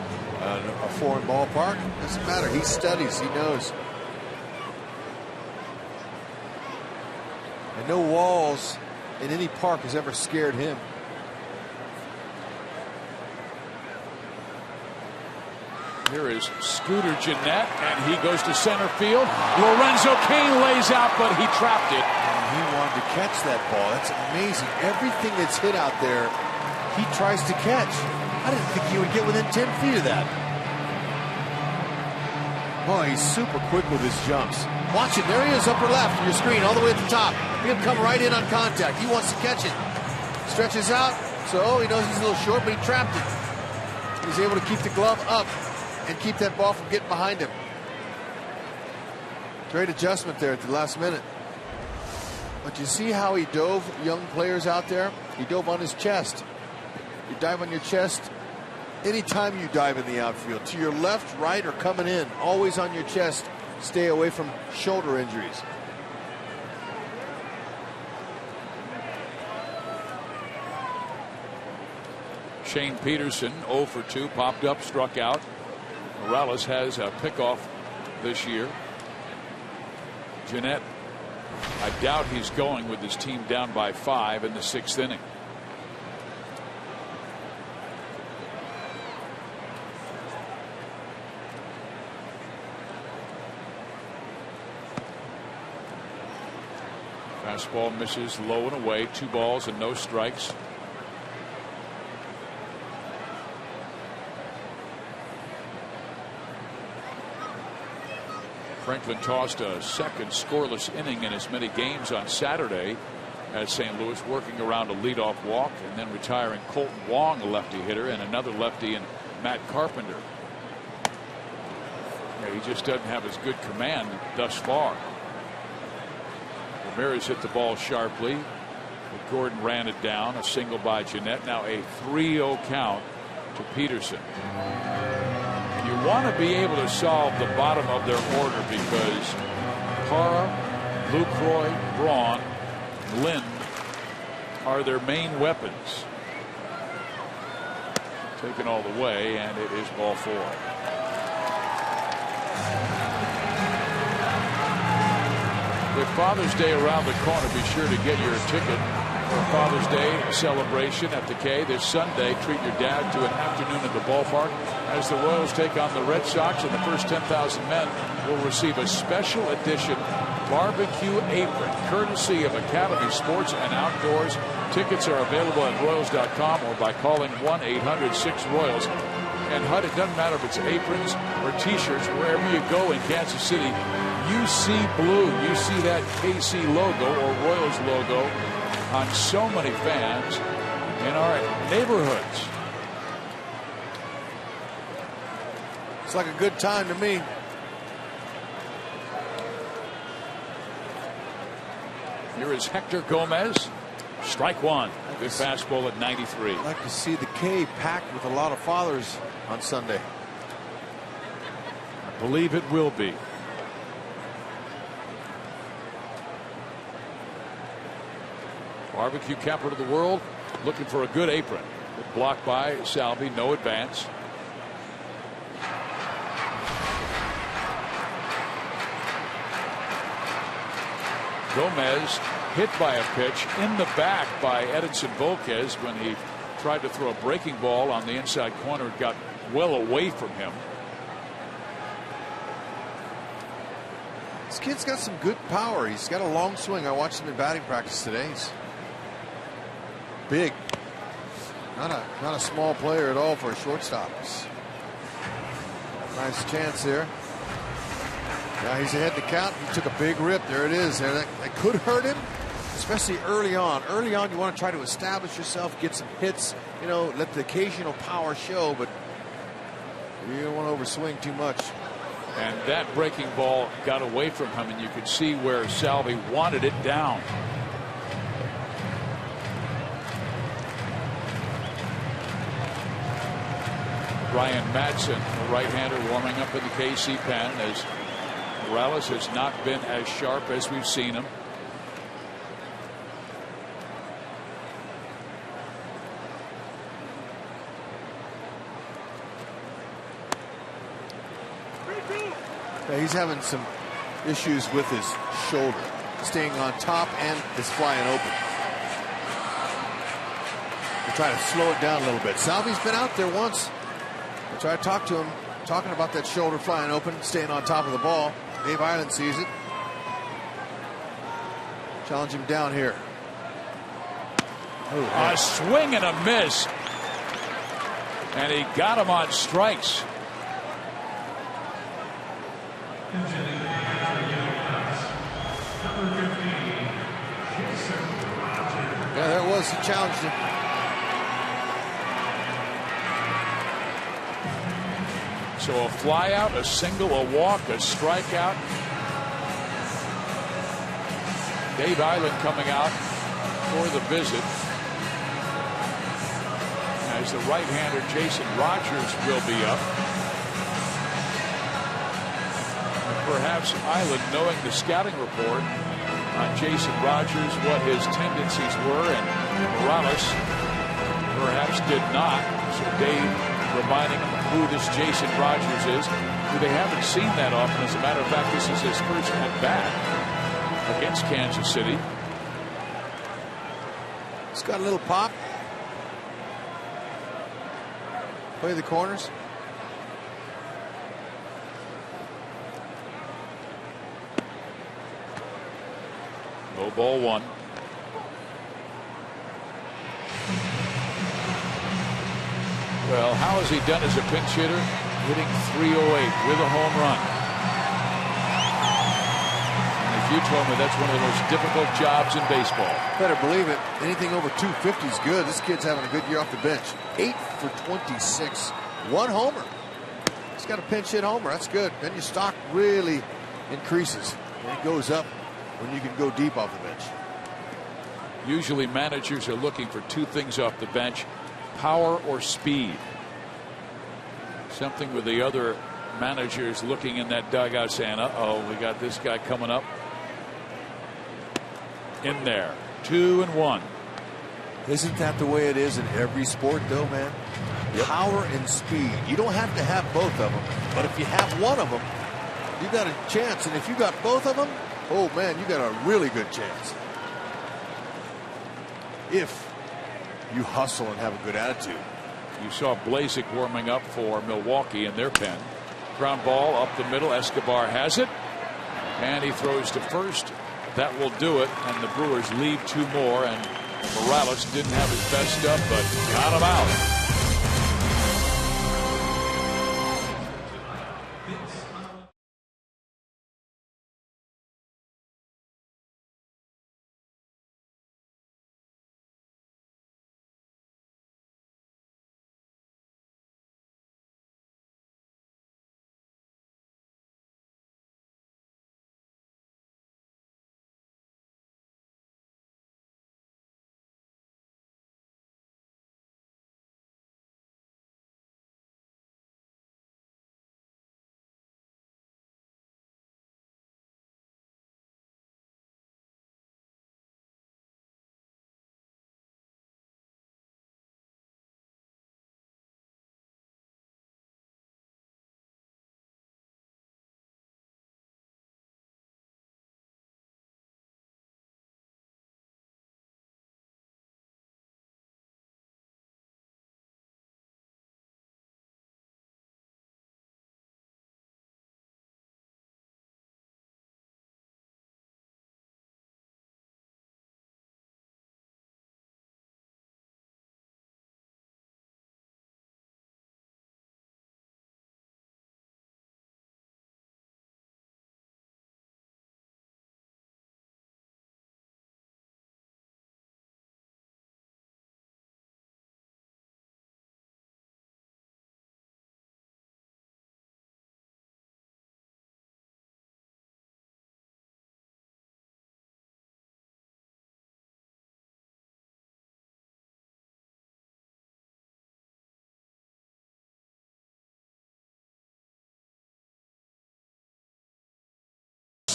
S4: foreign ballpark. Doesn't matter. He studies. He knows. And no walls in any park has ever scared him.
S3: Here is Scooter Gennett, and he goes to center field. Lorenzo Cain lays out, but he trapped it.
S4: And he wanted to catch that ball. That's amazing. Everything that's hit out there, he tries to catch. I didn't think he would get within 10 feet of that. Oh, he's super quick with his jumps. Watch it. There he is, upper left of your screen, all the way at the top. He'll come right in on contact. He wants to catch it. Stretches out, so he knows he's a little short, but he trapped it. He's able to keep the glove up and keep that ball from getting behind him. Great adjustment there at the last minute. But you see how he dove young players out there? He dove on his chest. You dive on your chest anytime you dive in the outfield. To your left, right, or coming in. Always on your chest. Stay away from shoulder injuries.
S3: Shane Peterson 0 for 2, popped up, struck out. Morales has a pickoff this year. Gennett, I doubt he's going with his team down by 5 in the 6th inning. Fastball misses low and away, 2 balls and no strikes. Franklin tossed a second scoreless inning in as many games on Saturday at St. Louis, working around a leadoff walk and then retiring Colton Wong, a lefty hitter, and another lefty in Matt Carpenter. Yeah, he just doesn't have as good command thus far. Ramirez hit the ball sharply, but Gordon ran it down. A single by Gennett. Now a 3-0 count to Peterson. You want to be able to solve the bottom of their order, because Parra, Lucroy, Braun, Lind are their main weapons. Taken all the way, and it is ball 4. With Father's Day around the corner, be sure to get your ticket for Father's Day celebration at the K this Sunday. Treat your dad to an afternoon at the ballpark as the Royals take on the Red Sox, and the first 10,000 men will receive a special edition barbecue apron courtesy of Academy Sports and Outdoors. Tickets are available at Royals.com or by calling 1-800-6-ROYALS. And HUD, it doesn't matter if it's aprons or t-shirts, wherever you go in Kansas City, you see blue, you see that KC logo or Royals logo on so many fans in our neighborhoods.
S4: It's like a good time to me.
S3: Here is Hector Gomez. Strike 1. Good fastball at 93.
S4: I'd like to see the K packed with a lot of fathers on Sunday.
S3: I believe it will be. Barbecue capital of the world, looking for a good apron. Blocked by Salvi, no advance. Gomez hit by a pitch in the back by Edinson Volquez when he tried to throw a breaking ball on the inside corner. It got well away from him.
S4: This kid's got some good power. He's got a long swing. I watched him in batting practice today. He's big. Not a small player at all for a shortstop. Nice chance there. Now he's ahead to count. He took a big rip. There it is. There, that could hurt him, especially early on. Early on, you want to try to establish yourself, get some hits. You know, let the occasional power show, but you don't want to overswing too much.
S3: And that breaking ball got away from him, and you could see where Salvi wanted it down. Ryan Madsen, the right-hander, warming up in the KC pen, as Morales has not been as sharp as we've seen him.
S4: Yeah, he's having some issues with his shoulder, staying on top and is flying open. We'll try to slow it down a little bit. Salvi's been out there once. We'll try to talk to him, talking about that shoulder flying open, staying on top of the ball. Dave Island sees it. Challenge him down here.
S3: A swing and a miss. And he got him on strikes.
S4: Yeah, there it was. He challenged him.
S3: So a fly out, a single, a walk, a strikeout. Dave Island coming out for the visit, as the right-hander Jason Rogers will be up. And perhaps Island, knowing the scouting report on Jason Rogers, what his tendencies were, and Morales perhaps did not. So Dave reminding him who this Jason Rogers is, who they haven't seen that often. As a matter of fact, this is his first at bat against Kansas City.
S4: It's got a little pop. Play the corners.
S3: No ball one. Well, how has he done as a pinch hitter? Hitting .308 with a home run. And if you told me that's one of the most difficult jobs in baseball.
S4: Better believe it. Anything over 250 is good. This kid's having a good year off the bench. 8 for 26. One homer. He's got a pinch hit homer. That's good. Then your stock really increases. And it goes up when you can go deep off the bench.
S3: Usually managers are looking for two things off the bench: power or speed. Something with the other managers looking in that dugout saying, uh-oh, we got this guy coming up. In there. 2-1.
S4: Isn't that the way it is in every sport, though, man? Yep. Power and speed. You don't have to have both of them, but if you have one of them, you got a chance. And if you got both of them, oh, man, you got a really good chance. If you hustle and have a good attitude.
S3: You saw Blazek warming up for Milwaukee in their pen. Ground ball up the middle. Escobar has it, and he throws to first. That will do it, and the Brewers lead 2 more, and Morales didn't have his best stuff, but got him out.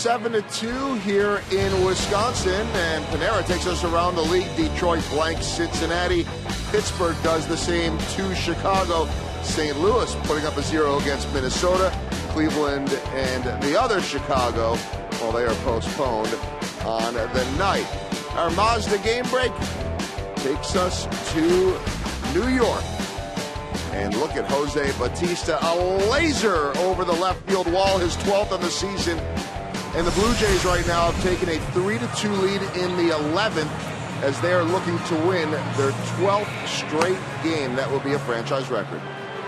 S1: 7-2 here in Wisconsin, and Panera takes us around the league. Detroit blanks Cincinnati. Pittsburgh does the same to Chicago. St. Louis putting up a 0 against Minnesota. Cleveland and the other Chicago, well, they are postponed on the night. Our Mazda game break takes us to New York. And look at Jose Bautista, a laser over the left field wall, his 12th on the season. And the Blue Jays right now have taken a 3-2 lead in the 11th as they are looking to win their 12th straight game. That will be a franchise record.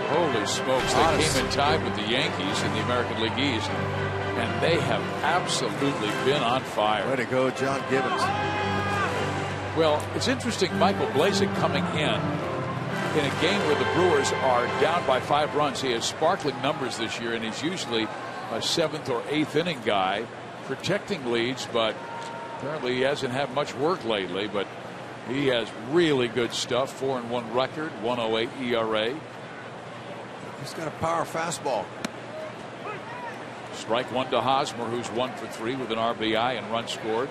S3: Holy smokes, they came in tied with the Yankees in the American League East, and they have absolutely been on fire.
S4: Way to go, John Gibbons.
S3: Well, it's interesting, Michael Blazek coming in a game where the Brewers are down by 5 runs. He has sparkling numbers this year, and he's usually a 7th or 8th inning guy protecting leads, but apparently he hasn't had much work lately. But he has really good stuff. 4-1 record, 1.08 ERA.
S4: He's got a power fastball.
S3: Strike one to Hosmer, who's 1 for 3 with an RBI and run scored.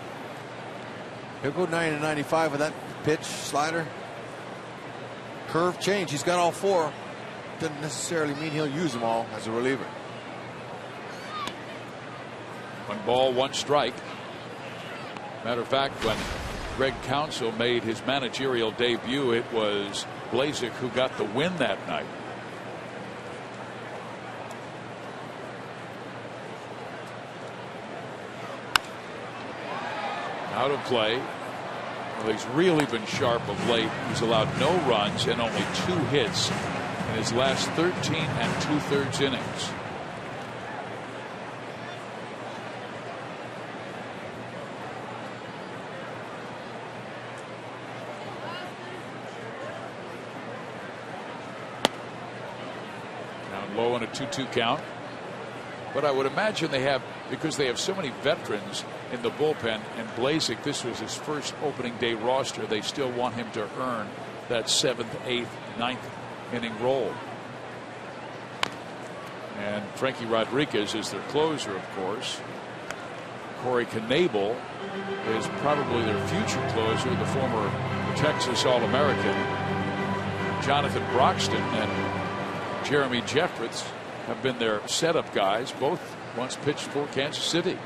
S4: He'll go 90-95 with that pitch, slider, curve, change. He's got all 4. Doesn't necessarily mean he'll use them all as a reliever.
S3: 1 ball, 1 strike. Matter of fact, when Greg Counsell made his managerial debut, it was Blazek who got the win that night. Out of play. Well, he's really been sharp of late. He's allowed no runs and only 2 hits in his last 13 2/3 innings. Down low on a 2-2 count. But I would imagine they have, because they have so many veterans in the bullpen, and Blazek, this was his first opening day roster, they still want him to earn that 7th, 8th, 9th inning role. And Frankie Rodriguez is their closer, of course. Corey Knebel is probably their future closer, the former Texas All-American. Jonathan Broxton and Jeremy Jeffress have been their setup guys. Both once pitched for Kansas City.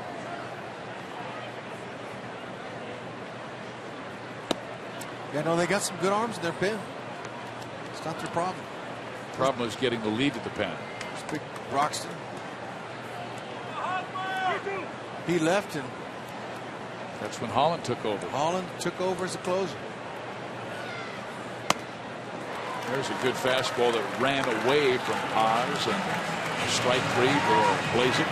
S4: Yeah, no, they got some good arms in their pen. It's not their problem.
S3: Problem is getting the lead at the pen.
S4: It's big Broxton. He left, and
S3: that's when Holland took over.
S4: Holland took over as a closer.
S3: There's a good fastball that ran away from Haas, and strike 3 for Blazek.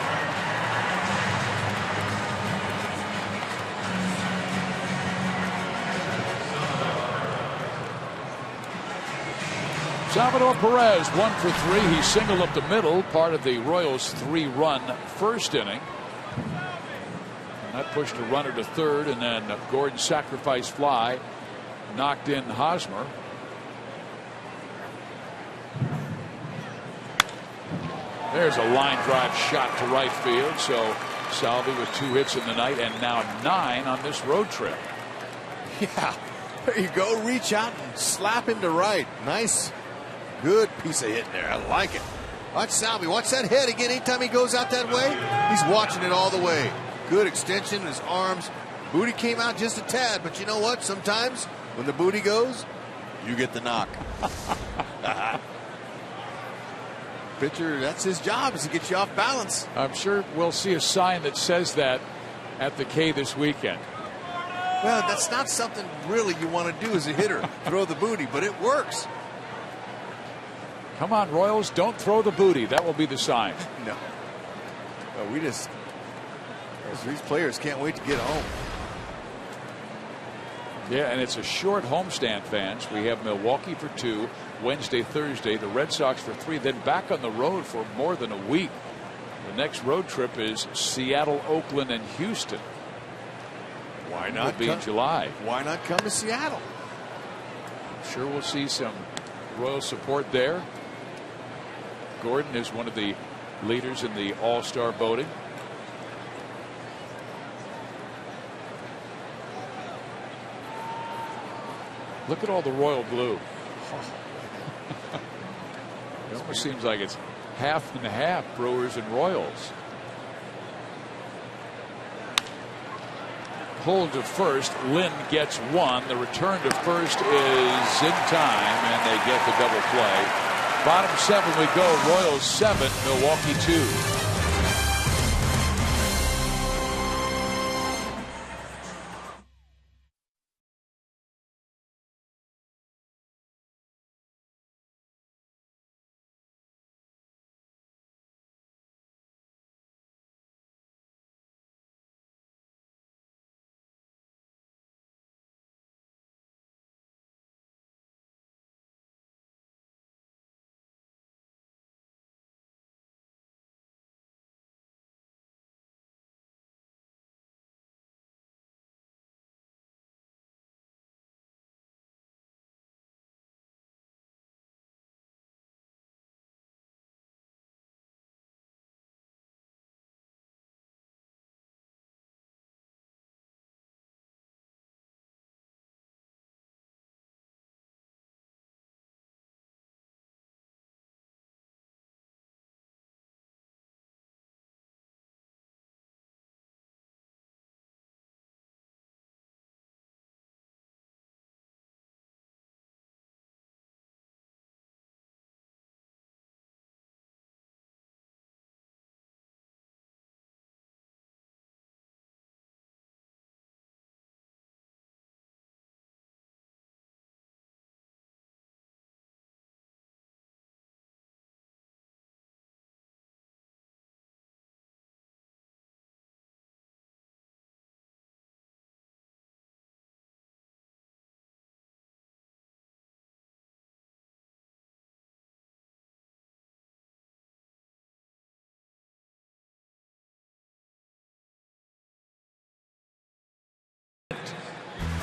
S3: Salvador Perez 1 for 3. He singled up the middle, part of the Royals' 3-run first inning. And that pushed a runner to third, and then Gordon's sacrifice fly knocked in Hosmer. There's a line drive shot to right field. So Salvi with 2 hits in the night and now 9 on this road trip.
S4: Yeah, there you go. Reach out and slap him to right. Nice, good piece of hitting there. I like it. Watch Salvi. Watch that head again. Anytime he goes out that way, he's watching it all the way. Good extension in his arms. Booty came out just a tad, but you know what? Sometimes when the booty goes, you get the knock. Pitcher, that's his job, is to get you off balance.
S3: I'm sure we'll see a sign that says that at the K this weekend.
S4: Well, that's not something really you want to do as a hitter, throw the booty, but it works.
S3: Come on, Royals, don't throw the booty. That will be the sign.
S4: No. Well, these players can't wait to get home.
S3: Yeah, and it's a short homestand, fans. We have Milwaukee for 2, Wednesday, Thursday, the Red Sox for 3, then back on the road for more than a week. The next road trip is Seattle, Oakland, and Houston.
S4: Why not?
S3: It'll be in July.
S4: Why not come to Seattle?
S3: I'm sure we'll see some Royal support there. Gordon is one of the leaders in the All-Star voting. Look at all the royal blue. It almost seems like it's half and half, Brewers and Royals. Pulled to first. Lynn gets one. The return to first is in time, and they get the double play. Bottom 7 we go. Royals 7, Milwaukee 2.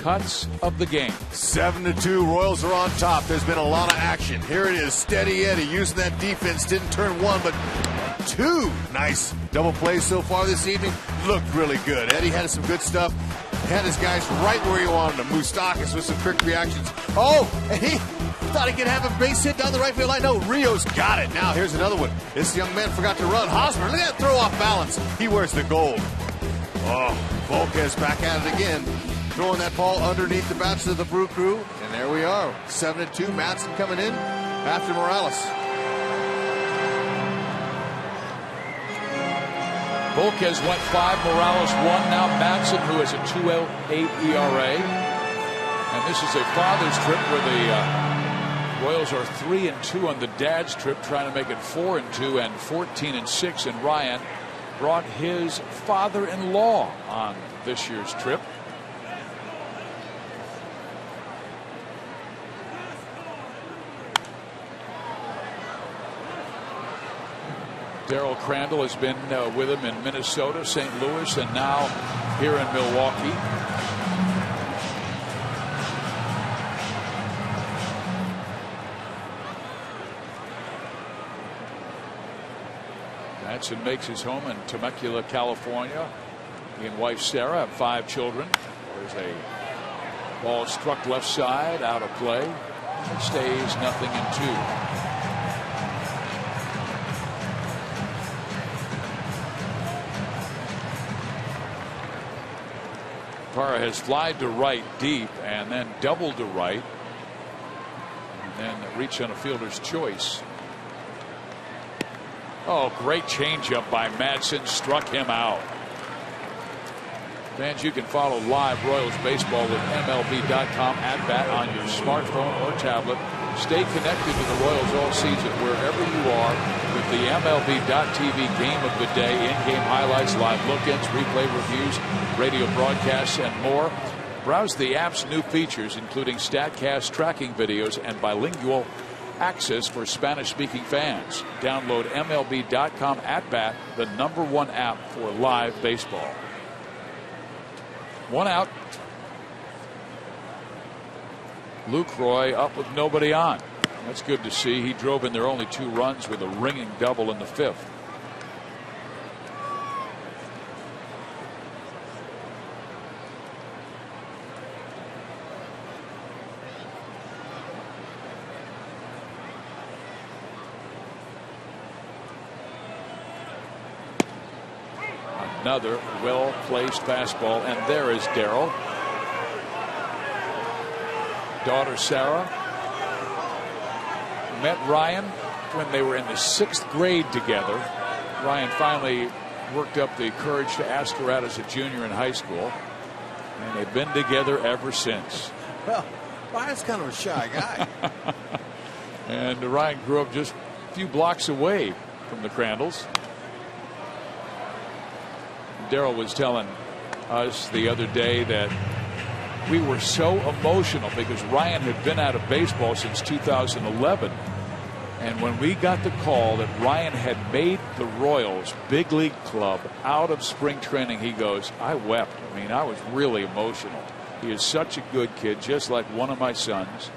S3: Cuts of the game.
S4: 7-2, Royals are on top. There's been a lot of action. Here it is, Steady Eddie using that defense. Didn't turn one, but two nice double plays so far this evening. Looked really good. Eddie had some good stuff. Had his guys right where he wanted them. Moustakas with some quick reactions. Oh, and he thought he could have a base hit down the right field line. No, Rios got it. Now here's another one. This young man forgot to run. Hosmer, look at that throw off balance. He wears the gold. Oh, Volquez back at it again. Throwing that ball underneath the bats of the Brew Crew. And there we are. 7-2. Madsen coming in after Morales.
S3: Volquez went 5, Morales 1. Now Madsen, who has a 2.08 ERA. And this is a father's trip where the Royals are 3-2 on the dad's trip, trying to make it 4-2 and 14-6. And Ryan brought his father-in-law on this year's trip. Darryl Crandall has been with him in Minnesota, St. Louis, and now here in Milwaukee. Madsen makes his home in Temecula, California. He and wife Sarah have 5 children. There's a ball struck left side, out of play. It stays 0-2. Parra has flied to right deep and then doubled to right and then reached on a fielder's choice. Oh, great changeup by Madsen, struck him out. Fans, you can follow live Royals baseball with MLB.com at bat on your smartphone or tablet. Stay connected to the Royals all season wherever you are with the MLB.TV Game of the Day, in-game highlights, live look-ins, replay reviews, radio broadcasts, and more. Browse the app's new features, including StatCast tracking videos and bilingual access for Spanish-speaking fans. Download MLB.com at bat, the #1 app for live baseball. 1 out. Lucroy up with nobody on. That's good to see. He drove in their only 2 runs with a ringing double in the 5th. Another well-placed fastball, and there is Darryl. Daughter Sarah met Ryan when they were in the 6th grade together. Ryan finally worked up the courage to ask her out as a junior in high school, and they've been together ever since.
S4: Well, Ryan's kind of a shy guy.
S3: And Ryan grew up just a few blocks away from the Crandalls. Darryl was telling us the other day that we were so emotional because Ryan had been out of baseball since 2011. And when we got the call that Ryan had made the Royals big league club out of spring training, he goes, I wept. I mean, I was really emotional. He is such a good kid, just like one of my sons.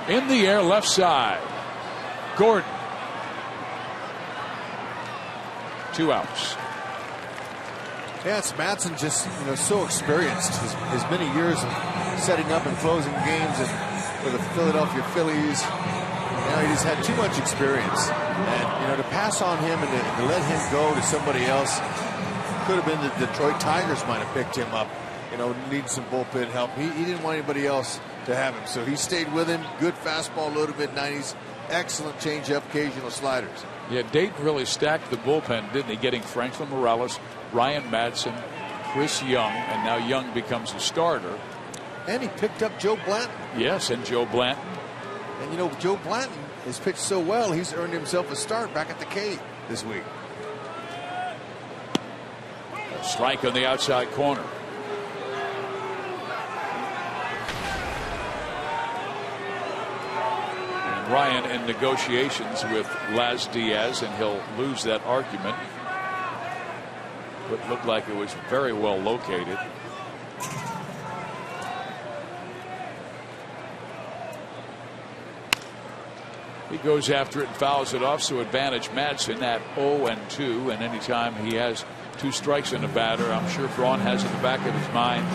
S3: In the air, left side. Gordon. 2 outs.
S4: Yeah, it's Madsen, just so experienced. His many years of setting up and closing games for the Philadelphia Phillies. He just had too much experience, and to pass on him and to let him go to somebody else. Could have been the Detroit Tigers might have picked him up. Needing some bullpen help. He didn't want anybody else to have him, so he stayed with him. Good fastball, low to mid-90s. Excellent changeup, occasional sliders.
S3: Yeah, Dayton really stacked the bullpen, didn't he? Getting Franklin Morales, Ryan Madsen, Chris Young, and now Young becomes a starter.
S4: And he picked up Joe Blanton.
S3: Yes, and Joe Blanton.
S4: And Joe Blanton has pitched so well, he's earned himself a start back at the K this week.
S3: A strike on the outside corner. Ryan in negotiations with Laz Diaz, and he'll lose that argument. But looked like it was very well located. He goes after it and fouls it off, so advantage Madsen at 0-2. And anytime he has 2 strikes in a batter, I'm sure Braun has in the back of his mind,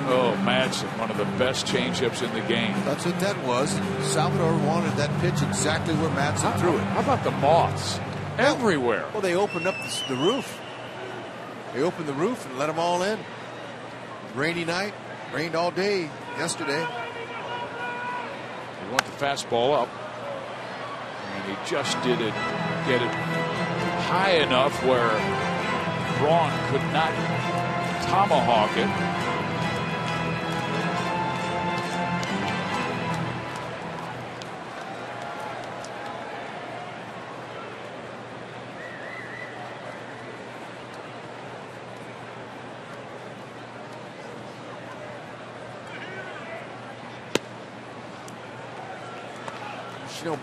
S3: oh, Madsen, one of the best changeups in the game.
S4: That's what that was. Salvador wanted that pitch exactly where Madsen threw it.
S3: How about the moths? Everywhere.
S4: Well, they opened up the roof. They opened the roof and let them all in. Rainy night. Rained all day yesterday.
S3: He want the fastball up. And he just get it high enough where Braun could not tomahawk it.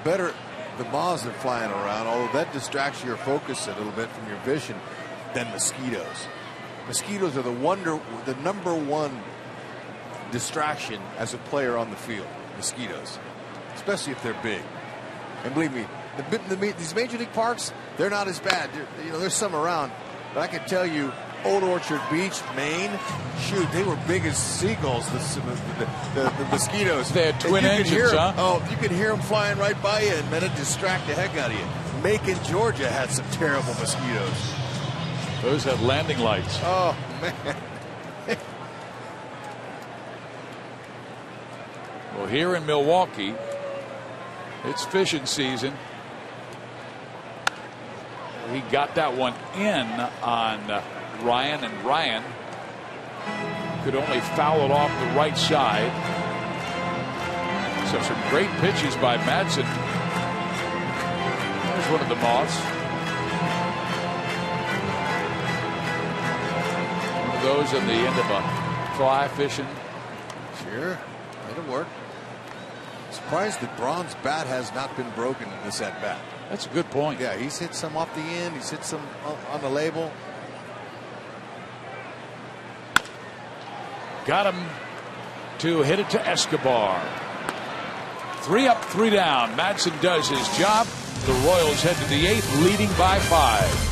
S4: Better the moths are flying around, although that distracts your focus a little bit from your vision, than mosquitoes. Mosquitoes are the number one distraction as a player on the field. Mosquitoes, especially if they're big. And believe me, these major league parks, they're not as bad. There's some around, but I can tell you, Old Orchard Beach, Maine, shoot, they were big as seagulls, the mosquitoes.
S3: They had twin engines, huh?
S4: Oh, you could hear them flying right by you, and then it distract the heck out of you. Macon, Georgia had some terrible mosquitoes.
S3: Those had landing lights.
S4: Oh, man.
S3: Well, here in Milwaukee, it's fishing season. He got that one in on Ryan, and Ryan could only foul it off the right side. So some great pitches by Madsen. There's one of the moths. One of those on the end of a fly fishing.
S4: Sure, it'll work. Surprised that Braun's bat has not been broken in this at bat.
S3: That's a good point.
S4: Yeah, he's hit some off the end. He's hit some on the label.
S3: Got him to hit it to Escobar. 3 up, 3 down. Madsen does his job. The Royals head to the 8th, leading by 5.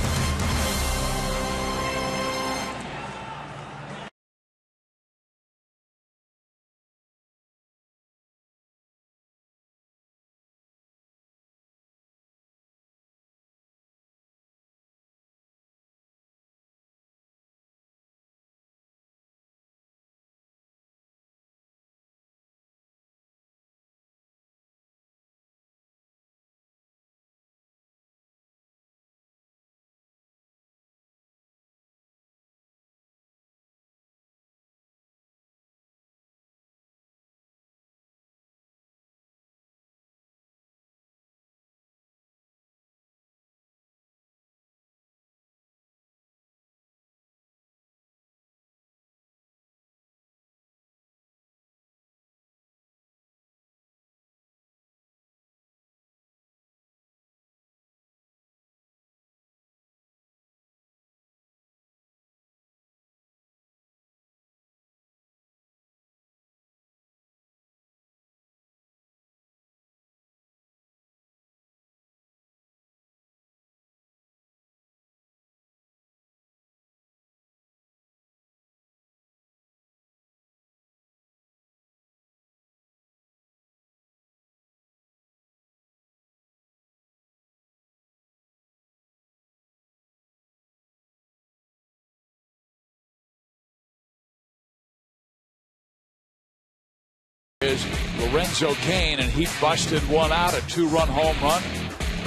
S3: Lorenzo Cain, and he busted one out, a 2-run home run.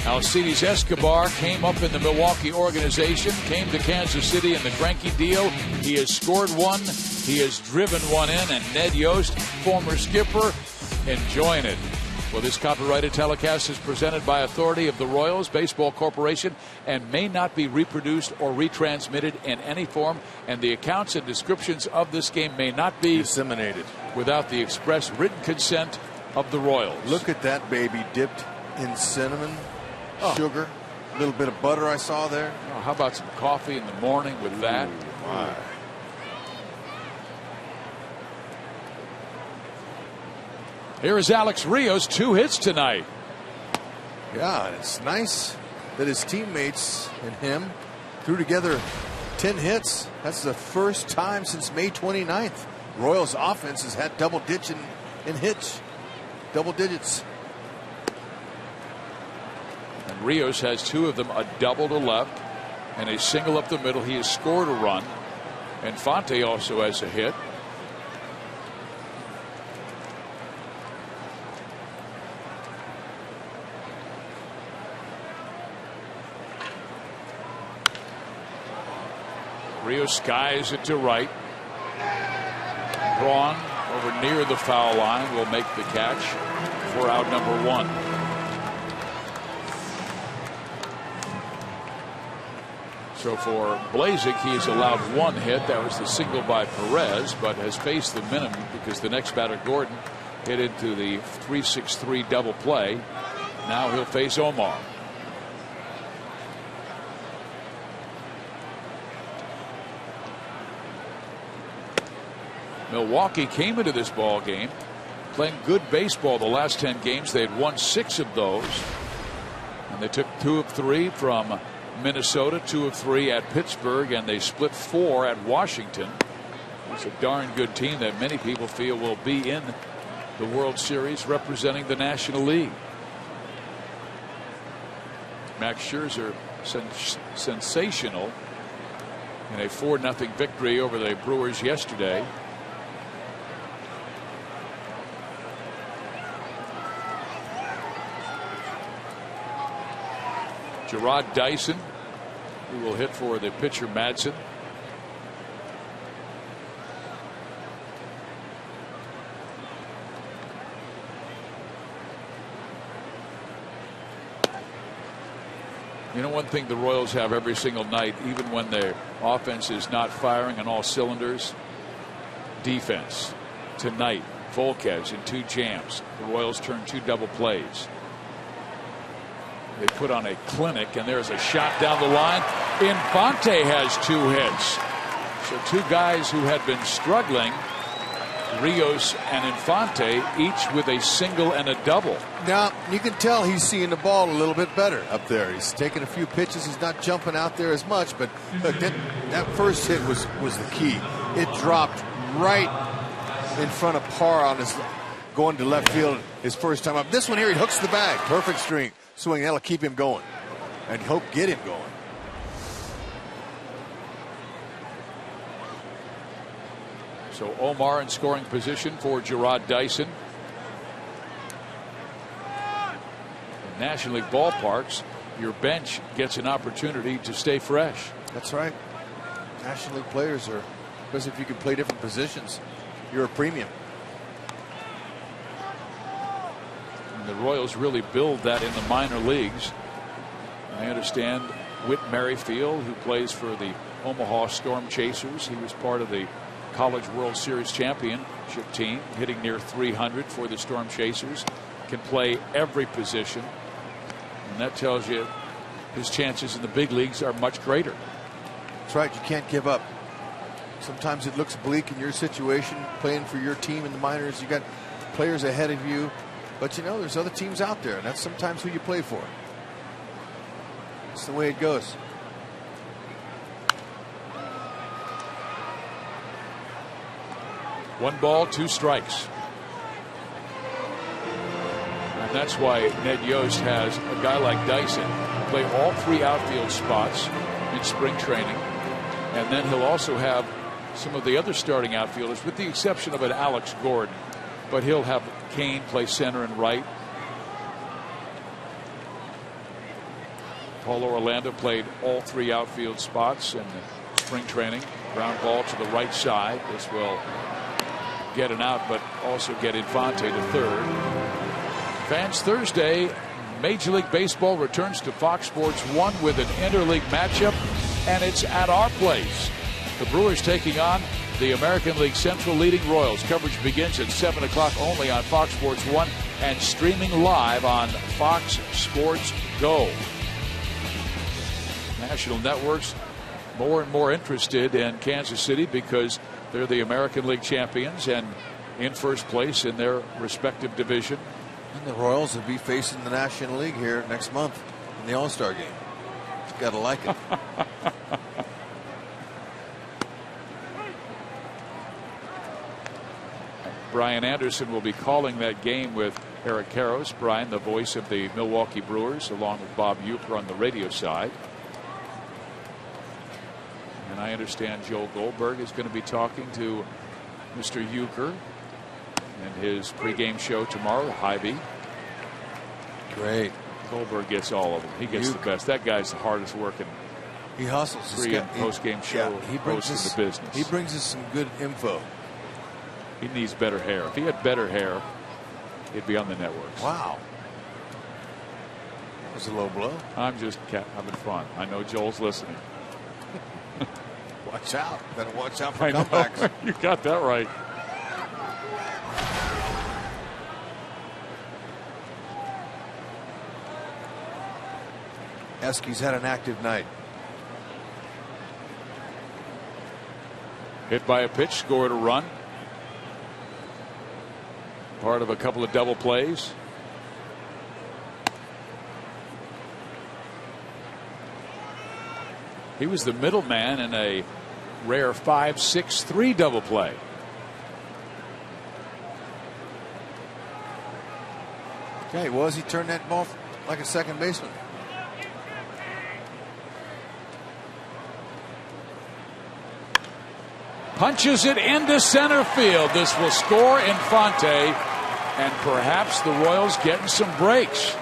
S3: Alcides Escobar came up in the Milwaukee organization, came to Kansas City in the Greinke deal. He has scored one, he has driven one in, and Ned Yost, former skipper, enjoying it. Well, this copyrighted telecast is presented by authority of the Royals Baseball Corporation and may not be reproduced or retransmitted in any form, and the accounts and descriptions of this game may not be
S4: disseminated
S3: without the express written consent of the Royals.
S4: Look at that baby dipped in cinnamon, sugar, a little bit of butter I saw there.
S3: Oh, how about some coffee in the morning with that?
S4: Ooh, my.
S3: Here is Alex Rios, 2 hits tonight.
S4: Yeah, and it's nice that his teammates and him threw together 10 hits. That's the first time since May 29th. Royals offense has had double digits.
S3: And Rios has 2 of them, a double to left and a single up the middle. He has scored a run. And Fonte also has a hit. Rios skies it to right. Braun over near the foul line will make the catch for out number 1. So for Blazik, he has allowed 1 hit. That was the single by Perez, but has faced the minimum because the next batter, Gordon, hit into the 3-6-3 double play. Now he'll face Omar. Milwaukee came into this ball game playing good baseball the last 10 games. They had won 6 of those, and they took 2 of 3 from Minnesota, 2 of 3 at Pittsburgh, and they split 4 at Washington. It's a darn good team that many people feel will be in the World Series representing the National League. Max Scherzer sensational in a 4-0 victory over the Brewers yesterday. Gerard Dyson, who will hit for the pitcher Madsen. You know, one thing the Royals have every single night, even when their offense is not firing on all cylinders, defense. Tonight, Volquez in 2 jams. The Royals turn 2 double plays. They put on a clinic, and there's a shot down the line. Infante has 2 hits. So 2 guys who had been struggling, Rios and Infante, each with a single and a double.
S4: Now, you can tell he's seeing the ball a little bit better up there. He's taking a few pitches. He's not jumping out there as much, but look, that first hit was the key. It dropped right in front of Parr on his going to left field his first time up. This one here, he hooks the bag. Perfect swing. That'll keep him going and hope get him going.
S3: So Omar in scoring position for Gerard Dyson. In National League ballparks, your bench gets an opportunity to stay fresh.
S4: That's right. National League players are, especially if you can play different positions, you're a premium.
S3: And the Royals really build that in the minor leagues. I understand Whit Merrifield, who plays for the Omaha Storm Chasers, he was part of the College World Series championship team, hitting near 300 for the Storm Chasers, can play every position, and that tells you his chances in the big leagues are much greater.
S4: That's right. You can't give up. Sometimes it looks bleak in your situation playing for your team in the minors. You got players ahead of you, but you know there's other teams out there, and that's sometimes who you play for. That's the way it goes.
S3: One ball, 2 strikes. And that's why Ned Yost has a guy like Dyson play all 3 outfield spots in spring training. And then he'll also have some of the other starting outfielders, with the exception of an Alex Gordon. but he'll have Kane play center and right. Paulo Orlando played all 3 outfield spots in spring training. Ground ball to the right side. This will get an out, but also get Infante to third. Fans, Thursday, Major League Baseball returns to Fox Sports 1 with an interleague matchup, and it's at our place. The Brewers taking on the American League Central leading Royals. Coverage begins at 7 o'clock only on Fox Sports 1 and streaming live on Fox Sports Go. National networks more and more interested in Kansas City because they're the American League champions and in first place in their respective division.
S4: And the Royals will be facing the National League here next month in the All-Star game. You gotta like it.
S3: Brian Anderson will be calling that game with Eric Karros. Brian, the voice of the Milwaukee Brewers, along with Bob Uecker on the radio side. And I understand Joel Goldberg is going to be talking to Mr. Uecker in his pregame show tomorrow, Hy-Vee.
S4: Great.
S3: Goldberg gets all of them. He gets the best. That guy's the hardest working.
S4: He hustles.
S3: Pre and post-game show host in the business.
S4: He brings us some good info.
S3: He needs better hair. If he had better hair, he'd be on the networks.
S4: Wow. That was a low blow.
S3: I'm just having fun. I know Joel's listening.
S4: Watch out. Better watch out for comebacks.
S3: You got that right.
S4: Eski's had an active night.
S3: Hit by a pitch, scored a run. Part of a couple of double plays. He was the middleman in a rare 5-6-3 double play.
S4: Yeah, he was. He turned that ball like a second baseman.
S3: Punches it into center field. This will score Infante, and perhaps the Royals getting some breaks.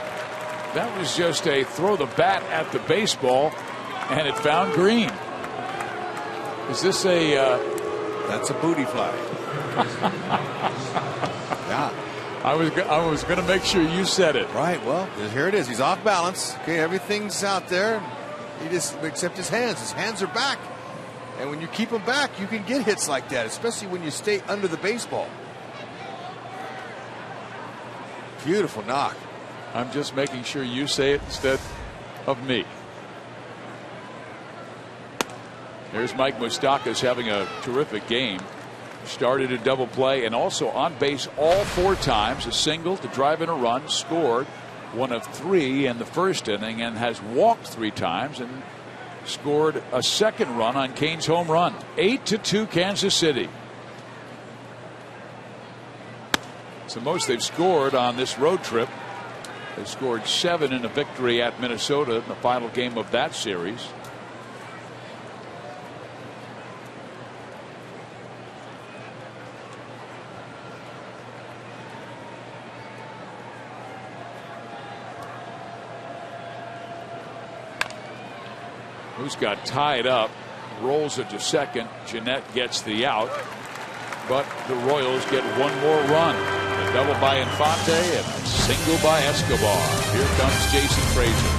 S3: That was just a throw the bat at the baseball, and it found green. Is this a...
S4: That's a booty fly. Yeah.
S3: I was going to make sure you said it.
S4: Right. Well, here it is. He's off balance. Okay, everything's out there. He just, except his hands. His hands are back. And when you keep them back, you can get hits like that, especially when you stay under the baseball. Beautiful knock.
S3: I'm just making sure you say it instead of me. There's Mike Moustakas having a terrific game. Started a double play and also on base all 4 times. A single to drive in a run. Scored 1 of 3 in the first inning and has walked 3 times and scored a second run on Kane's home run. 8-2 Kansas City. It's the most they've scored on this road trip. They scored 7 in a victory at Minnesota in the final game of that series. Who's got tied up, rolls it to second. Jeanette gets the out, but the Royals get 1 more run. A double by Infante and a single by Escobar. Here comes Jason Frazier.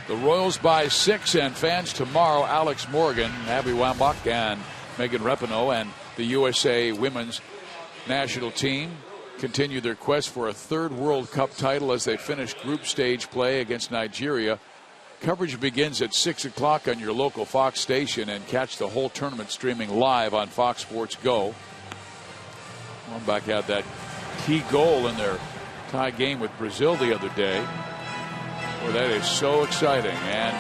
S3: The Royals by 6, and fans tomorrow, Alex Morgan, Abby Wambach, and Megan Rapinoe, and the USA Women's National Team continue their quest for a 3rd World Cup title as they finish group stage play against Nigeria. Coverage begins at 6 o'clock on your local Fox station, and catch the whole tournament streaming live on Fox Sports Go. Wambach had that key goal in their tie game with Brazil the other day. Well, that is so exciting. And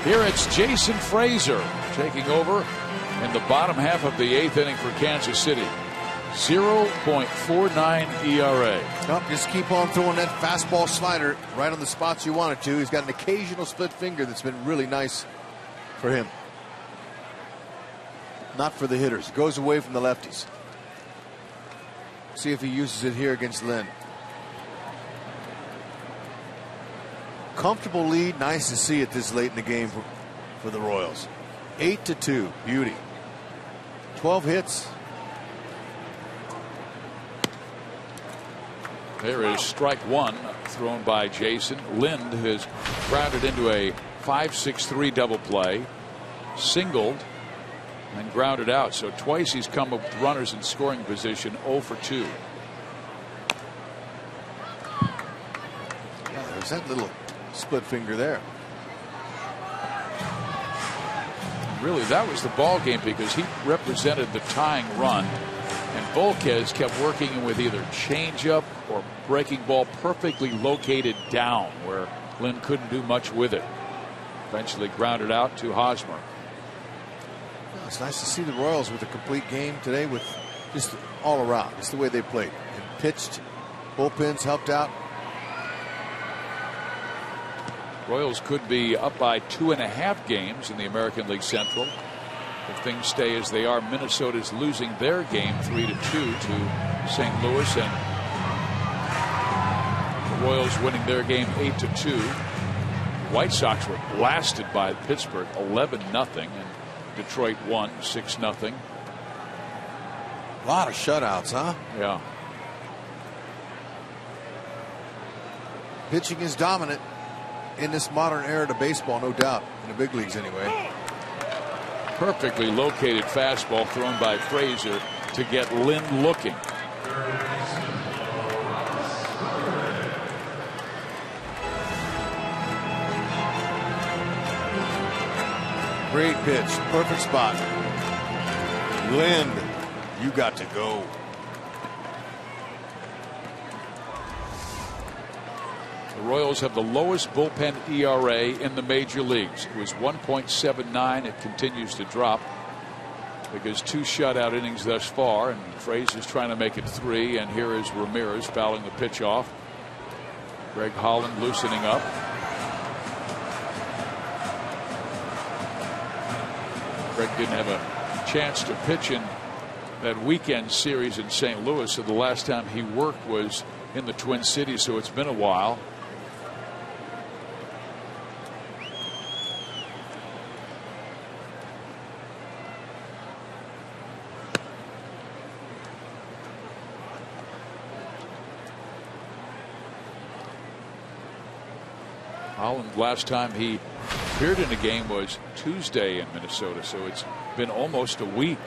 S3: here it's Jason Frazier taking over in the bottom half of the 8th inning for Kansas City. 0.49 ERA.
S4: Nope, just keep on throwing that fastball slider right on the spots you want it to. He's got an occasional split finger that's been really nice for him. Not for the hitters. Goes away from the lefties. See if he uses it here against Lynn. Comfortable lead. Nice to see it this late in the game for the Royals. 8-2. Beauty. 12 hits.
S3: There is strike 1 thrown by Jason. Lind has grounded into a 5-6-3 double play, singled, and grounded out. So twice he's come up with runners in scoring position. 0 for 2.
S4: Yeah, there's that little split finger there.
S3: Really, that was the ball game because he represented the tying run, and Volquez kept working with either changeup or breaking ball perfectly located down where Lynn couldn't do much with it. Eventually grounded out to Hosmer.
S4: It's nice to see the Royals with a complete game today, with just all around. It's the way they played and pitched. Bullpens helped out.
S3: Royals could be up by 2.5 games in the American League Central if things stay as they are. Minnesota's losing their game 3-2 to St. Louis, and the Royals winning their game 8-2. White Sox were blasted by Pittsburgh 11-0, and Detroit won 6-0.
S4: A lot of shutouts, huh?
S3: Yeah.
S4: Pitching is dominant in this modern era to baseball, no doubt, in the big leagues anyway.
S3: Perfectly located fastball thrown by Frazier to get Lynn looking.
S4: Great pitch, perfect spot. Lind, you got to go.
S3: The Royals have the lowest bullpen ERA in the major leagues. It was 1.79. It continues to drop because 2 shutout innings thus far, and Frazier's trying to make it 3. And here is Ramirez fouling the pitch off. Greg Holland loosening up. Greg didn't have a chance to pitch in that weekend series in St. Louis, so the last time he worked was in the Twin Cities, so it's been a while. Holland, last time he appeared in a game was Tuesday in Minnesota, so it's been almost a week.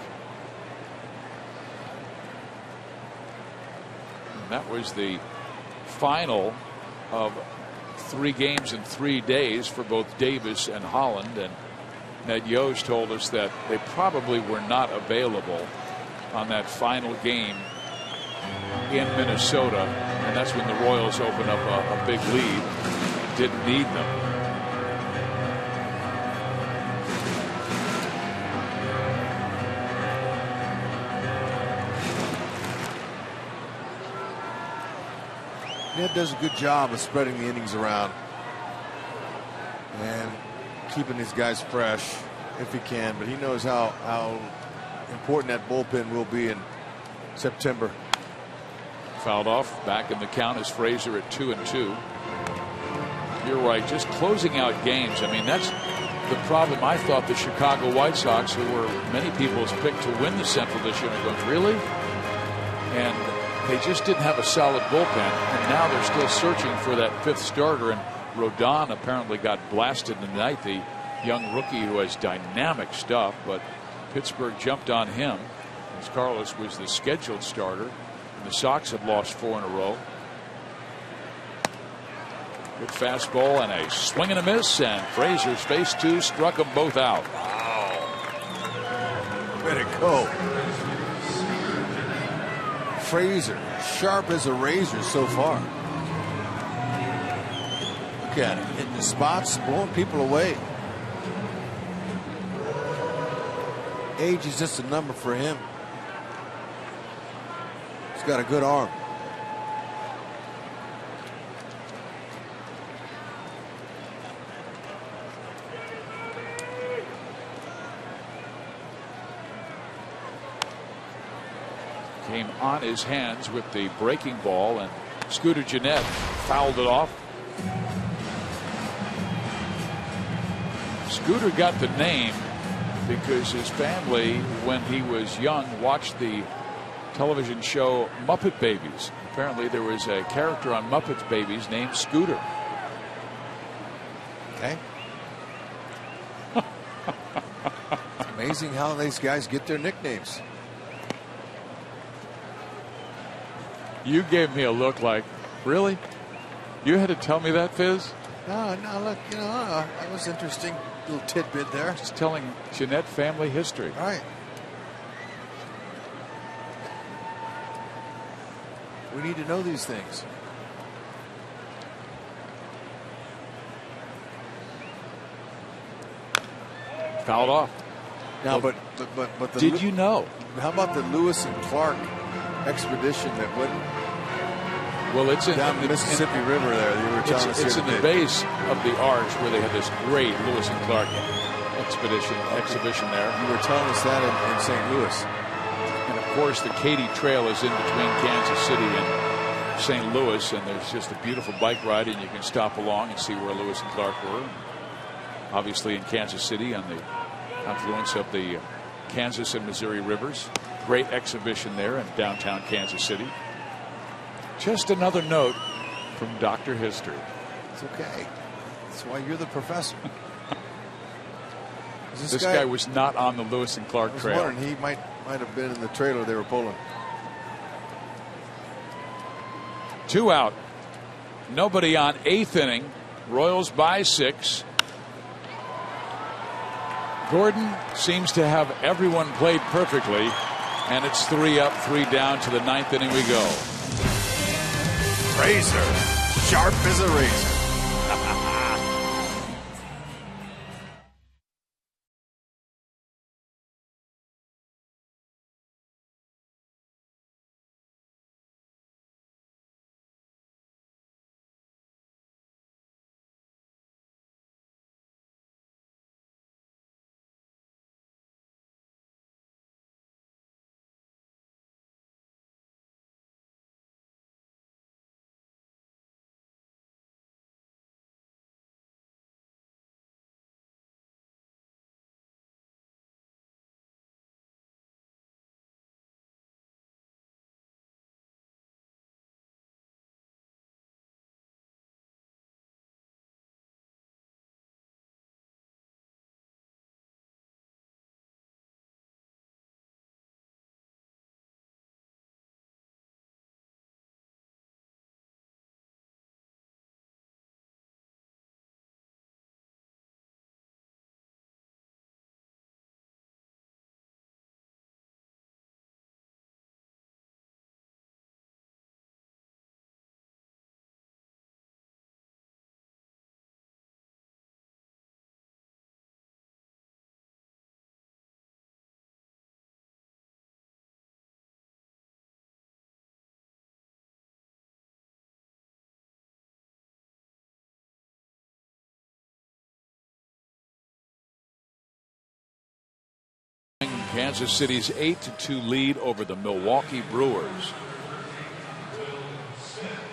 S3: And that was the final of 3 games in 3 days for both Davis and Holland, and Ned Yost told us that they probably were not available on that final game in Minnesota, and that's when the Royals opened up a big lead. Didn't need them.
S4: Ned does a good job of spreading the innings around and keeping his guys fresh if he can, but he knows how important that bullpen will be in September.
S3: Fouled off. Back in the count is Frazier at 2-2. You're right, just closing out games. I mean, that's the problem. I thought the Chicago White Sox, who were many people's pick to win the Central this year, are going, really? And they just didn't have a solid bullpen, and now they're still searching for that 5th starter. And Rodon apparently got blasted tonight, the young rookie who has dynamic stuff, but Pittsburgh jumped on him as Carlos was the scheduled starter, and the Sox had lost 4 in a row. Good fastball and a swing and a miss, and Frazier's face 2 struck them both out.
S4: Wow. Way to go. Frazier, sharp as a razor so far. Look at it, hitting the spots, blowing people away. Age is just a number for him. He's got a good arm.
S3: Came on his hands with the breaking ball, and Scooter Gennett fouled it off. Scooter got the name because his family, when he was young, watched the television show Muppet Babies. Apparently there was a character on Muppet Babies named Scooter.
S4: Okay. Amazing how these guys get their nicknames.
S3: You gave me a look like, really? You had to tell me that, Fizz?
S4: No, look, that was interesting little tidbit there.
S3: Just telling Jeanette family history.
S4: Right. We need to know these things.
S3: Fouled off.
S4: Now, but the
S3: did you know?
S4: How about the Lewis and Clark expedition that went?
S3: Well, it's
S4: down the Mississippi River there. You were telling us
S3: it's in the base of the arch where they had this great Lewis and Clark exhibition there.
S4: You were telling us that in St. Louis.
S3: And of course, the Katy Trail is in between Kansas City and St. Louis, and there's just a beautiful bike ride, and you can stop along and see where Lewis and Clark were. Obviously, in Kansas City on the confluence of the Kansas and Missouri rivers. Great exhibition there in downtown Kansas City. Just another note from Dr. History.
S4: It's okay. That's why you're the professor.
S3: This guy was not on the Lewis and Clark Trail.
S4: He might have been in the trailer they were pulling.
S3: 2 out. Nobody on 8th inning. Royals by 6. Gordon seems to have everyone played perfectly, and it's 3 up, 3 down. To the 9th inning we go.
S4: Razor, sharp as a razor.
S3: Kansas City's 8-2 lead over the Milwaukee Brewers.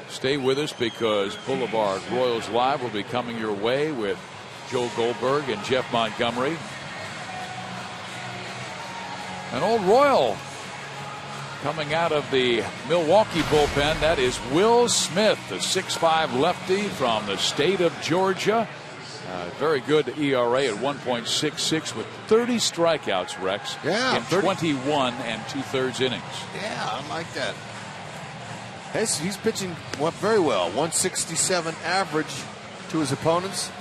S3: Stay with us because Boulevard Royals Live will be coming your way with Joe Goldberg and Jeff Montgomery. An old Royal Coming out of the Milwaukee bullpen, that is Will Smith, the 6'5 lefty from the state of Georgia. Very good ERA at 1.66 with 30 strikeouts, Rex.
S4: Yeah,
S3: in 21 2/3 innings.
S4: Yeah, I like that. He's pitching very well. 167 average to his opponents.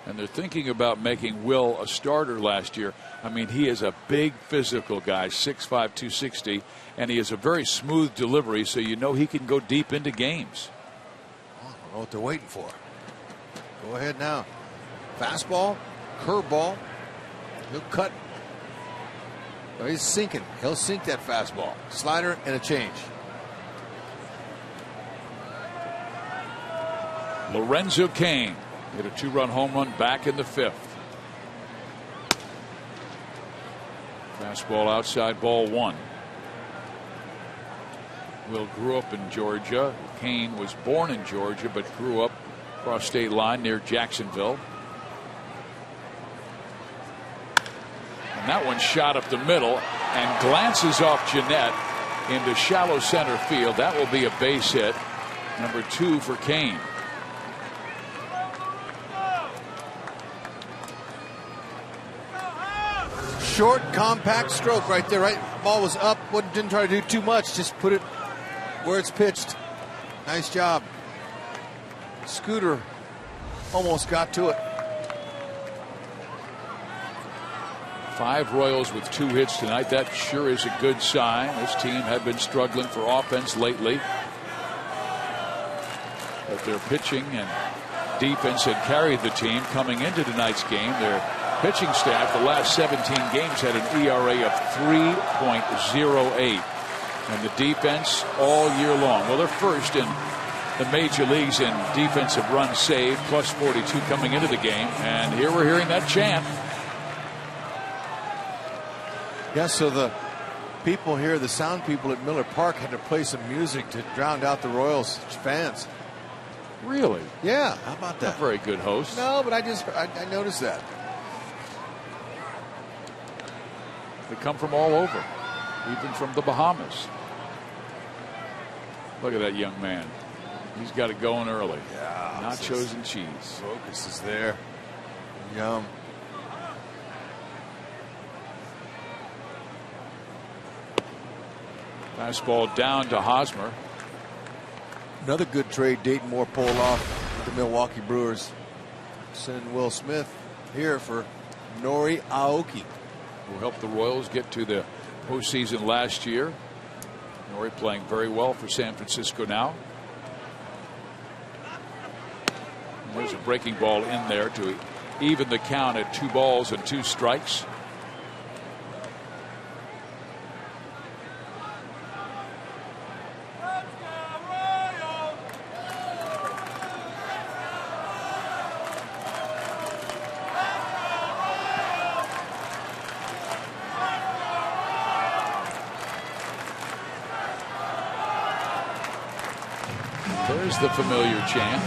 S3: And they're thinking about making Will a starter last year. I mean, he is a big physical guy, 6'5", 260, and he has a very smooth delivery, so you know he can go deep into games.
S4: I don't know what they're waiting for. Go ahead now. Fastball, curveball. He'll cut. Oh, he's sinking. He'll sink that fastball. Slider and a change.
S3: Lorenzo Cain hit a 2-run home run back in the 5th. Fastball outside, ball 1. Will grew up in Georgia. Cain was born in Georgia but grew up across state line near Jacksonville. And that one shot up the middle and glances off Jeanette into shallow center field. That will be a base hit. Number 2 for Cain.
S4: Short, compact stroke right there. Right, ball was up. Didn't try to do too much. Just put it where it's pitched. Nice job. Scooter almost got to it.
S3: 5 Royals with 2 hits tonight. That sure is a good sign. This team had been struggling for offense lately, but their pitching and defense had carried the team coming into tonight's game. Their pitching staff the last 17 games had an ERA of 3.08, and the defense all year long. Well, they're first in the major leagues in defensive runs saved, plus 42 coming into the game, and here we're hearing that chant.
S4: Yeah, so the people here, the sound people at Miller Park, had to play some music to drown out the Royals fans.
S3: Really?
S4: Yeah, how about that?
S3: Not very good host.
S4: No, but I noticed that.
S3: They come from all over, even from the Bahamas. Look at that young man. He's got it going early.
S4: Yeah,
S3: nachos and cheese.
S4: Focus is there. Yum.
S3: Fastball down to Hosmer.
S4: Another good trade Dayton Moore pulled off with the Milwaukee Brewers. Send Will Smith here for Nori Aoki,
S3: who helped the Royals get to the postseason last year. Nori playing very well for San Francisco now. And there's a breaking ball in there to even the count at 2 balls and 2 strikes. There's the familiar chant,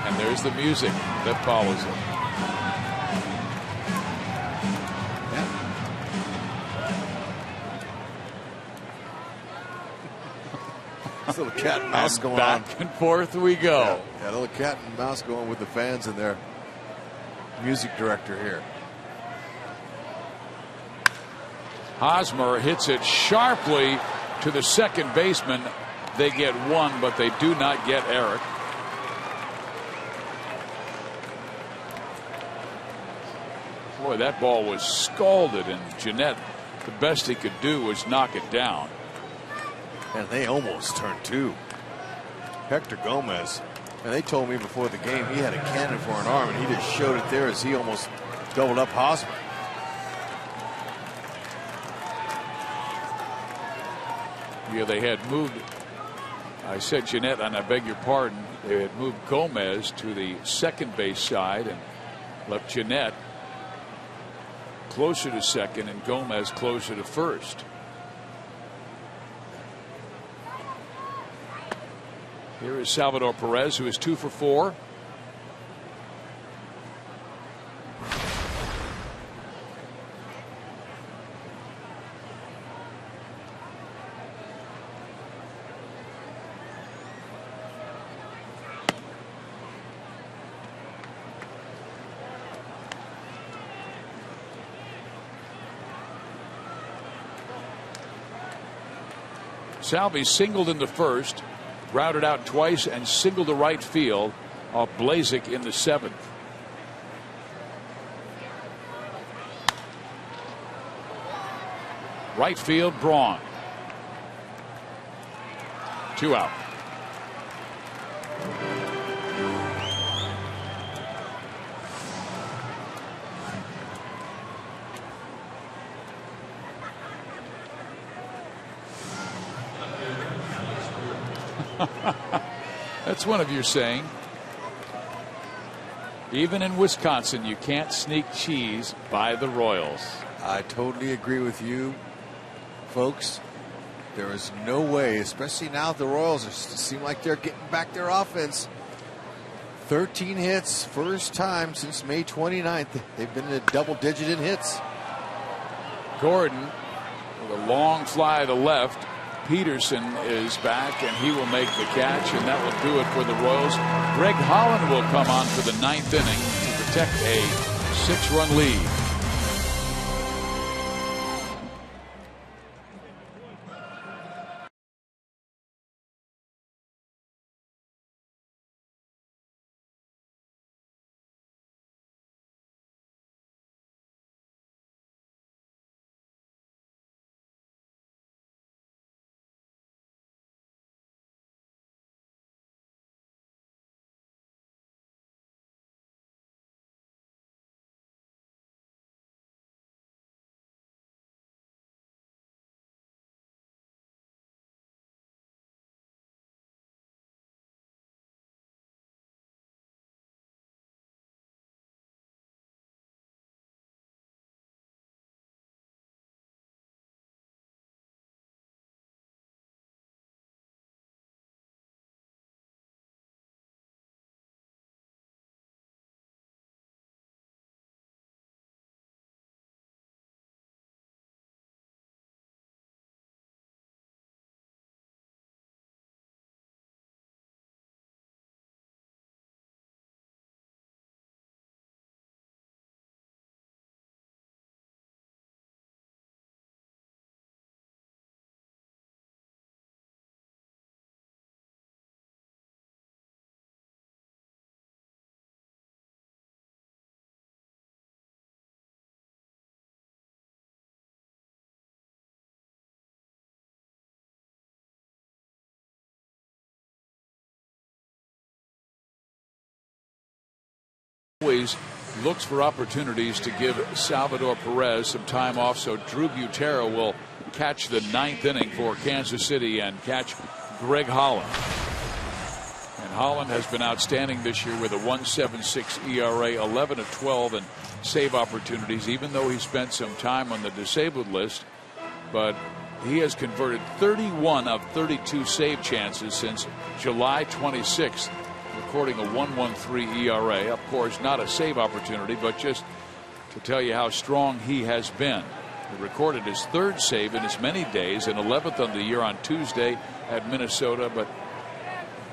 S3: and there's the music that follows it.
S4: Yeah. This little cat and mouse going
S3: back
S4: on.
S3: Back and forth we go.
S4: Yeah, little cat and mouse going with the fans and their music director here.
S3: Hosmer hits it sharply to the second baseman. They get 1, but they do not get Eric. Boy, that ball was scalded, and Jeanette, the best he could do was knock it down.
S4: And they almost turned 2. Hector Gomez, and they told me before the game he had a cannon for an arm, and he just showed it there as he almost doubled up Hosmer.
S3: Yeah, they had moved. I said Jeanette, and I beg your pardon. They had moved Gomez to the second base side and left Jeanette closer to second and Gomez closer to first. Here is Salvador Perez, who is 2 for 4. Salvi singled in the first, grounded out twice, and singled to right field off Blazek in the 7th. Right field, Braun. 2 out. That's one of your saying. Even in Wisconsin, you can't sneak cheese by the Royals.
S4: I totally agree with you, folks. There is no way, especially now the Royals seem like they're getting back their offense. 13 hits, first time since May 29th. They've been in a double-digit in hits.
S3: Gordon with a long fly to left. Peterson is back, and he will make the catch, and that will do it for the Royals. Greg Holland will come on for the 9th inning to protect a 6-run lead. Always looks for opportunities to give Salvador Perez some time off, so Drew Butera will catch the 9th inning for Kansas City and catch Greg Holland. And Holland has been outstanding this year with a 1.76 ERA, 11 of 12 and save opportunities, even though he spent some time on the disabled list. But he has converted 31 of 32 save chances since July 26th. Recording a 1.13 ERA. Of course, not a save opportunity, but just to tell you how strong he has been. He recorded his 3rd save in as many days, and 11th on the year on Tuesday at Minnesota, but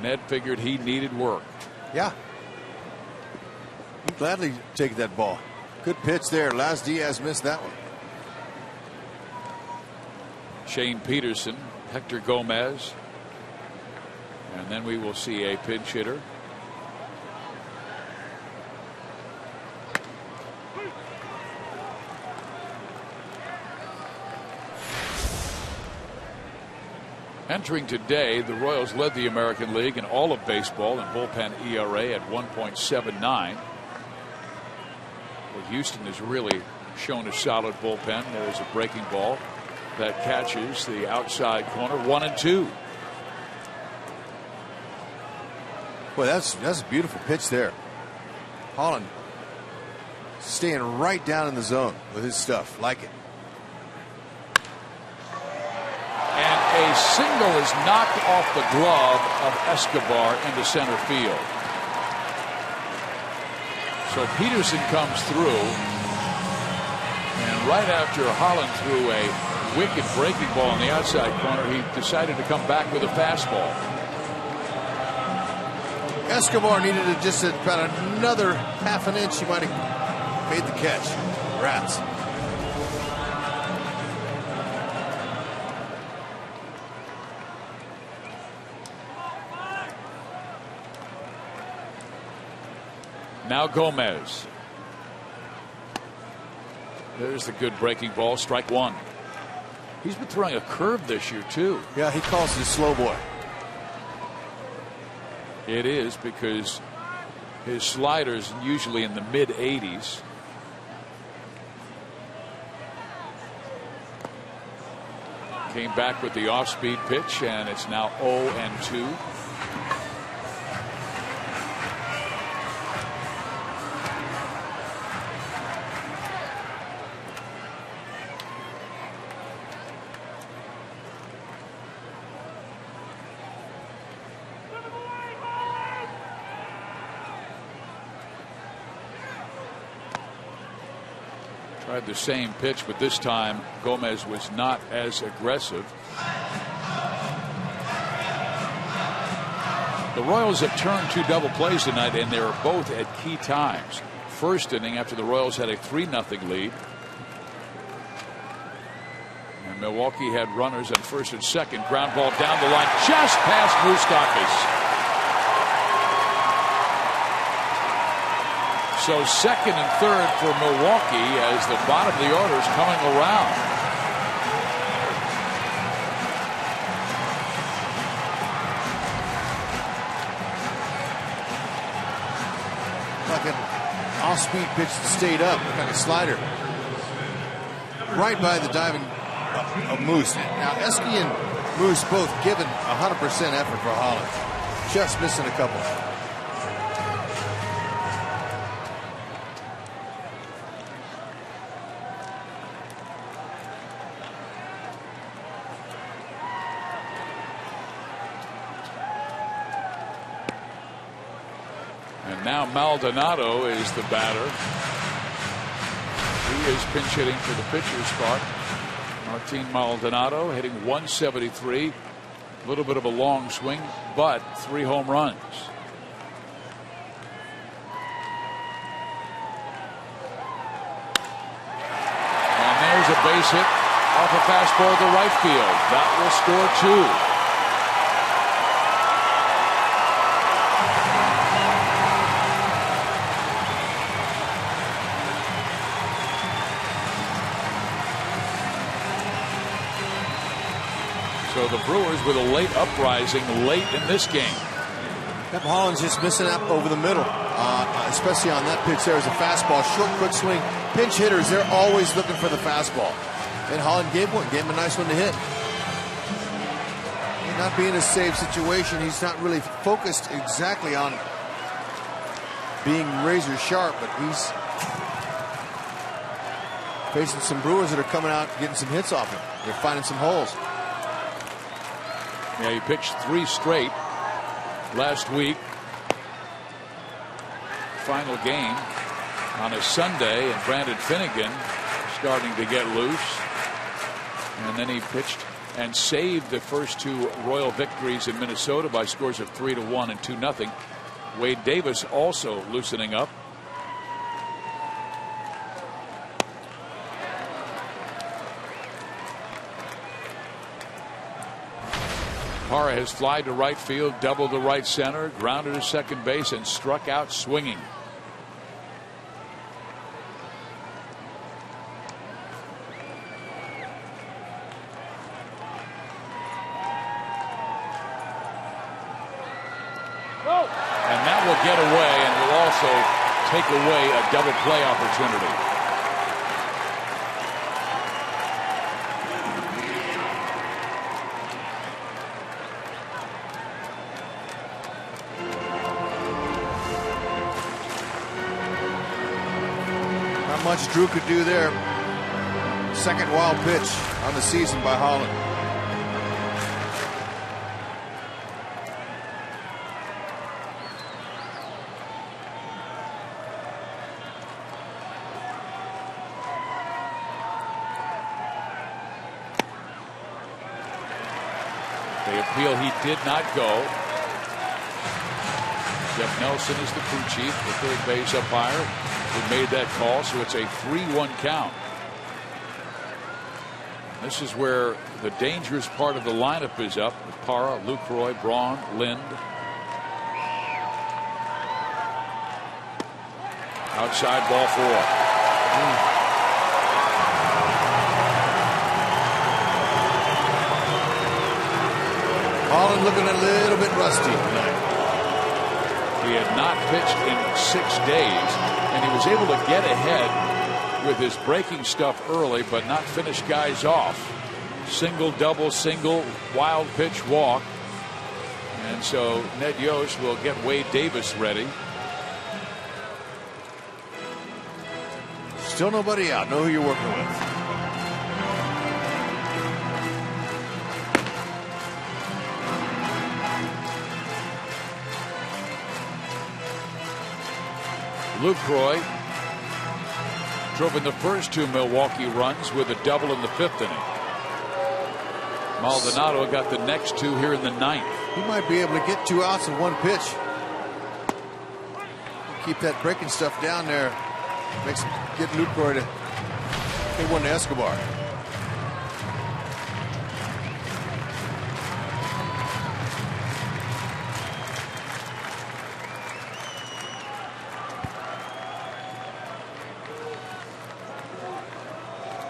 S3: Ned figured he needed work.
S4: Yeah. He'd gladly take that ball. Good pitch there. Laz Diaz missed that one.
S3: Shane Peterson, Hector Gomez, and then we will see a pinch hitter. Entering today, the Royals led the American League in all of baseball in bullpen ERA at 1.79. Well, Houston has really shown a solid bullpen. There's a breaking ball that catches the outside corner. 1-2.
S4: Boy, that's a beautiful pitch there. Holland staying right down in the zone with his stuff. Like it.
S3: And a single is knocked off the glove of Escobar into center field. So Peterson comes through, and right after Holland threw a wicked breaking ball on the outside corner, he decided to come back with a fastball.
S4: Escobar needed it just about another half an inch. He might have made the catch. Rats.
S3: Now Gomez. There's the good breaking ball. Strike one. He's been throwing a curve this year too.
S4: Yeah, he calls it a slow boy.
S3: It is, because his slider's usually in the mid 80s. Came back with the off-speed pitch, and it's now 0-2. Tried the same pitch, but this time Gomez was not as aggressive. The Royals have turned 2 double plays tonight, and they're both at key times. First inning, after the Royals had a 3-0 lead. And Milwaukee had runners on first and second. Ground ball down the line, just past Moustakas. So second and third for Milwaukee as the bottom of the order is coming around.
S4: Like an off-speed pitch that stayed up, kind of slider. Right by the diving of Moose. Now, Eske and Moose both given 100% effort for Holland. Just missing a couple.
S3: Now Maldonado is the batter. He is pinch hitting for the pitcher's spot. Martin Maldonado hitting 173. A little bit of a long swing, but 3 home runs. And there's a base hit off a fastball to right field. That will score 2. So the Brewers with a late uprising late in this game.
S4: That Holland's just missing out over the middle, especially on that pitch. There was a fastball, short, quick swing. Pinch hitters, they're always looking for the fastball. And Holland gave him a nice one to hit. Not being a safe situation, he's not really focused exactly on being razor sharp, but he's facing some Brewers that are coming out getting some hits off him. They're finding some holes.
S3: Yeah, he pitched 3 straight last week. Final game on a Sunday, and Brandon Finnegan starting to get loose. And then he pitched and saved the first 2 Royal victories in Minnesota by scores of 3-1 and 2-0. Wade Davis also loosening up. Parra has flied to right field, doubled to right center, grounded to second base, and struck out swinging. And that will get away and will also take away a double play opportunity.
S4: Much Drew could do there. Second wild pitch on the season by Holland.
S3: They appeal, he did not go. Jeff Nelson is the crew chief, the third base umpire, who made that call, so it's a 3-1 count. This is where the dangerous part of the lineup is up with Parra, Lucroy, Braun, Lind. Outside ball 4.
S4: Holland looking a little bit rusty tonight.
S3: He had not pitched in 6 days, and he was able to get ahead with his breaking stuff early, but not finish guys off. Single, double, single, wild pitch, walk. And so Ned Yost will get Wade Davis ready.
S4: Still nobody out. Know who you're working with.
S3: Lucroy drove in the first 2 Milwaukee runs with a double in the 5th inning. Maldonado got the next 2 here in the 9th.
S4: He might be able to get 2 outs in 1 pitch. Keep that breaking stuff down there. Makes get Lucroy to hit 1 to Escobar.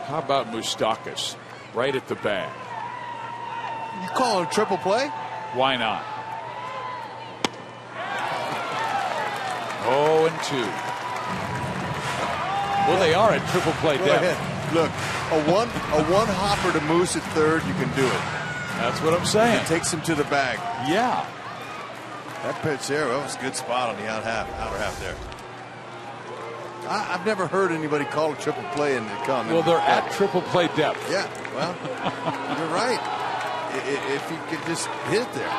S3: How about Moustakas right at the bag?
S4: You call it a triple play?
S3: Why not? 0-2. Well, they are at triple play
S4: Go
S3: depth.
S4: ahead. Look, a one hopper to Moose at third, you can do it.
S3: That's what I'm saying.
S4: It takes him to the bag.
S3: Yeah.
S4: That pitch there, that was a good spot on the outer half there. I've never heard anybody call a triple play in the comment.
S3: Well, they're at triple play depth.
S4: Yeah, well, you're right. If you could just hit it there.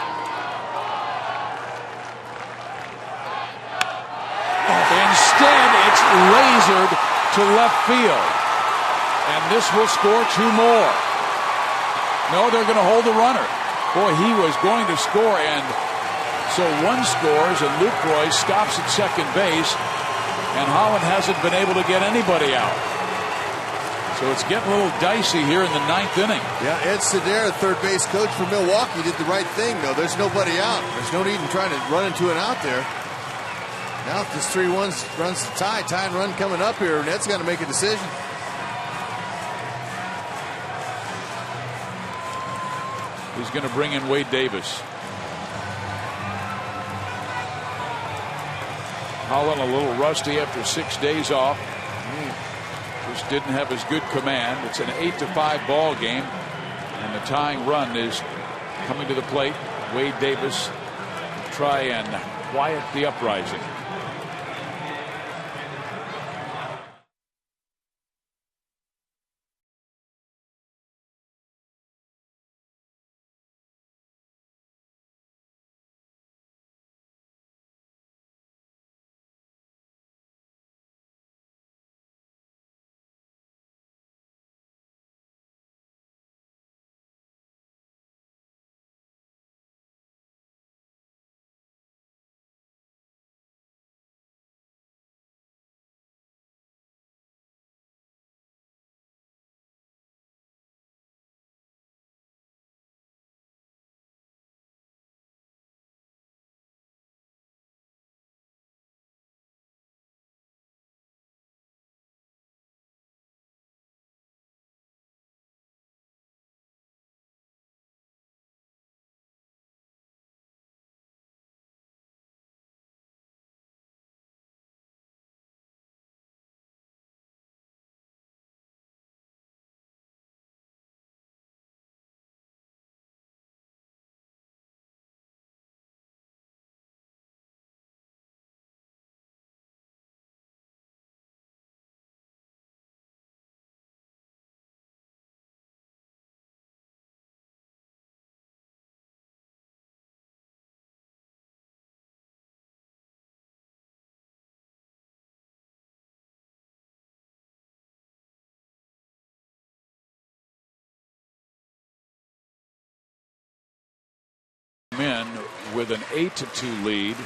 S3: Instead, it's lasered to left field. And this will score 2 more. No, they're going to hold the runner. Boy, he was going to score, and so 1 scores, and Lucroy stops at second base, and Holland hasn't been able to get anybody out. So it's getting a little dicey here in the 9th inning.
S4: Yeah, Ed Sedera, third base coach for Milwaukee, did the right thing, though. There's nobody out. There's no need in trying to run into an out there. Now, if this 3-1 runs to tie and run coming up here, Ned's got to make a decision.
S3: He's going to bring in Wade Davis. Holland a little rusty after 6 days off. Just didn't have as good command. It's an 8-5 ball game, and the tying run is coming to the plate. Wade Davis try and quiet the uprising. In with an 8-2 lead,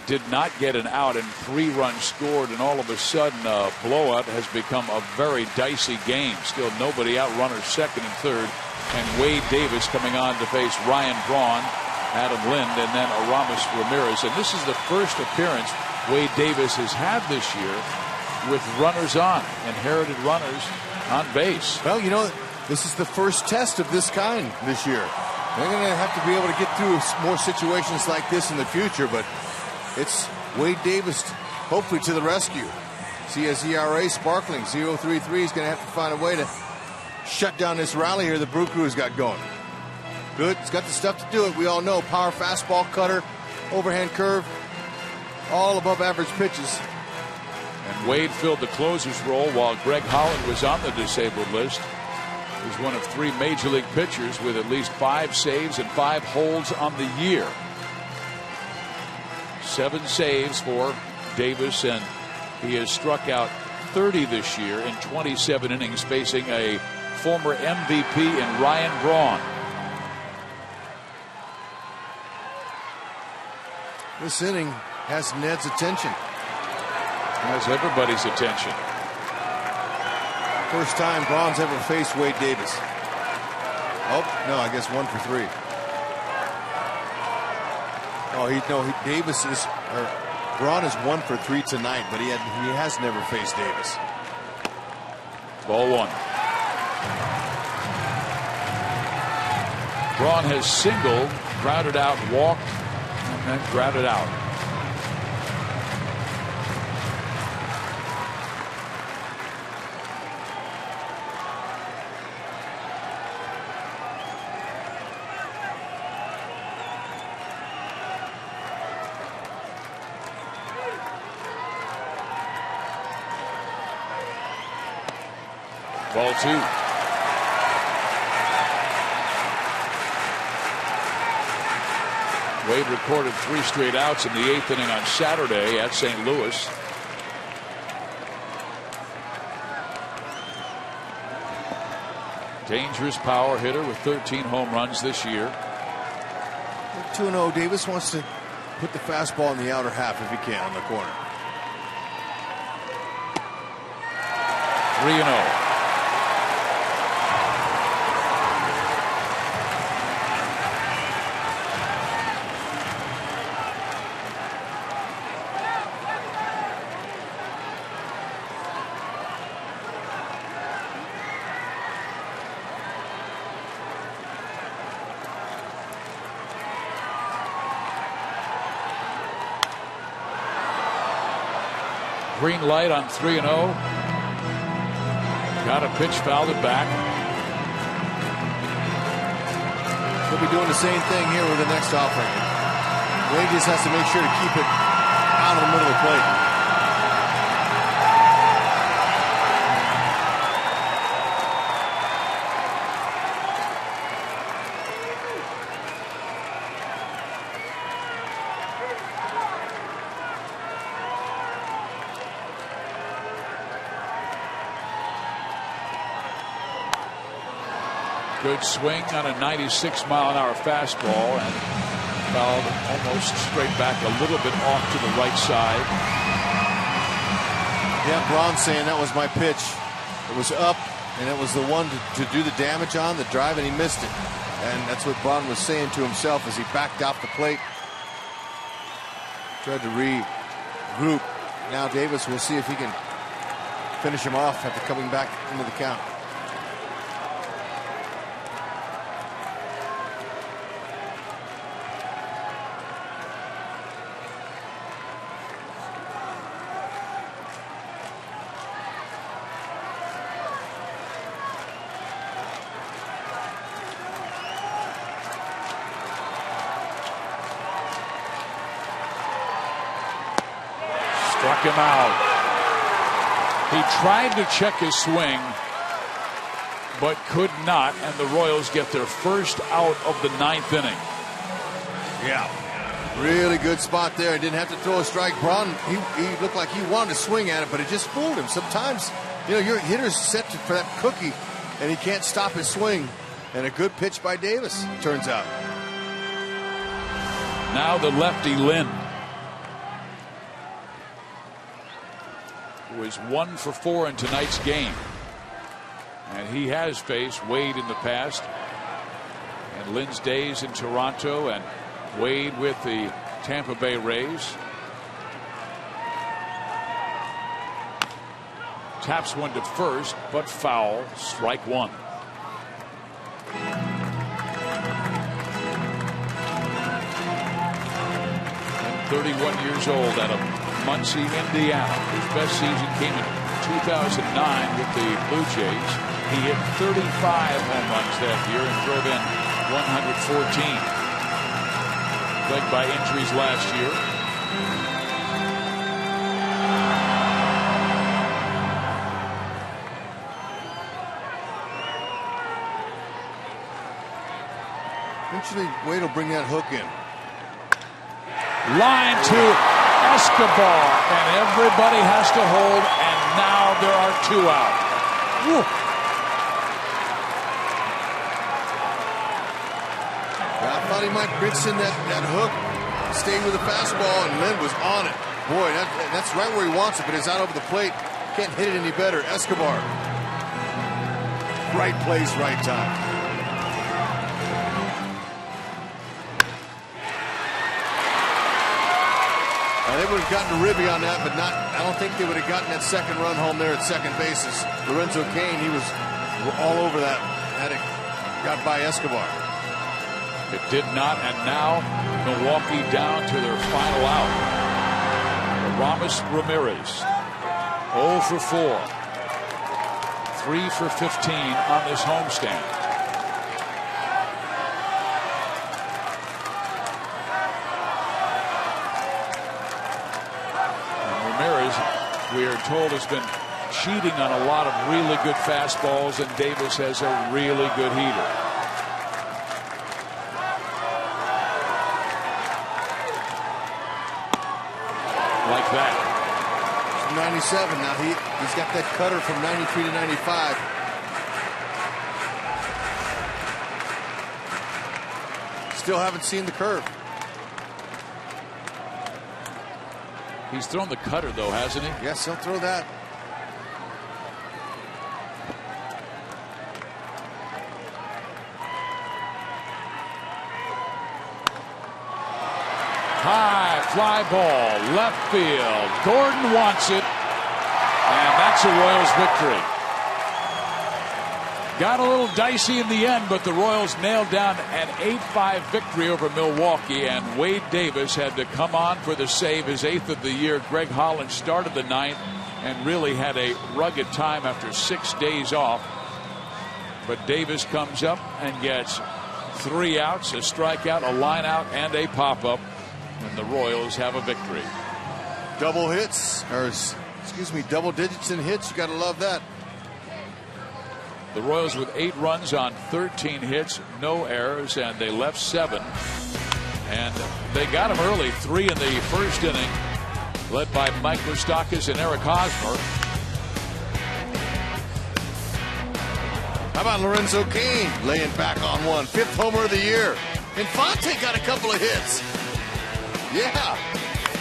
S3: did not get an out, and 3 runs scored, and all of a sudden a blowout has become a very dicey game. Still nobody out, runners second and third, and Wade Davis coming on to face Ryan Braun, Adam Lind, and then Aramis Ramirez. And this is the first appearance Wade Davis has had this year with runners on, inherited runners on base.
S4: Well, you know, this is the first test of this kind this year. They're going to have to be able to get through more situations like this in the future, but it's Wade Davis hopefully to the rescue. See his ERA sparkling, 0.33. He's going to have to find a way to shut down this rally here the Brew Crew's got going. Good. He's got the stuff to do it. We all know power fastball, cutter, overhand curve, all above average pitches.
S3: And Wade filled the closer's role while Greg Holland was on the disabled list. He's one of 3 major league pitchers with at least 5 saves and 5 holds on the year. 7 saves for Davis, and he has struck out 30 this year in 27 innings, facing a former MVP in Ryan Braun.
S4: This inning has Ned's attention.
S3: Has everybody's attention.
S4: First time Braun's ever faced Wade Davis. Oh, no, I guess 1 for 3. Oh, Davis is, Braun is 1 for 3 tonight, but he has never faced Davis.
S3: Ball 1. Braun has singled, grounded out, walked, and then grounded out. Ball 2. Wade recorded 3 straight outs in the 8th inning on Saturday at St. Louis. Dangerous power hitter with 13 home runs this year.
S4: 2-0. Davis wants to put the fastball in the outer half if he can on the corner.
S3: 3-0. Green light on 3-0. Got a pitch, fouled it back.
S4: He'll be doing the same thing here with the next offering. Wade just has to make sure to keep it out of the middle of the plate.
S3: Good swing on a 96-mile-an-hour fastball and fouled almost straight back, a little bit off to the right side.
S4: Yeah, Braun saying that was my pitch. It was up, and it was the one to do the damage on, the drive, and he missed it. And that's what Braun was saying to himself as he backed off the plate. Tried to regroup. Now Davis will see if he can finish him off after coming back into the count.
S3: Struck him out. He tried to check his swing, but could not, and the Royals get their first out of the 9th inning.
S4: Yeah, really good spot there. He didn't have to throw a strike. Braun, he looked like he wanted to swing at it, but it just fooled him. Sometimes, you know, your hitter's set for that cookie, and he can't stop his swing. And a good pitch by Davis, turns out.
S3: Now the lefty Lynn, who is 1 for 4 in tonight's game. And he has faced Wade in the past. And Lynn's days in Toronto and Wade with the Tampa Bay Rays. Taps one to first, but foul. Strike one. 31 years old out of Muncie, Indiana. His best season came in 2009 with the Blue Jays. He hit 35 home runs that year and drove in 114. Plagued by injuries last year.
S4: Eventually, Wade will bring that hook in.
S3: Line to Escobar, and everybody has to hold, and now there are two out. Woo.
S4: I thought he might mix in that hook, stay with the fastball, and Lynn was on it. Boy, that's right where he wants it, but it's out over the plate. Can't hit it any better. Escobar. Right place, right time. They would have gotten to Ribby on that, but not. I don't think they would have gotten that second run home there at second bases. Lorenzo Cain, he was all over that. Had it got by Escobar.
S3: It did not, and now Milwaukee down to their final out. Ramos Ramirez, 0 for 4, 3 for 15 on this homestand. We are told has been cheating on a lot of really good fastballs, and Davis has a really good heater. Like that.
S4: 97 now. He's got that cutter from 93 to 95. Still haven't seen the curve.
S3: He's thrown the cutter, though, hasn't he?
S4: Yes, he'll throw that.
S3: High fly ball, left field. Gordon wants it, and that's a Royals victory. Got a little dicey in the end, but the Royals nailed down an 8-5 victory over Milwaukee, and Wade Davis had to come on for the save, his 8th of the year. Greg Holland started the 9th and really had a rugged time after 6 days off. But Davis comes up and gets 3 outs, a strikeout, a line out, and a pop-up, and the Royals have a victory.
S4: Double hits, or excuse me, double digits in hits. You got to love that.
S3: The Royals with 8 runs on 13 hits, no errors, and they left 7. And they got him early, 3 in the first inning, led by Mike Moustakas and Eric Hosmer.
S4: How about Lorenzo Cain laying back on one? 5th homer of the year. Infante got a couple of hits. Yeah.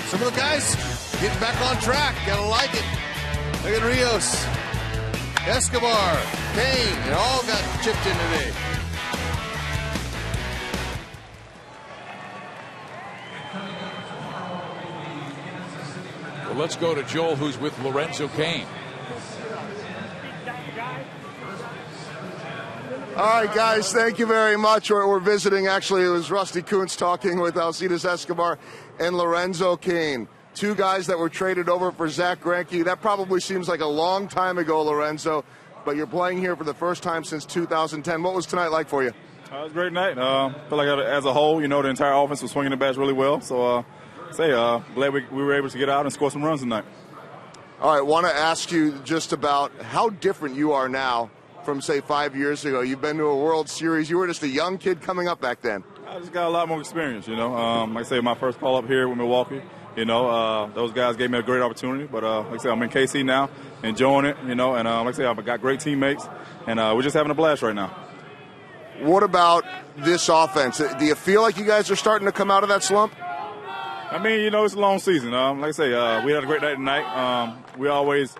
S4: Some of the guys getting back on track. Gotta like it. Look at Rios. Escobar, Cain, they all got chipped in today.
S3: Well, let's go to Joel, who's with Lorenzo Cain.
S1: All right, guys, thank you very much. We're visiting, actually, it was Rusty Kuntz talking with Alcides Escobar and Lorenzo Cain. 2 guys that were traded over for Zach Greinke. That probably seems like a long time ago, Lorenzo, but you're playing here for the first time since 2010. What was tonight like for you?
S7: It was a great night. I feel like as a whole, the entire offense was swinging the bats really well. So, glad we were able to get out and score some runs tonight.
S1: All right, want to ask you just about how different you are now from, say, 5 years ago. You've been to a World Series. You were just a young kid coming up back then.
S7: I just got a lot more experience, Like I say, my first call up here with Milwaukee. Those guys gave me a great opportunity. But like I said, I'm in KC now, enjoying it, and like I say, I've got great teammates, and we're just having a blast right now.
S1: What about this offense? Do you feel like you guys are starting to come out of that slump?
S7: I mean, it's a long season. Like I say, we had a great night tonight. We always,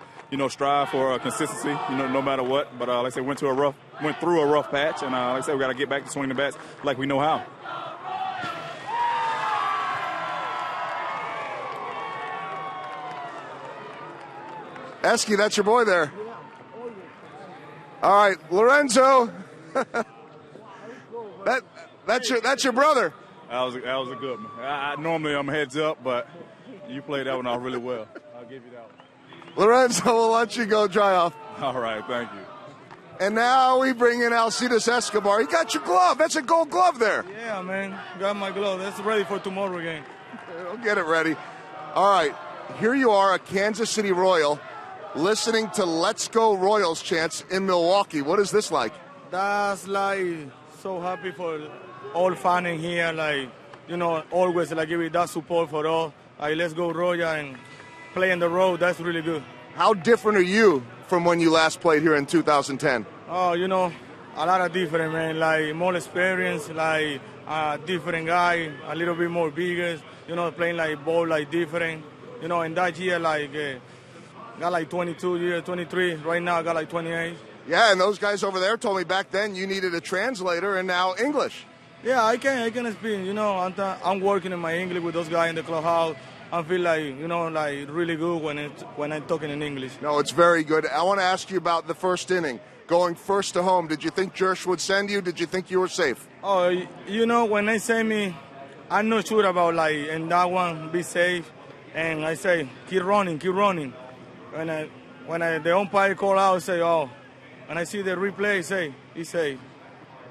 S7: strive for consistency, no matter what. But like I say, went through a rough patch, and like I say, we got to get back to swinging the bats like we know how.
S1: Esky, that's your boy there. All right, Lorenzo. that's your brother.
S7: That was a good one. Normally I'm heads up, but you played that one off really well. I'll give you that one.
S1: Lorenzo, we'll let you go dry off.
S7: All right, thank you.
S1: And now we bring in Alcides Escobar. He got your glove. That's a gold glove there.
S8: Yeah, man. Got my glove. That's ready for tomorrow game.
S1: I'll get it ready. All right, here you are, a Kansas City Royal, listening to Let's Go Royals chants in Milwaukee. What is this like?
S8: That's like so happy for all fans in here. Like, you know, always like give it that support for all. Like, let's go Royal and play in the road. That's really good.
S1: How different are you from when you last played here in 2010?
S8: Oh, you know, a lot of different, man. Like more experience, like a different guy, a little bit more bigger. You know, playing like ball like different. You know, in that year, like got like 22 years, 23. Right now, I got like 28.
S1: Yeah, and those guys over there told me back then you needed a translator, and now English.
S8: Yeah, I can speak. You know, I'm working in my English with those guys in the clubhouse. I feel like, you know, like really good when I'm talking in English.
S1: No, it's very good. I want to ask you about the first inning. Going first to home, did you think Jersh would send you? Did you think you were safe?
S8: Oh, you know, when they send me, I'm not sure about, like, in that one, be safe. And I say, keep running, keep running. When the umpire call out, I say, oh. And I see the replay, say, he's safe.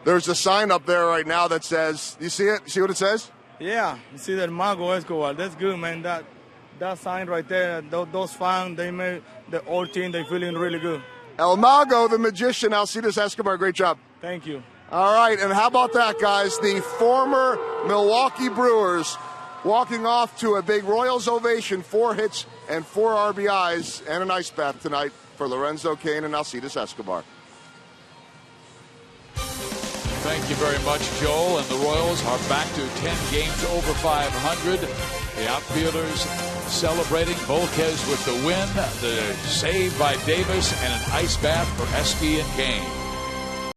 S1: There's a sign up there right now that says, you see it? See what it says?
S8: Yeah, you see that Mago Escobar. That's good, man. That sign right there, those fans, they made the whole team, they feeling really good.
S1: El Mago, the magician, Alcides Escobar, great job.
S8: Thank you.
S1: All right, and how about that, guys? The former Milwaukee Brewers walking off to a big Royals ovation, 4 hits and 4 RBIs, and an ice bath tonight for Lorenzo Cain and Alcides Escobar.
S3: Thank you very much, Joel. And the Royals are back to 10 games over 500. The outfielders celebrating. Volquez with the win, the save by Davis, and an ice bath for Esky and Cain.